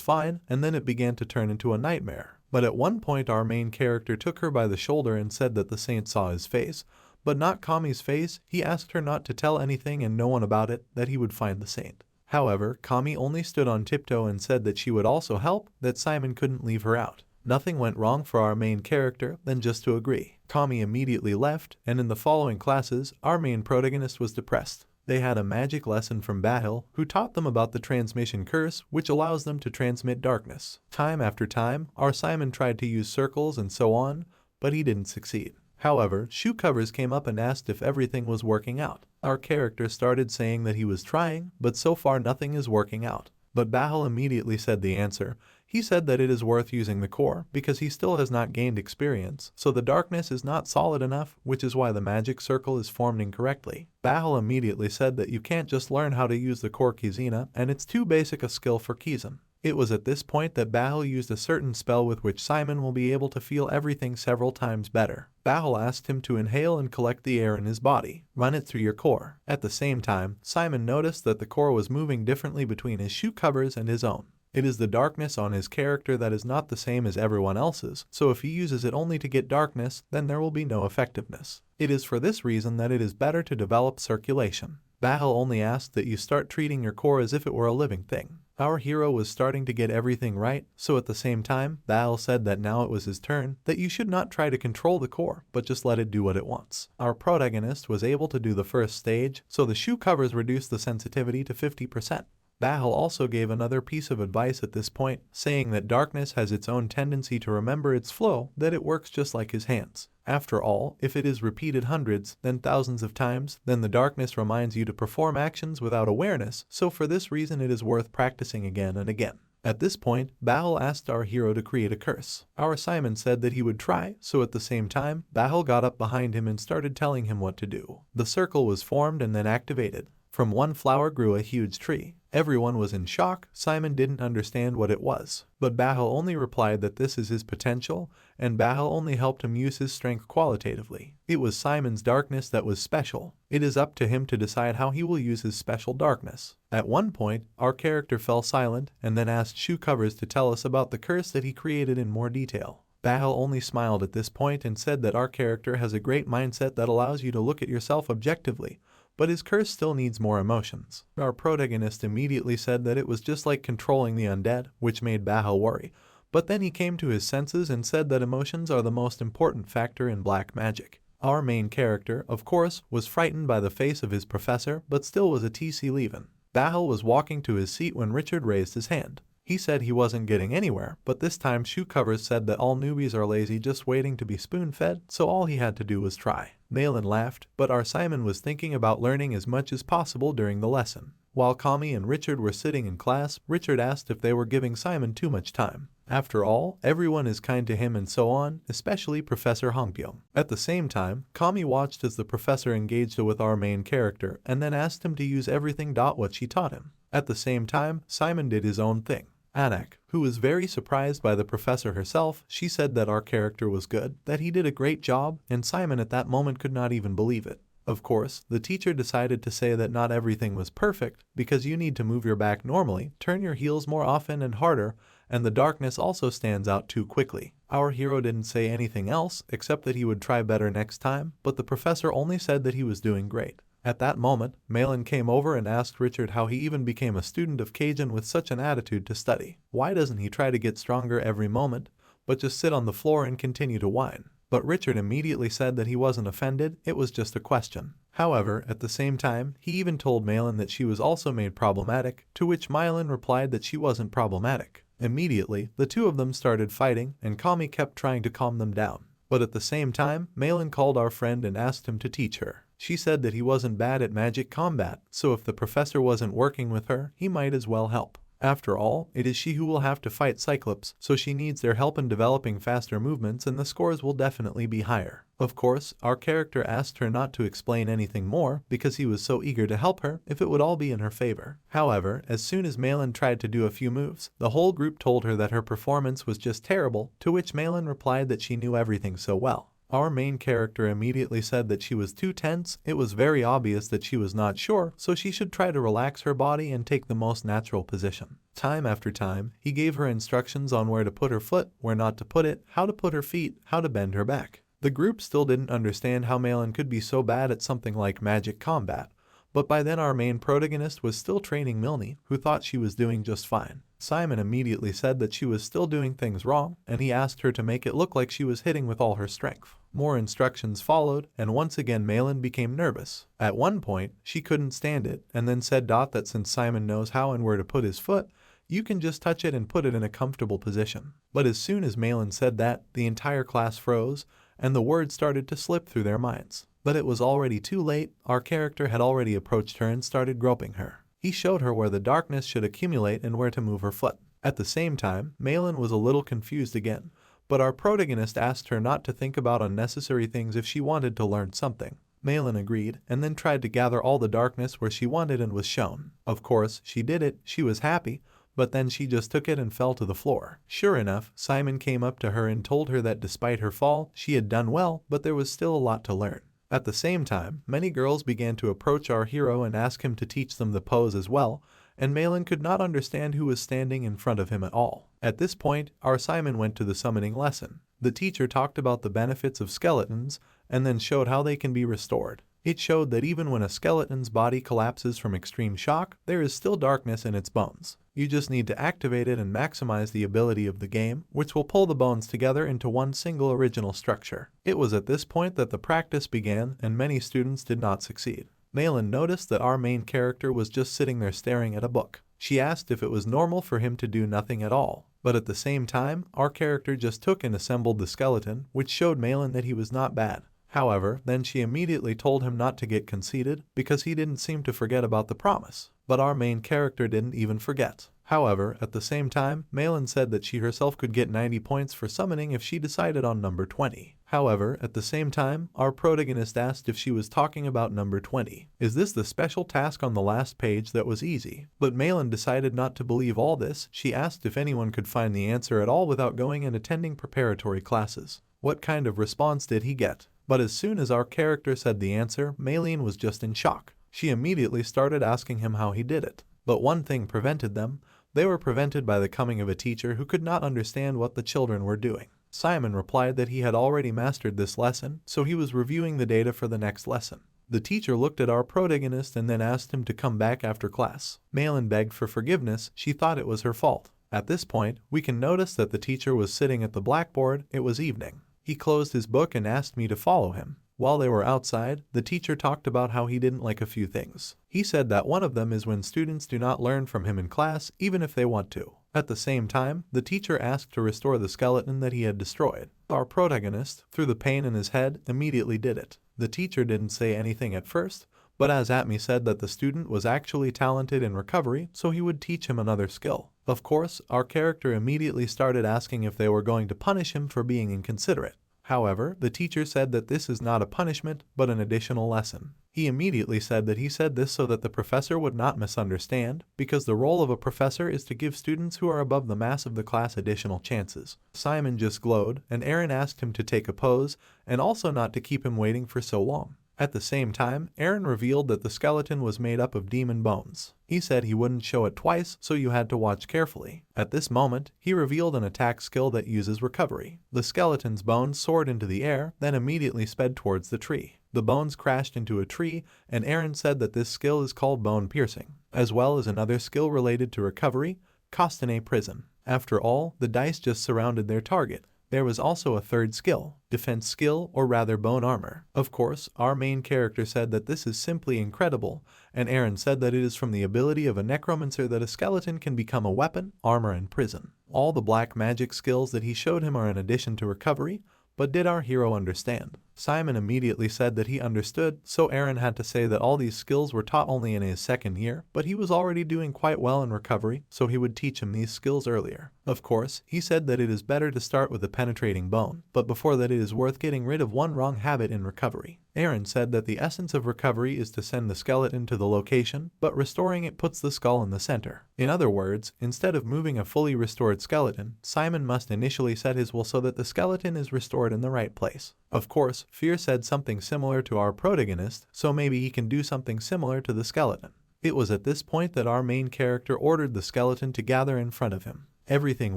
fine, and then it began to turn into a nightmare. But at one point our main character took her by the shoulder and said that the saint saw his face, but not Kami's face. He asked her not to tell anything and no one about it, that he would find the saint. However, Kami only stood on tiptoe and said that she would also help, that Simon couldn't leave her out. Nothing went wrong for our main character than just to agree. Kami immediately left, and in the following classes, our main protagonist was depressed. They had a magic lesson from Bahil, who taught them about the transmission curse, which allows them to transmit darkness. Time after time, our Simon tried to use circles and so on, but he didn't succeed. However, Shoe Covers came up and asked if everything was working out. Our character started saying that he was trying, but so far nothing is working out. But Bahil immediately said the answer. He said that it is worth using the core because he still has not gained experience, so the darkness is not solid enough, which is why the magic circle is formed incorrectly. Bahil immediately said that you can't just learn how to use the core Kizena, and it's too basic a skill for Kizen. It was at this point that Bahil used a certain spell with which Simon will be able to feel everything several times better. Bahil asked him to inhale and collect the air in his body. Run it through your core. At the same time, Simon noticed that the core was moving differently between his shoe covers and his own. It is the darkness on his character that is not the same as everyone else's, so if he uses it only to get darkness, then there will be no effectiveness. It is for this reason that it is better to develop circulation. Bahil only asked that you start treating your core as if it were a living thing. Our hero was starting to get everything right, so at the same time, Bahil said that now it was his turn, that you should not try to control the core, but just let it do what it wants. Our protagonist was able to do the first stage, so the shoe covers reduced the sensitivity to 50%. Bahal also gave another piece of advice at this point, saying that darkness has its own tendency to remember its flow, that it works just like his hands. After all, if it is repeated hundreds, then thousands of times, then the darkness reminds you to perform actions without awareness, so for this reason it is worth practicing again and again. At this point, Bahal asked our hero to create a curse. Our Simon said that he would try, so at the same time, Bahal got up behind him and started telling him what to do. The circle was formed and then activated. From one flower grew a huge tree. Everyone was in shock. Simon didn't understand what it was, but Bahal only replied that this is his potential, and Bahal only helped him use his strength qualitatively. It was Simon's darkness that was special. It is up to him to decide how he will use his special darkness. At one point, our character fell silent and then asked Shoe Covers to tell us about the curse that he created in more detail. Bahal only smiled at this point and said that our character has a great mindset that allows you to look at yourself objectively, but his curse still needs more emotions. Our protagonist immediately said that it was just like controlling the undead, which made Bahal worry, but then he came to his senses and said that emotions are the most important factor in black magic. Our main character, of course, was frightened by the face of his professor, but still was a TC leavin'. Bahal was walking to his seat when Richard raised his hand. He said he wasn't getting anywhere, but this time Shoe Covers said that all newbies are lazy just waiting to be spoon-fed, so all he had to do was try. Malin laughed, but our Simon was thinking about learning as much as possible during the lesson. While Kami and Richard were sitting in class, Richard asked if they were giving Simon too much time. After all, everyone is kind to him and so on, especially Professor Hongpyeong. At the same time, Kami watched as the professor engaged with our main character and then asked him to use everything what she taught him. At the same time, Simon did his own thing. Anak, who was very surprised by the professor herself, she said that our character was good, that he did a great job, and Simon at that moment could not even believe it. Of course, the teacher decided to say that not everything was perfect, because you need to move your back normally, turn your heels more often and harder, and the darkness also stands out too quickly. Our hero didn't say anything else, except that he would try better next time, but the professor only said that he was doing great. At that moment, Malin came over and asked Richard how he even became a student of Kizen with such an attitude to study. Why doesn't he try to get stronger every moment, but just sit on the floor and continue to whine? But Richard immediately said that he wasn't offended, it was just a question. However, at the same time, he even told Malin that she was also made problematic, to which Malin replied that she wasn't problematic. Immediately, the two of them started fighting, and Kami kept trying to calm them down. But at the same time, Malin called our friend and asked him to teach her. She said that he wasn't bad at magic combat, so if the professor wasn't working with her, he might as well help. After all, it is she who will have to fight Cyclops, so she needs their help in developing faster movements and the scores will definitely be higher. Of course, our character asked her not to explain anything more because he was so eager to help her if it would all be in her favor. However, as soon as Malin tried to do a few moves, the whole group told her that her performance was just terrible, to which Malin replied that she knew everything so well. Our main character immediately said that she was too tense. It was very obvious that she was not sure, so she should try to relax her body and take the most natural position. Time after time, he gave her instructions on where to put her foot, where not to put it, how to put her feet, how to bend her back. The group still didn't understand how Malin could be so bad at something like magic combat, but by then our main protagonist was still training Milne, who thought she was doing just fine. Simon immediately said that she was still doing things wrong, and he asked her to make it look like she was hitting with all her strength. More instructions followed, and once again Malin became nervous. At one point, she couldn't stand it, and then said that since Simon knows how and where to put his foot, you can just touch it and put it in a comfortable position. But as soon as Malin said that, the entire class froze, and the words started to slip through their minds. But it was already too late. Our character had already approached her and started groping her. He showed her where the darkness should accumulate and where to move her foot. At the same time, Malin was a little confused again, but our protagonist asked her not to think about unnecessary things if she wanted to learn something. Malin agreed, and then tried to gather all the darkness where she wanted and was shown. Of course, she did it, she was happy, but then she just took it and fell to the floor. Sure enough, Simon came up to her and told her that despite her fall, she had done well, but there was still a lot to learn. At the same time, many girls began to approach our hero and ask him to teach them the pose as well, and Malin could not understand who was standing in front of him at all. At this point, our Simon went to the summoning lesson. The teacher talked about the benefits of skeletons, and then showed how they can be restored. It showed that even when a skeleton's body collapses from extreme shock, there is still darkness in its bones. You just need to activate it and maximize the ability of the game, which will pull the bones together into one single original structure. It was at this point that the practice began, and many students did not succeed. Malin noticed that our main character was just sitting there staring at a book. She asked if it was normal for him to do nothing at all, but at the same time, our character just took and assembled the skeleton, which showed Malin that he was not bad. However, then she immediately told him not to get conceited because he didn't seem to forget about the promise. But our main character didn't even forget. However, at the same time, Malin said that she herself could get 90 points for summoning if she decided on number 20. However, at the same time, our protagonist asked if she was talking about number 20. Is this the special task on the last page that was easy? But Malin decided not to believe all this. She asked if anyone could find the answer at all without going and attending preparatory classes. What kind of response did he get? But as soon as our character said the answer, Malin was just in shock. She immediately started asking him how he did it. But one thing prevented them. They were prevented by the coming of a teacher who could not understand what the children were doing. Simon replied that he had already mastered this lesson, so he was reviewing the data for the next lesson. The teacher looked at our protagonist and then asked him to come back after class. Malin begged for forgiveness. She thought it was her fault. At this point, we can notice that the teacher was sitting at the blackboard. It was evening. He closed his book and asked me to follow him. While they were outside, the teacher talked about how he didn't like a few things. He said that one of them is when students do not learn from him in class, even if they want to. At the same time, the teacher asked to restore the skeleton that he had destroyed. Our protagonist, through the pain in his head, immediately did it. The teacher didn't say anything at first, but as Atmi said that the student was actually talented in recovery, so he would teach him another skill. Of course, our character immediately started asking if they were going to punish him for being inconsiderate. However, the teacher said that this is not a punishment, but an additional lesson. He immediately said that he said this so that the professor would not misunderstand, because the role of a professor is to give students who are above the mass of the class additional chances. Simon just glowed, and Aaron asked him to take a pose, and also not to keep him waiting for so long. At the same time, Aaron revealed that the skeleton was made up of demon bones. He said he wouldn't show it twice, so you had to watch carefully. At this moment, he revealed an attack skill that uses recovery. The skeleton's bones soared into the air, then immediately sped towards the tree. The bones crashed into a tree, and Aaron said that this skill is called bone piercing, as well as another skill related to recovery, Costane prison. After all, the dice just surrounded their target. There was also a third skill, defense skill, or rather bone armor. Of course, our main character said that this is simply incredible, and Aaron said that it is from the ability of a necromancer that a skeleton can become a weapon, armor, and prison. All the black magic skills that he showed him are in addition to recovery, but did our hero understand? Simon immediately said that he understood, so Aaron had to say that all these skills were taught only in his second year, but he was already doing quite well in recovery, so he would teach him these skills earlier. Of course, he said that it is better to start with a penetrating bone, but before that it is worth getting rid of one wrong habit in recovery. Aaron said that the essence of recovery is to send the skeleton to the location, but restoring it puts the skull in the center. In other words, instead of moving a fully restored skeleton, Simon must initially set his will so that the skeleton is restored in the right place. Of course, Fear said something similar to our protagonist, so maybe he can do something similar to the skeleton. It was at this point that our main character ordered the skeleton to gather in front of him. Everything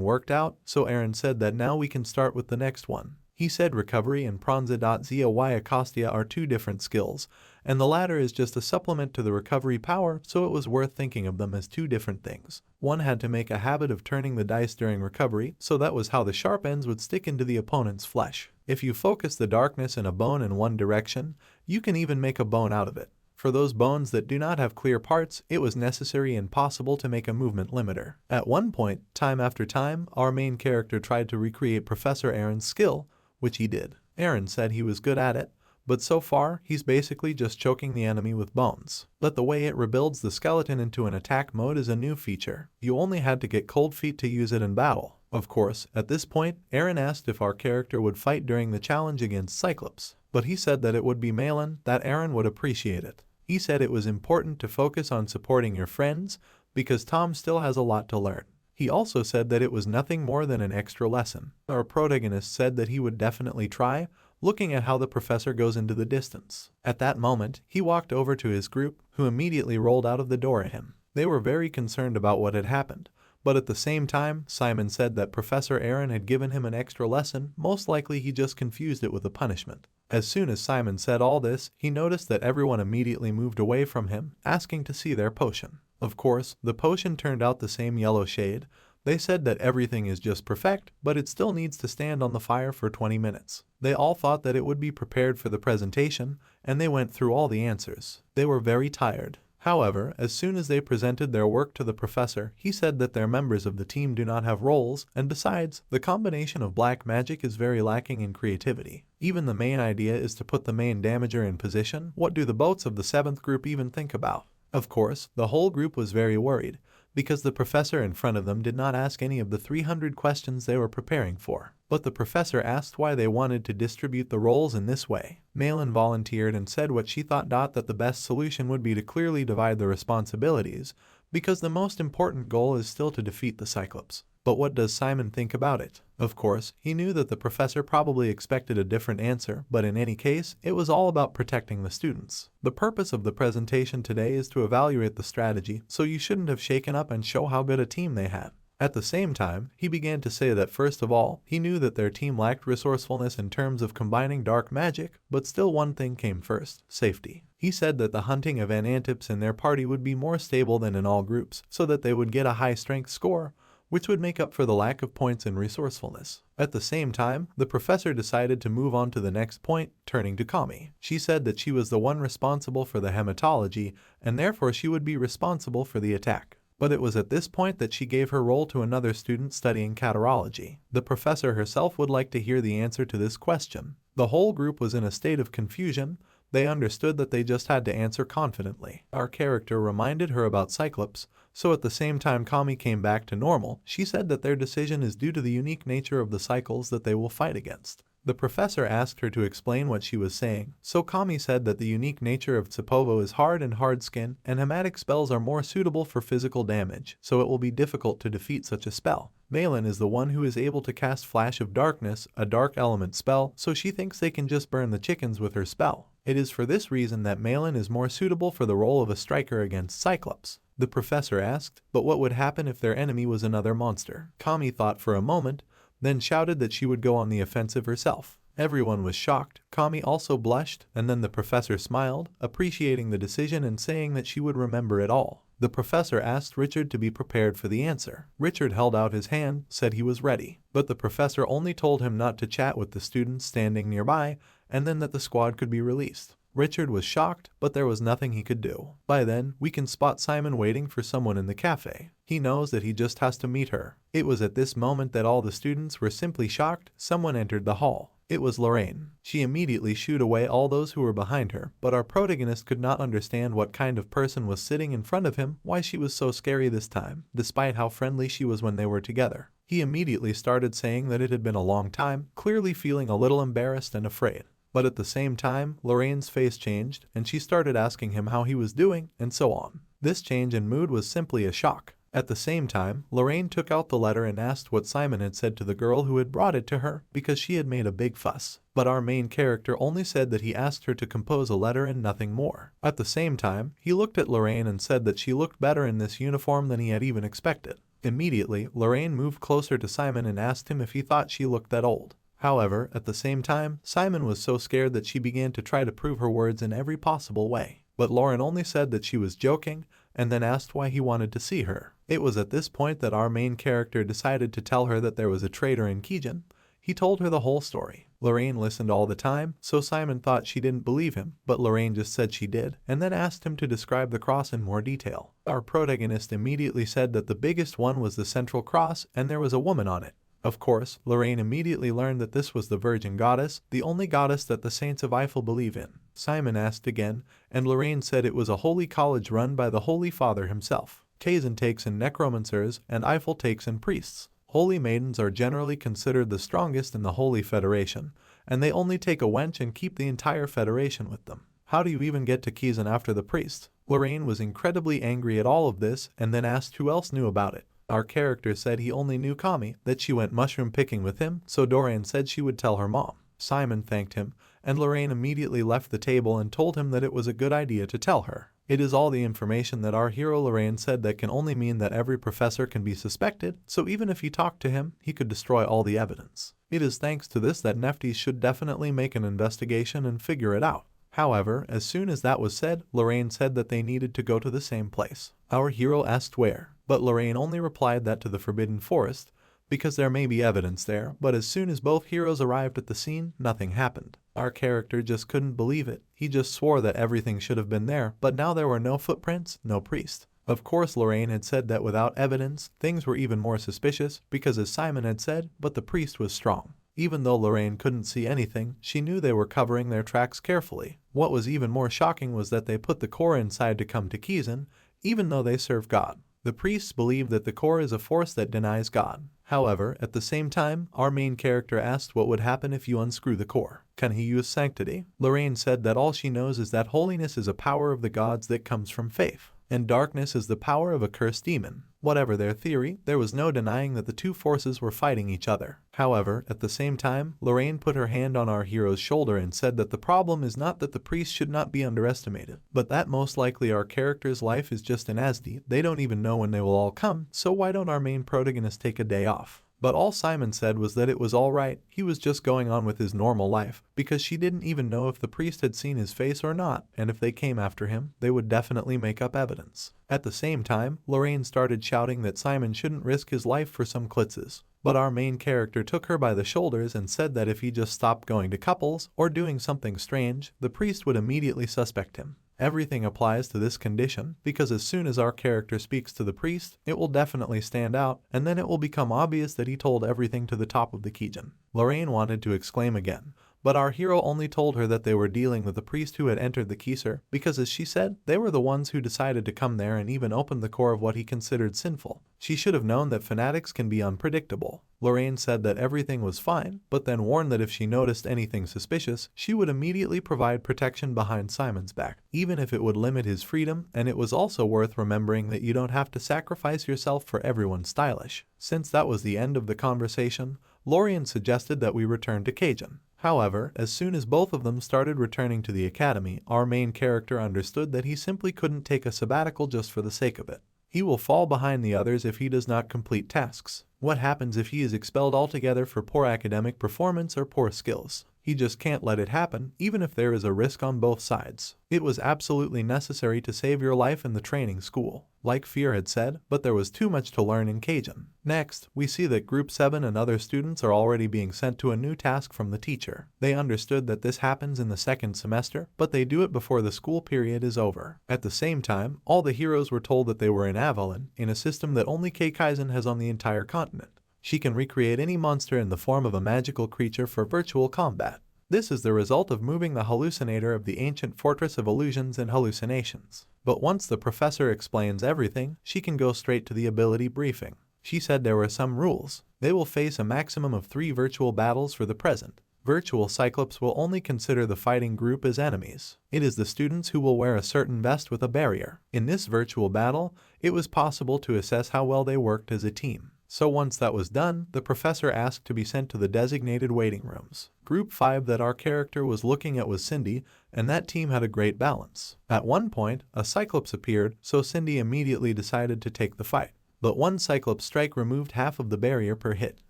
worked out, so Aaron said that now we can start with the next one. He said recovery and Pranza.Zia are two different skills, and the latter is just a supplement to the recovery power, so it was worth thinking of them as two different things. One had to make a habit of turning the dice during recovery, so that was how the sharp ends would stick into the opponent's flesh. If you focus the darkness in a bone in one direction, you can even make a bone out of it. For those bones that do not have clear parts, it was necessary and possible to make a movement limiter. At one point, time after time, our main character tried to recreate Professor Aaron's skill, which he did. Aaron said he was good at it, but so far, he's basically just choking the enemy with bones. But the way it rebuilds the skeleton into an attack mode is a new feature. You only had to get cold feet to use it in battle. Of course, at this point, Aaron asked if our character would fight during the challenge against Cyclops, but he said that it would be Malin, that Aaron would appreciate it. He said it was important to focus on supporting your friends, because Tom still has a lot to learn. He also said that it was nothing more than an extra lesson. Our protagonist said that he would definitely try, looking at how the professor goes into the distance. At that moment, he walked over to his group, who immediately rolled out of the door at him. They were very concerned about what had happened, but at the same time, Simon said that Professor Aaron had given him an extra lesson. Most likely he just confused it with a punishment. As soon as Simon said all this, he noticed that everyone immediately moved away from him, asking to see their potion. Of course, the potion turned out the same yellow shade, They said that everything is just perfect, but it still needs to stand on the fire for 20 minutes. They all thought that it would be prepared for the presentation, and they went through all the answers. They were very tired. However, as soon as they presented their work to the professor, he said that their members of the team do not have roles, and besides, the combination of black magic is very lacking in creativity. Even the main idea is to put the main damager in position. What do the boats of the 7th group even think about? Of course, the whole group was very worried, because the professor in front of them did not ask any of the 300 questions they were preparing for. But the professor asked why they wanted to distribute the roles in this way. Malin volunteered and said what she thought that the best solution would be to clearly divide the responsibilities, because the most important goal is still to defeat the Cyclops. But what does Simon think about it? Of course, he knew that the professor probably expected a different answer, but in any case, it was all about protecting the students. The purpose of the presentation today is to evaluate the strategy, so you shouldn't have shaken up and show how good a team they had. At the same time, he began to say that first of all, he knew that their team lacked resourcefulness in terms of combining dark magic, but still one thing came first: safety. He said that the hunting of Anantips in their party would be more stable than in all groups, so that they would get a high strength score, which would make up for the lack of points in resourcefulness. At the same time, the professor decided to move on to the next point, turning to Kami. She said that she was the one responsible for the hematology, and therefore she would be responsible for the attack. But it was at this point that she gave her role to another student studying catarology. The professor herself would like to hear the answer to this question. The whole group was in a state of confusion. They understood that they just had to answer confidently. Our character reminded her about Cyclops, so at the same time Kami came back to normal. She said that their decision is due to the unique nature of the cycles that they will fight against. The professor asked her to explain what she was saying, so Kami said that the unique nature of Tsupovo is hard and hard skin, and hematic spells are more suitable for physical damage, so it will be difficult to defeat such a spell. Malin is the one who is able to cast Flash of Darkness, a dark element spell, so she thinks they can just burn the chickens with her spell. It is for this reason that Malin is more suitable for the role of a striker against Cyclops. The professor asked, but what would happen if their enemy was another monster? Kami thought for a moment, then shouted that she would go on the offensive herself. Everyone was shocked. Kami also blushed, and then the professor smiled, appreciating the decision and saying that she would remember it all. The professor asked Richard to be prepared for the answer. Richard held out his hand, said he was ready, but the professor only told him not to chat with the students standing nearby, and then that the squad could be released. Richard was shocked, but there was nothing he could do. By then, we can spot Simon waiting for someone in the cafe. He knows that he just has to meet her. It was at this moment that all the students were simply shocked. Someone entered the hall. It was Lorraine. She immediately shooed away all those who were behind her, but our protagonist could not understand what kind of person was sitting in front of him, why she was so scary this time, despite how friendly she was when they were together. He immediately started saying that it had been a long time, clearly feeling a little embarrassed and afraid. But at the same time, Lorraine's face changed, and she started asking him how he was doing, and so on. This change in mood was simply a shock. At the same time, Lorraine took out the letter and asked what Simon had said to the girl who had brought it to her, because she had made a big fuss. But our main character only said that he asked her to compose a letter and nothing more. At the same time, he looked at Lorraine and said that she looked better in this uniform than he had even expected. Immediately, Lorraine moved closer to Simon and asked him if he thought she looked that old. However, at the same time, Simon was so scared that she began to try to prove her words in every possible way. But Lauren only said that she was joking, and then asked why he wanted to see her. It was at this point that our main character decided to tell her that there was a traitor in Kizen. He told her the whole story. Lorraine listened all the time, so Simon thought she didn't believe him, but Lorraine just said she did, and then asked him to describe the cross in more detail. Our protagonist immediately said that the biggest one was the central cross, and there was a woman on it. Of course, Lorraine immediately learned that this was the Virgin Goddess, the only goddess that the Saints of Eiffel believe in. Simon asked again, and Lorraine said it was a holy college run by the Holy Father himself. Kizen takes in necromancers, and Eiffel takes in priests. Holy maidens are generally considered the strongest in the Holy Federation, and they only take a wench and keep the entire Federation with them. How do you even get to Kizen after the priest? Lorraine was incredibly angry at all of this, and then asked who else knew about it. Our character said he only knew Kami, that she went mushroom picking with him, so Dorian said she would tell her mom. Simon thanked him, and Lorraine immediately left the table and told him that it was a good idea to tell her. It is all the information that our hero Lorraine said that can only mean that every professor can be suspected, so even if he talked to him, he could destroy all the evidence. It is thanks to this that Nefty should definitely make an investigation and figure it out. However, as soon as that was said, Lorraine said that they needed to go to the same place. Our hero asked where. but Lorraine only replied that to the Forbidden Forest, because there may be evidence there, but as soon as both heroes arrived at the scene, nothing happened. Our character just couldn't believe it. He just swore that everything should have been there, but now there were no footprints, no priest. Of course, Lorraine had said that without evidence, things were even more suspicious, because as Simon had said, but the priest was strong. Even though Lorraine couldn't see anything, she knew they were covering their tracks carefully. What was even more shocking was that they put the core inside to come to Kizen, even though they serve God. The priests believe that the core is a force that denies God. However, at the same time, our main character asked what would happen if you unscrew the core. Can he use sanctity? Lorraine said that all she knows is that holiness is a power of the gods that comes from faith, and darkness is the power of a cursed demon. Whatever their theory, there was no denying that the two forces were fighting each other. However, at the same time, Lorraine put her hand on our hero's shoulder and said that the problem is not that the priest should not be underestimated, but that most likely our character's life is just an Asdi. They don't even know when they will all come, so why don't our main protagonist take a day off? But all Simon said was that it was alright, he was just going on with his normal life, because she didn't even know if the priest had seen his face or not, and if they came after him, they would definitely make up evidence. At the same time, Lorraine started shouting that Simon shouldn't risk his life for some klitzes. But our main character took her by the shoulders and said that if he just stopped going to couples, or doing something strange, the priest would immediately suspect him. Everything applies to this condition, because as soon as our character speaks to the priest, it will definitely stand out, and then it will become obvious that he told everything to the top of the Kizen. Lorraine wanted to exclaim again, but our hero only told her that they were dealing with the priest who had entered the Kiser, because as she said, they were the ones who decided to come there and even opened the core of what he considered sinful. She should have known that fanatics can be unpredictable. Lorraine said that everything was fine, but then warned that if she noticed anything suspicious, she would immediately provide protection behind Simon's back, even if it would limit his freedom, and it was also worth remembering that you don't have to sacrifice yourself for everyone stylish. Since that was the end of the conversation, Lorraine suggested that we return to Kizen. However, as soon as both of them started returning to the academy, our main character understood that he simply couldn't take a sabbatical just for the sake of it. He will fall behind the others if he does not complete tasks. What happens if he is expelled altogether for poor academic performance or poor skills? He just can't let it happen, even if there is a risk on both sides. It was absolutely necessary to save your life in the training school, like Fear had said, but there was too much to learn in Kizen. Next, we see that Group 7 and other students are already being sent to a new task from the teacher. They understood that this happens in the second semester, but they do it before the school period is over. At the same time, all the heroes were told that they were in Avalon, in a system that only Kizen has on the entire continent. She can recreate any monster in the form of a magical creature for virtual combat. This is the result of moving the hallucinator of the ancient fortress of illusions and hallucinations. But once the professor explains everything, she can go straight to the ability briefing. She said there were some rules. They will face a maximum of 3 virtual battles for the present. Virtual Cyclops will only consider the fighting group as enemies. It is the students who will wear a certain vest with a barrier. In this virtual battle, it was possible to assess how well they worked as a team. So once that was done, the professor asked to be sent to the designated waiting rooms. Group 5 that our character was looking at was Cindy, and that team had a great balance. At one point, a Cyclops appeared, so Cindy immediately decided to take the fight. But one Cyclops strike removed half of the barrier per hit.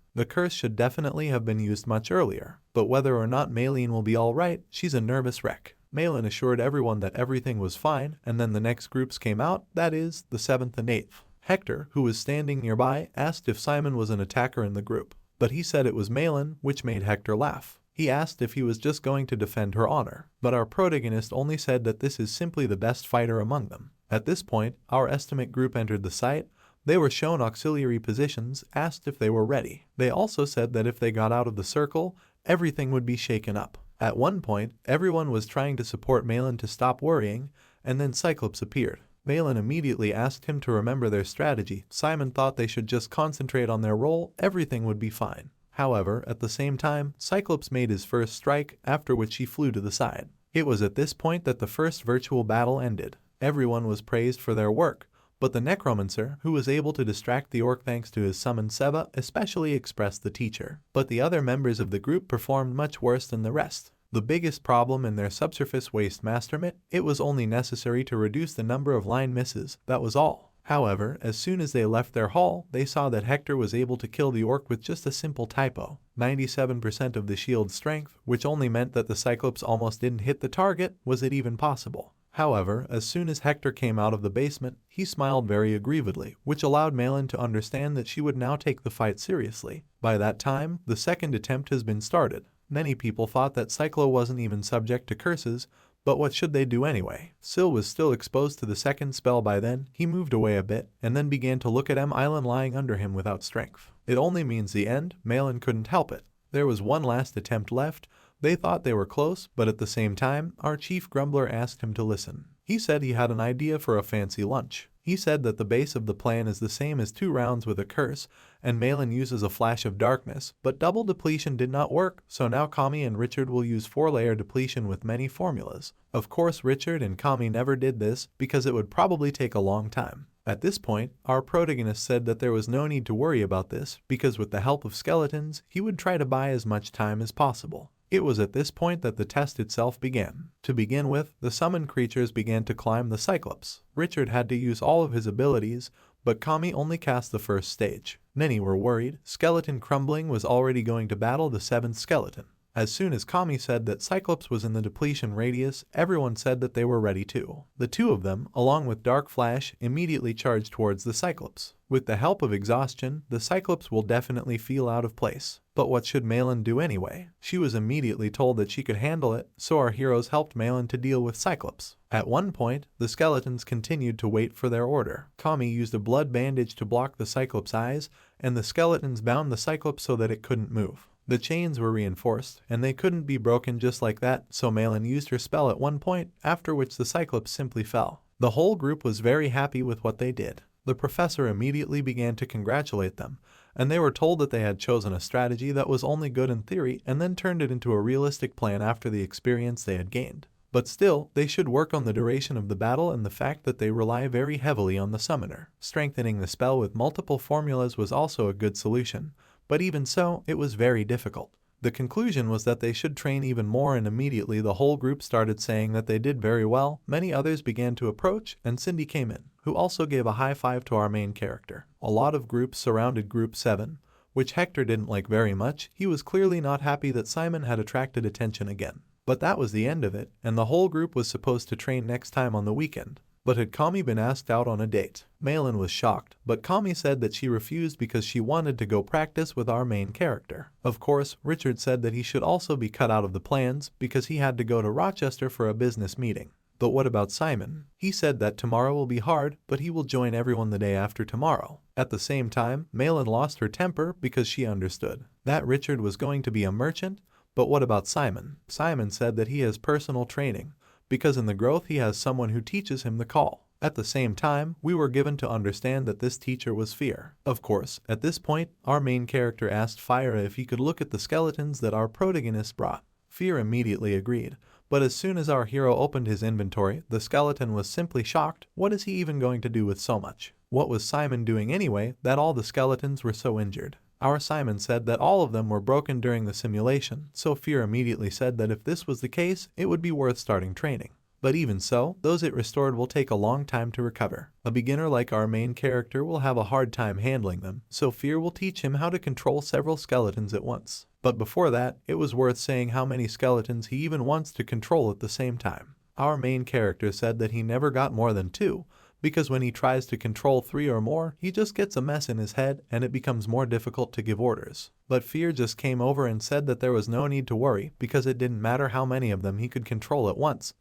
The curse should definitely have been used much earlier, but whether or not Maylene will be alright, she's a nervous wreck. Maylene assured everyone that everything was fine, and then the next groups came out, that is, the 7th and 8th. Hector, who was standing nearby, asked if Simon was an attacker in the group, but he said it was Maylene, which made Hector laugh. He asked if he was just going to defend her honor, but our protagonist only said that this is simply the best fighter among them. At this point, our estimate group entered the site. They were shown auxiliary positions, asked if they were ready. They also said that if they got out of the circle, everything would be shaken up. At one point, everyone was trying to support Maylene to stop worrying, and then Cyclops appeared. Maylene immediately asked him to remember their strategy. Simon thought they should just concentrate on their role, everything would be fine. However, at the same time, Cyclops made his first strike, after which he flew to the side. It was at this point that the first virtual battle ended. Everyone was praised for their work, but the Necromancer, who was able to distract the orc thanks to his summon Seba, especially expressed the teacher. But the other members of the group performed much worse than the rest. The biggest problem in their subsurface waste mastermind, it was only necessary to reduce the number of line misses, that was all. However, as soon as they left their hall, they saw that Hector was able to kill the orc with just a simple typo. 97% of the shield's strength, which only meant that the Cyclops almost didn't hit the target. Was it even possible? However, as soon as Hector came out of the basement, he smiled very aggrievedly, which allowed Malin to understand that she would now take the fight seriously. By that time, the second attempt has been started. Many people thought that Cyclo wasn't even subject to curses, but what should they do anyway? Syl was still exposed to the second spell by then. He moved away a bit, and then began to look at Island lying under him without strength. It only means the end. Malin couldn't help it. There was one last attempt left. They thought they were close, but at the same time, our chief grumbler asked him to listen. He said he had an idea for a fancy lunch. He said that the base of the plan is the same as 2 rounds with a curse, and Malin uses a flash of darkness, but double depletion did not work, so now Kami and Richard will use 4-layer depletion with many formulas. Of course, Richard and Kami never did this because it would probably take a long time. At this point, our protagonist said that there was no need to worry about this because with the help of skeletons, he would try to buy as much time as possible. It was at this point that the test itself began. To begin with, the summoned creatures began to climb the Cyclops. Richard had to use all of his abilities, but Kami only cast the first stage. Many were worried. Skeleton Crumbling was already going to battle the 7th skeleton. As soon as Kami said that Cyclops was in the depletion radius, everyone said that they were ready too. The 2 of them, along with Dark Flash, immediately charged towards the Cyclops. With the help of exhaustion, the Cyclops will definitely feel out of place. But what should Malin do anyway? She was immediately told that she could handle it, so our heroes helped Malin to deal with Cyclops. At one point, the skeletons continued to wait for their order. Kami used a blood bandage to block the Cyclops' eyes, and the skeletons bound the Cyclops so that it couldn't move. The chains were reinforced, and they couldn't be broken just like that, so Malin used her spell at one point, after which the Cyclops simply fell. The whole group was very happy with what they did. The professor immediately began to congratulate them, and they were told that they had chosen a strategy that was only good in theory and then turned it into a realistic plan after the experience they had gained. But still, they should work on the duration of the battle and the fact that they rely very heavily on the summoner. Strengthening the spell with multiple formulas was also a good solution, but even so, it was very difficult. The conclusion was that they should train even more, and immediately the whole group started saying that they did very well. Many others began to approach, and Cindy came in, who also gave a high five to our main character. A lot of groups surrounded Group 7, which Hector didn't like very much. He was clearly not happy that Simon had attracted attention again. But that was the end of it, and the whole group was supposed to train next time on the weekend. But had Kami been asked out on a date? Malin was shocked, but Kami said that she refused because she wanted to go practice with our main character. Of course, Richard said that he should also be cut out of the plans because he had to go to Rochester for a business meeting. But what about Simon? He said that tomorrow will be hard, but he will join everyone the day after tomorrow. At the same time, Malin lost her temper because she understood that Richard was going to be a merchant. But what about Simon? Simon said that he has personal training, because in the growth he has someone who teaches him the call. At the same time, we were given to understand that this teacher was Fear. Of course, at this point, our main character asked Fire if he could look at the skeletons that our protagonist brought. Fear immediately agreed, but as soon as our hero opened his inventory, the skeleton was simply shocked. What is he even going to do with so much? What was Simon doing anyway that all the skeletons were so injured? Our Simon said that all of them were broken during the simulation, so Fear immediately said that if this was the case, it would be worth starting training. But even so, those it restored will take a long time to recover. A beginner like our main character will have a hard time handling them, so Fear will teach him how to control several skeletons at once. But before that, it was worth saying how many skeletons he even wants to control at the same time. Our main character said that he never got more than 2, because when he tries to control 3 or more, he just gets a mess in his head and it becomes more difficult to give orders. But Fear just came over and said that there was no need to worry because it didn't matter how many of them he could control at once,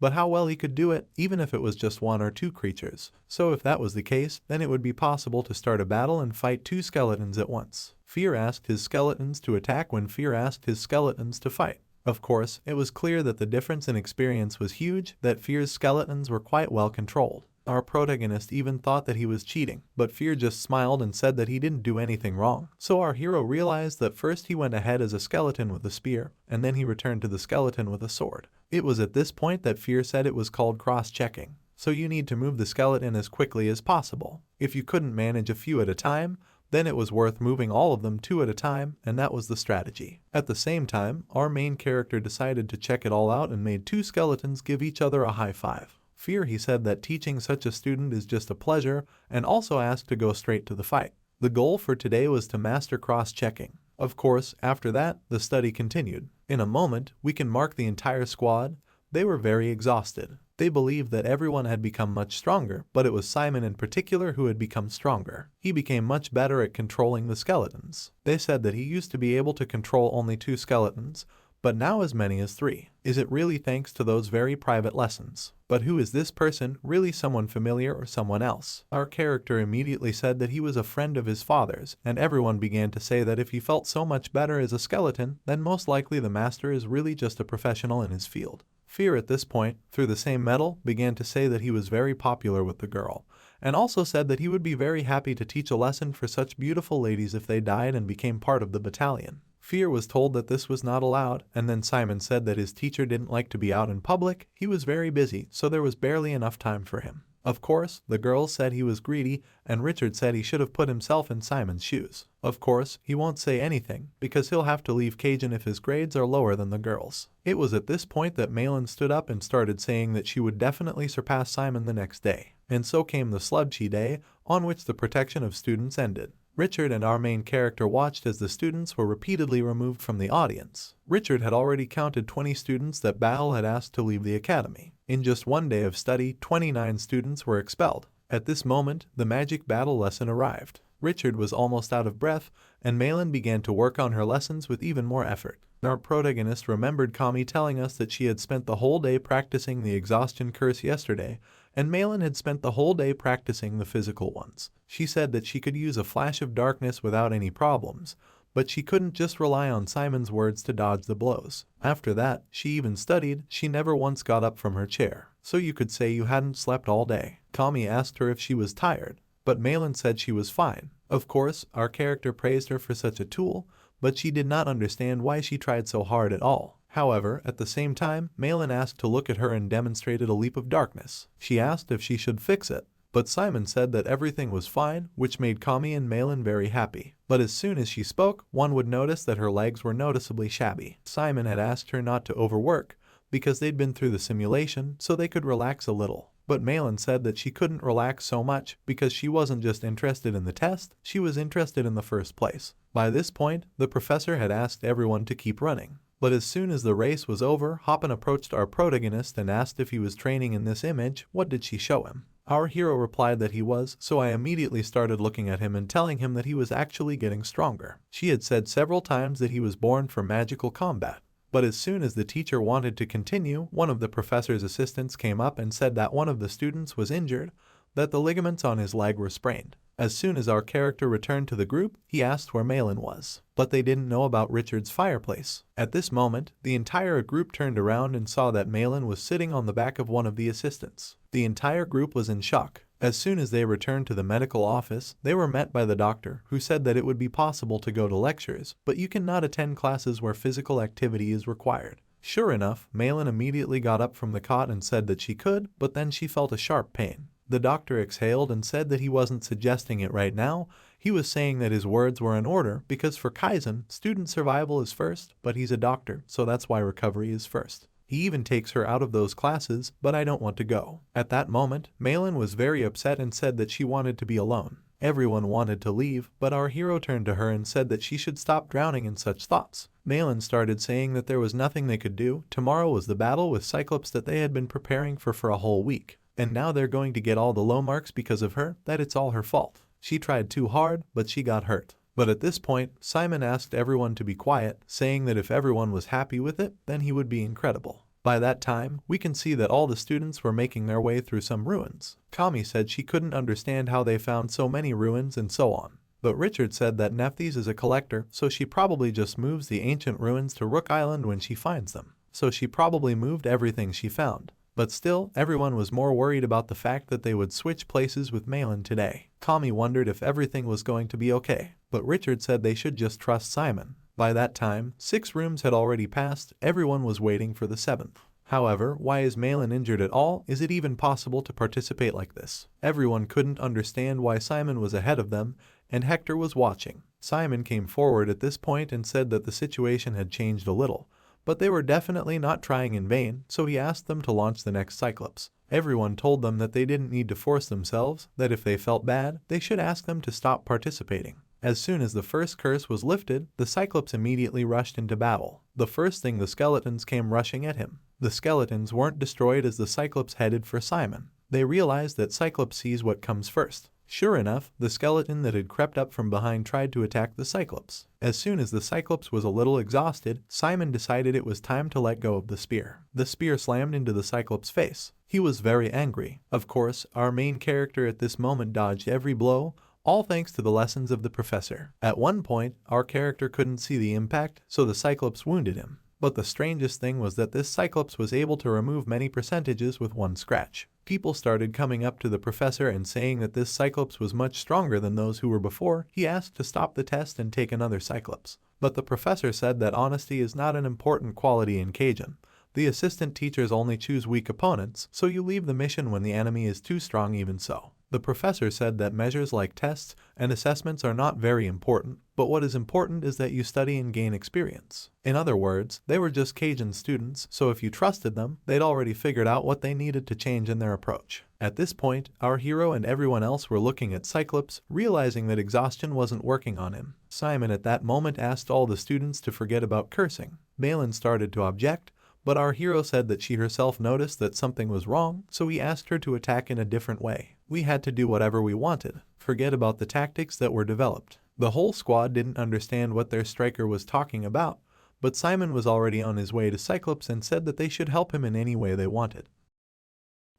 but how well he could do it, even if it was just 1 or 2 creatures. So if that was the case, then it would be possible to start a battle and fight 2 skeletons at once. Fear asked his skeletons to attack when Fear asked his skeletons to fight. Of course, it was clear that the difference in experience was huge, that Fear's skeletons were quite well controlled. Our protagonist even thought that he was cheating, but Fear just smiled and said that he didn't do anything wrong. So our hero realized that first he went ahead as a skeleton with a spear, and then he returned to the skeleton with a sword. It was at this point that Fear said it was called cross-checking. So you need to move the skeleton as quickly as possible. If you couldn't manage a few at a time, then it was worth moving all of them 2 at a time, and that was the strategy. At the same time, our main character decided to check it all out and made 2 skeletons give each other a high five. Fear, he said that teaching such a student is just a pleasure, and also asked to go straight to the fight. The goal for today was to master cross-checking. Of course, after that, the study continued. In a moment, we can mark the entire squad. They were very exhausted. They believed that everyone had become much stronger, but it was Simon in particular who had become stronger. He became much better at controlling the skeletons. They said that he used to be able to control only 2 skeletons, but now as many as 3. Is it really thanks to those very private lessons? But who is this person? Really someone familiar or someone else? Our character immediately said that he was a friend of his father's, and everyone began to say that if he felt so much better as a skeleton, then most likely the master is really just a professional in his field. Fear at this point, through the same metal, began to say that he was very popular with the girl, and also said that he would be very happy to teach a lesson for such beautiful ladies if they died and became part of the battalion. Fear was told that this was not allowed, and then Simon said that his teacher didn't like to be out in public. He was very busy, so there was barely enough time for him. Of course, the girls said he was greedy, and Richard said he should have put himself in Simon's shoes. Of course, he won't say anything, because he'll have to leave Kizen if his grades are lower than the girls. It was at this point that Malin stood up and started saying that she would definitely surpass Simon the next day. And so came the Sludgy Day, on which the protection of students ended. Richard and our main character watched as the students were repeatedly removed from the audience. Richard had already counted 20 students that Battle had asked to leave the academy. In just one day of study, 29 students were expelled. At this moment, the magic battle lesson arrived. Richard was almost out of breath, and Malin began to work on her lessons with even more effort. Our protagonist remembered Kami telling us that she had spent the whole day practicing the exhaustion curse yesterday, and Malin had spent the whole day practicing the physical ones. She said that she could use a flash of darkness without any problems, but she couldn't just rely on Simon's words to dodge the blows. After that, she even studied. She never once got up from her chair. So you could say you hadn't slept all day. Kami asked her if she was tired, but Malin said she was fine. Of course, our character praised her for such a tool, but she did not understand why she tried so hard at all. However, at the same time, Malin asked to look at her and demonstrated a leap of darkness. She asked if she should fix it, but Simon said that everything was fine, which made Kami and Malin very happy. But as soon as she spoke, one would notice that her legs were noticeably shabby. Simon had asked her not to overwork, because they'd been through the simulation, so they could relax a little. But Malin said that she couldn't relax so much because she wasn't just interested in the test, she was interested in the first place. By this point, the professor had asked everyone to keep running. But as soon as the race was over, Hoppen approached our protagonist and asked if he was training in this image. What did she show him? Our hero replied that he was, so I immediately started looking at him and telling him that he was actually getting stronger. She had said several times that he was born for magical combat. But as soon as the teacher wanted to continue, one of the professor's assistants came up and said that one of the students was injured, that the ligaments on his leg were sprained. As soon as our character returned to the group, he asked where Malin was. But they didn't know about Richard's fireplace. At this moment, the entire group turned around and saw that Malin was sitting on the back of one of the assistants. The entire group was in shock. As soon as they returned to the medical office, they were met by the doctor, who said that it would be possible to go to lectures, but you cannot attend classes where physical activity is required. Sure enough, Malin immediately got up from the cot and said that she could, but then she felt a sharp pain. The doctor exhaled and said that he wasn't suggesting it right now. He was saying that his words were in order because for Kizen, student survival is first, but he's a doctor, so that's why recovery is first. He even takes her out of those classes, but I don't want to go. At that moment, Malin was very upset and said that she wanted to be alone. Everyone wanted to leave, but our hero turned to her and said that she should stop drowning in such thoughts. Malin started saying that there was nothing they could do. Tomorrow was the battle with Cyclops that they had been preparing for a whole week. And now they're going to get all the low marks because of her, that it's all her fault. She tried too hard, but she got hurt. But at this point, Simon asked everyone to be quiet, saying that if everyone was happy with it, then he would be incredible. By that time, we can see that all the students were making their way through some ruins. Kami said she couldn't understand how they found so many ruins and so on. But Richard said that Nephthys is a collector, so she probably just moves the ancient ruins to Rook Island when she finds them. So she probably moved everything she found. But still, everyone was more worried about the fact that they would switch places with Malin today. Kami wondered if everything was going to be okay, but Richard said they should just trust Simon. By that time, 6 rooms had already passed. Everyone was waiting for the 7th. However, why is Malin injured at all? Is it even possible to participate like this? Everyone couldn't understand why Simon was ahead of them, and Hector was watching. Simon came forward at this point and said that the situation had changed a little. But they were definitely not trying in vain, so he asked them to launch the next Cyclops. Everyone told them that they didn't need to force themselves, that if they felt bad, they should ask them to stop participating. As soon as the first curse was lifted, the Cyclops immediately rushed into battle. The first thing the skeletons came rushing at him. The skeletons weren't destroyed as the Cyclops headed for Simon. They realized that Cyclops sees what comes first. Sure enough, the skeleton that had crept up from behind tried to attack the Cyclops. As soon as the Cyclops was a little exhausted, Simon decided it was time to let go of the spear. The spear slammed into the Cyclops' face. He was very angry. Of course, our main character at this moment dodged every blow, all thanks to the lessons of the professor. At one point, our character couldn't see the impact, so the Cyclops wounded him. But the strangest thing was that this Cyclops was able to remove many percentages with one scratch. People started coming up to the professor and saying that this Cyclops was much stronger than those who were before. He asked to stop the test and take another Cyclops. But the professor said that honesty is not an important quality in Kizen. The assistant teachers only choose weak opponents, so you leave the mission when the enemy is too strong even so. The professor said that measures like tests and assessments are not very important, but what is important is that you study and gain experience. In other words, they were just Kizen students, so if you trusted them, they'd already figured out what they needed to change in their approach. At this point, our hero and everyone else were looking at Cyclops, realizing that exhaustion wasn't working on him. Simon at that moment asked all the students to forget about cursing. Balin started to object, but our hero said that she herself noticed that something was wrong, so he asked her to attack in a different way. We had to do whatever we wanted, forget about the tactics that were developed. The whole squad didn't understand what their striker was talking about, but Simon was already on his way to Cyclops and said that they should help him in any way they wanted.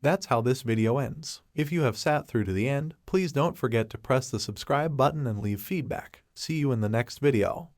That's how this video ends. If you have sat through to the end, please don't forget to press the subscribe button and leave feedback. See you in the next video.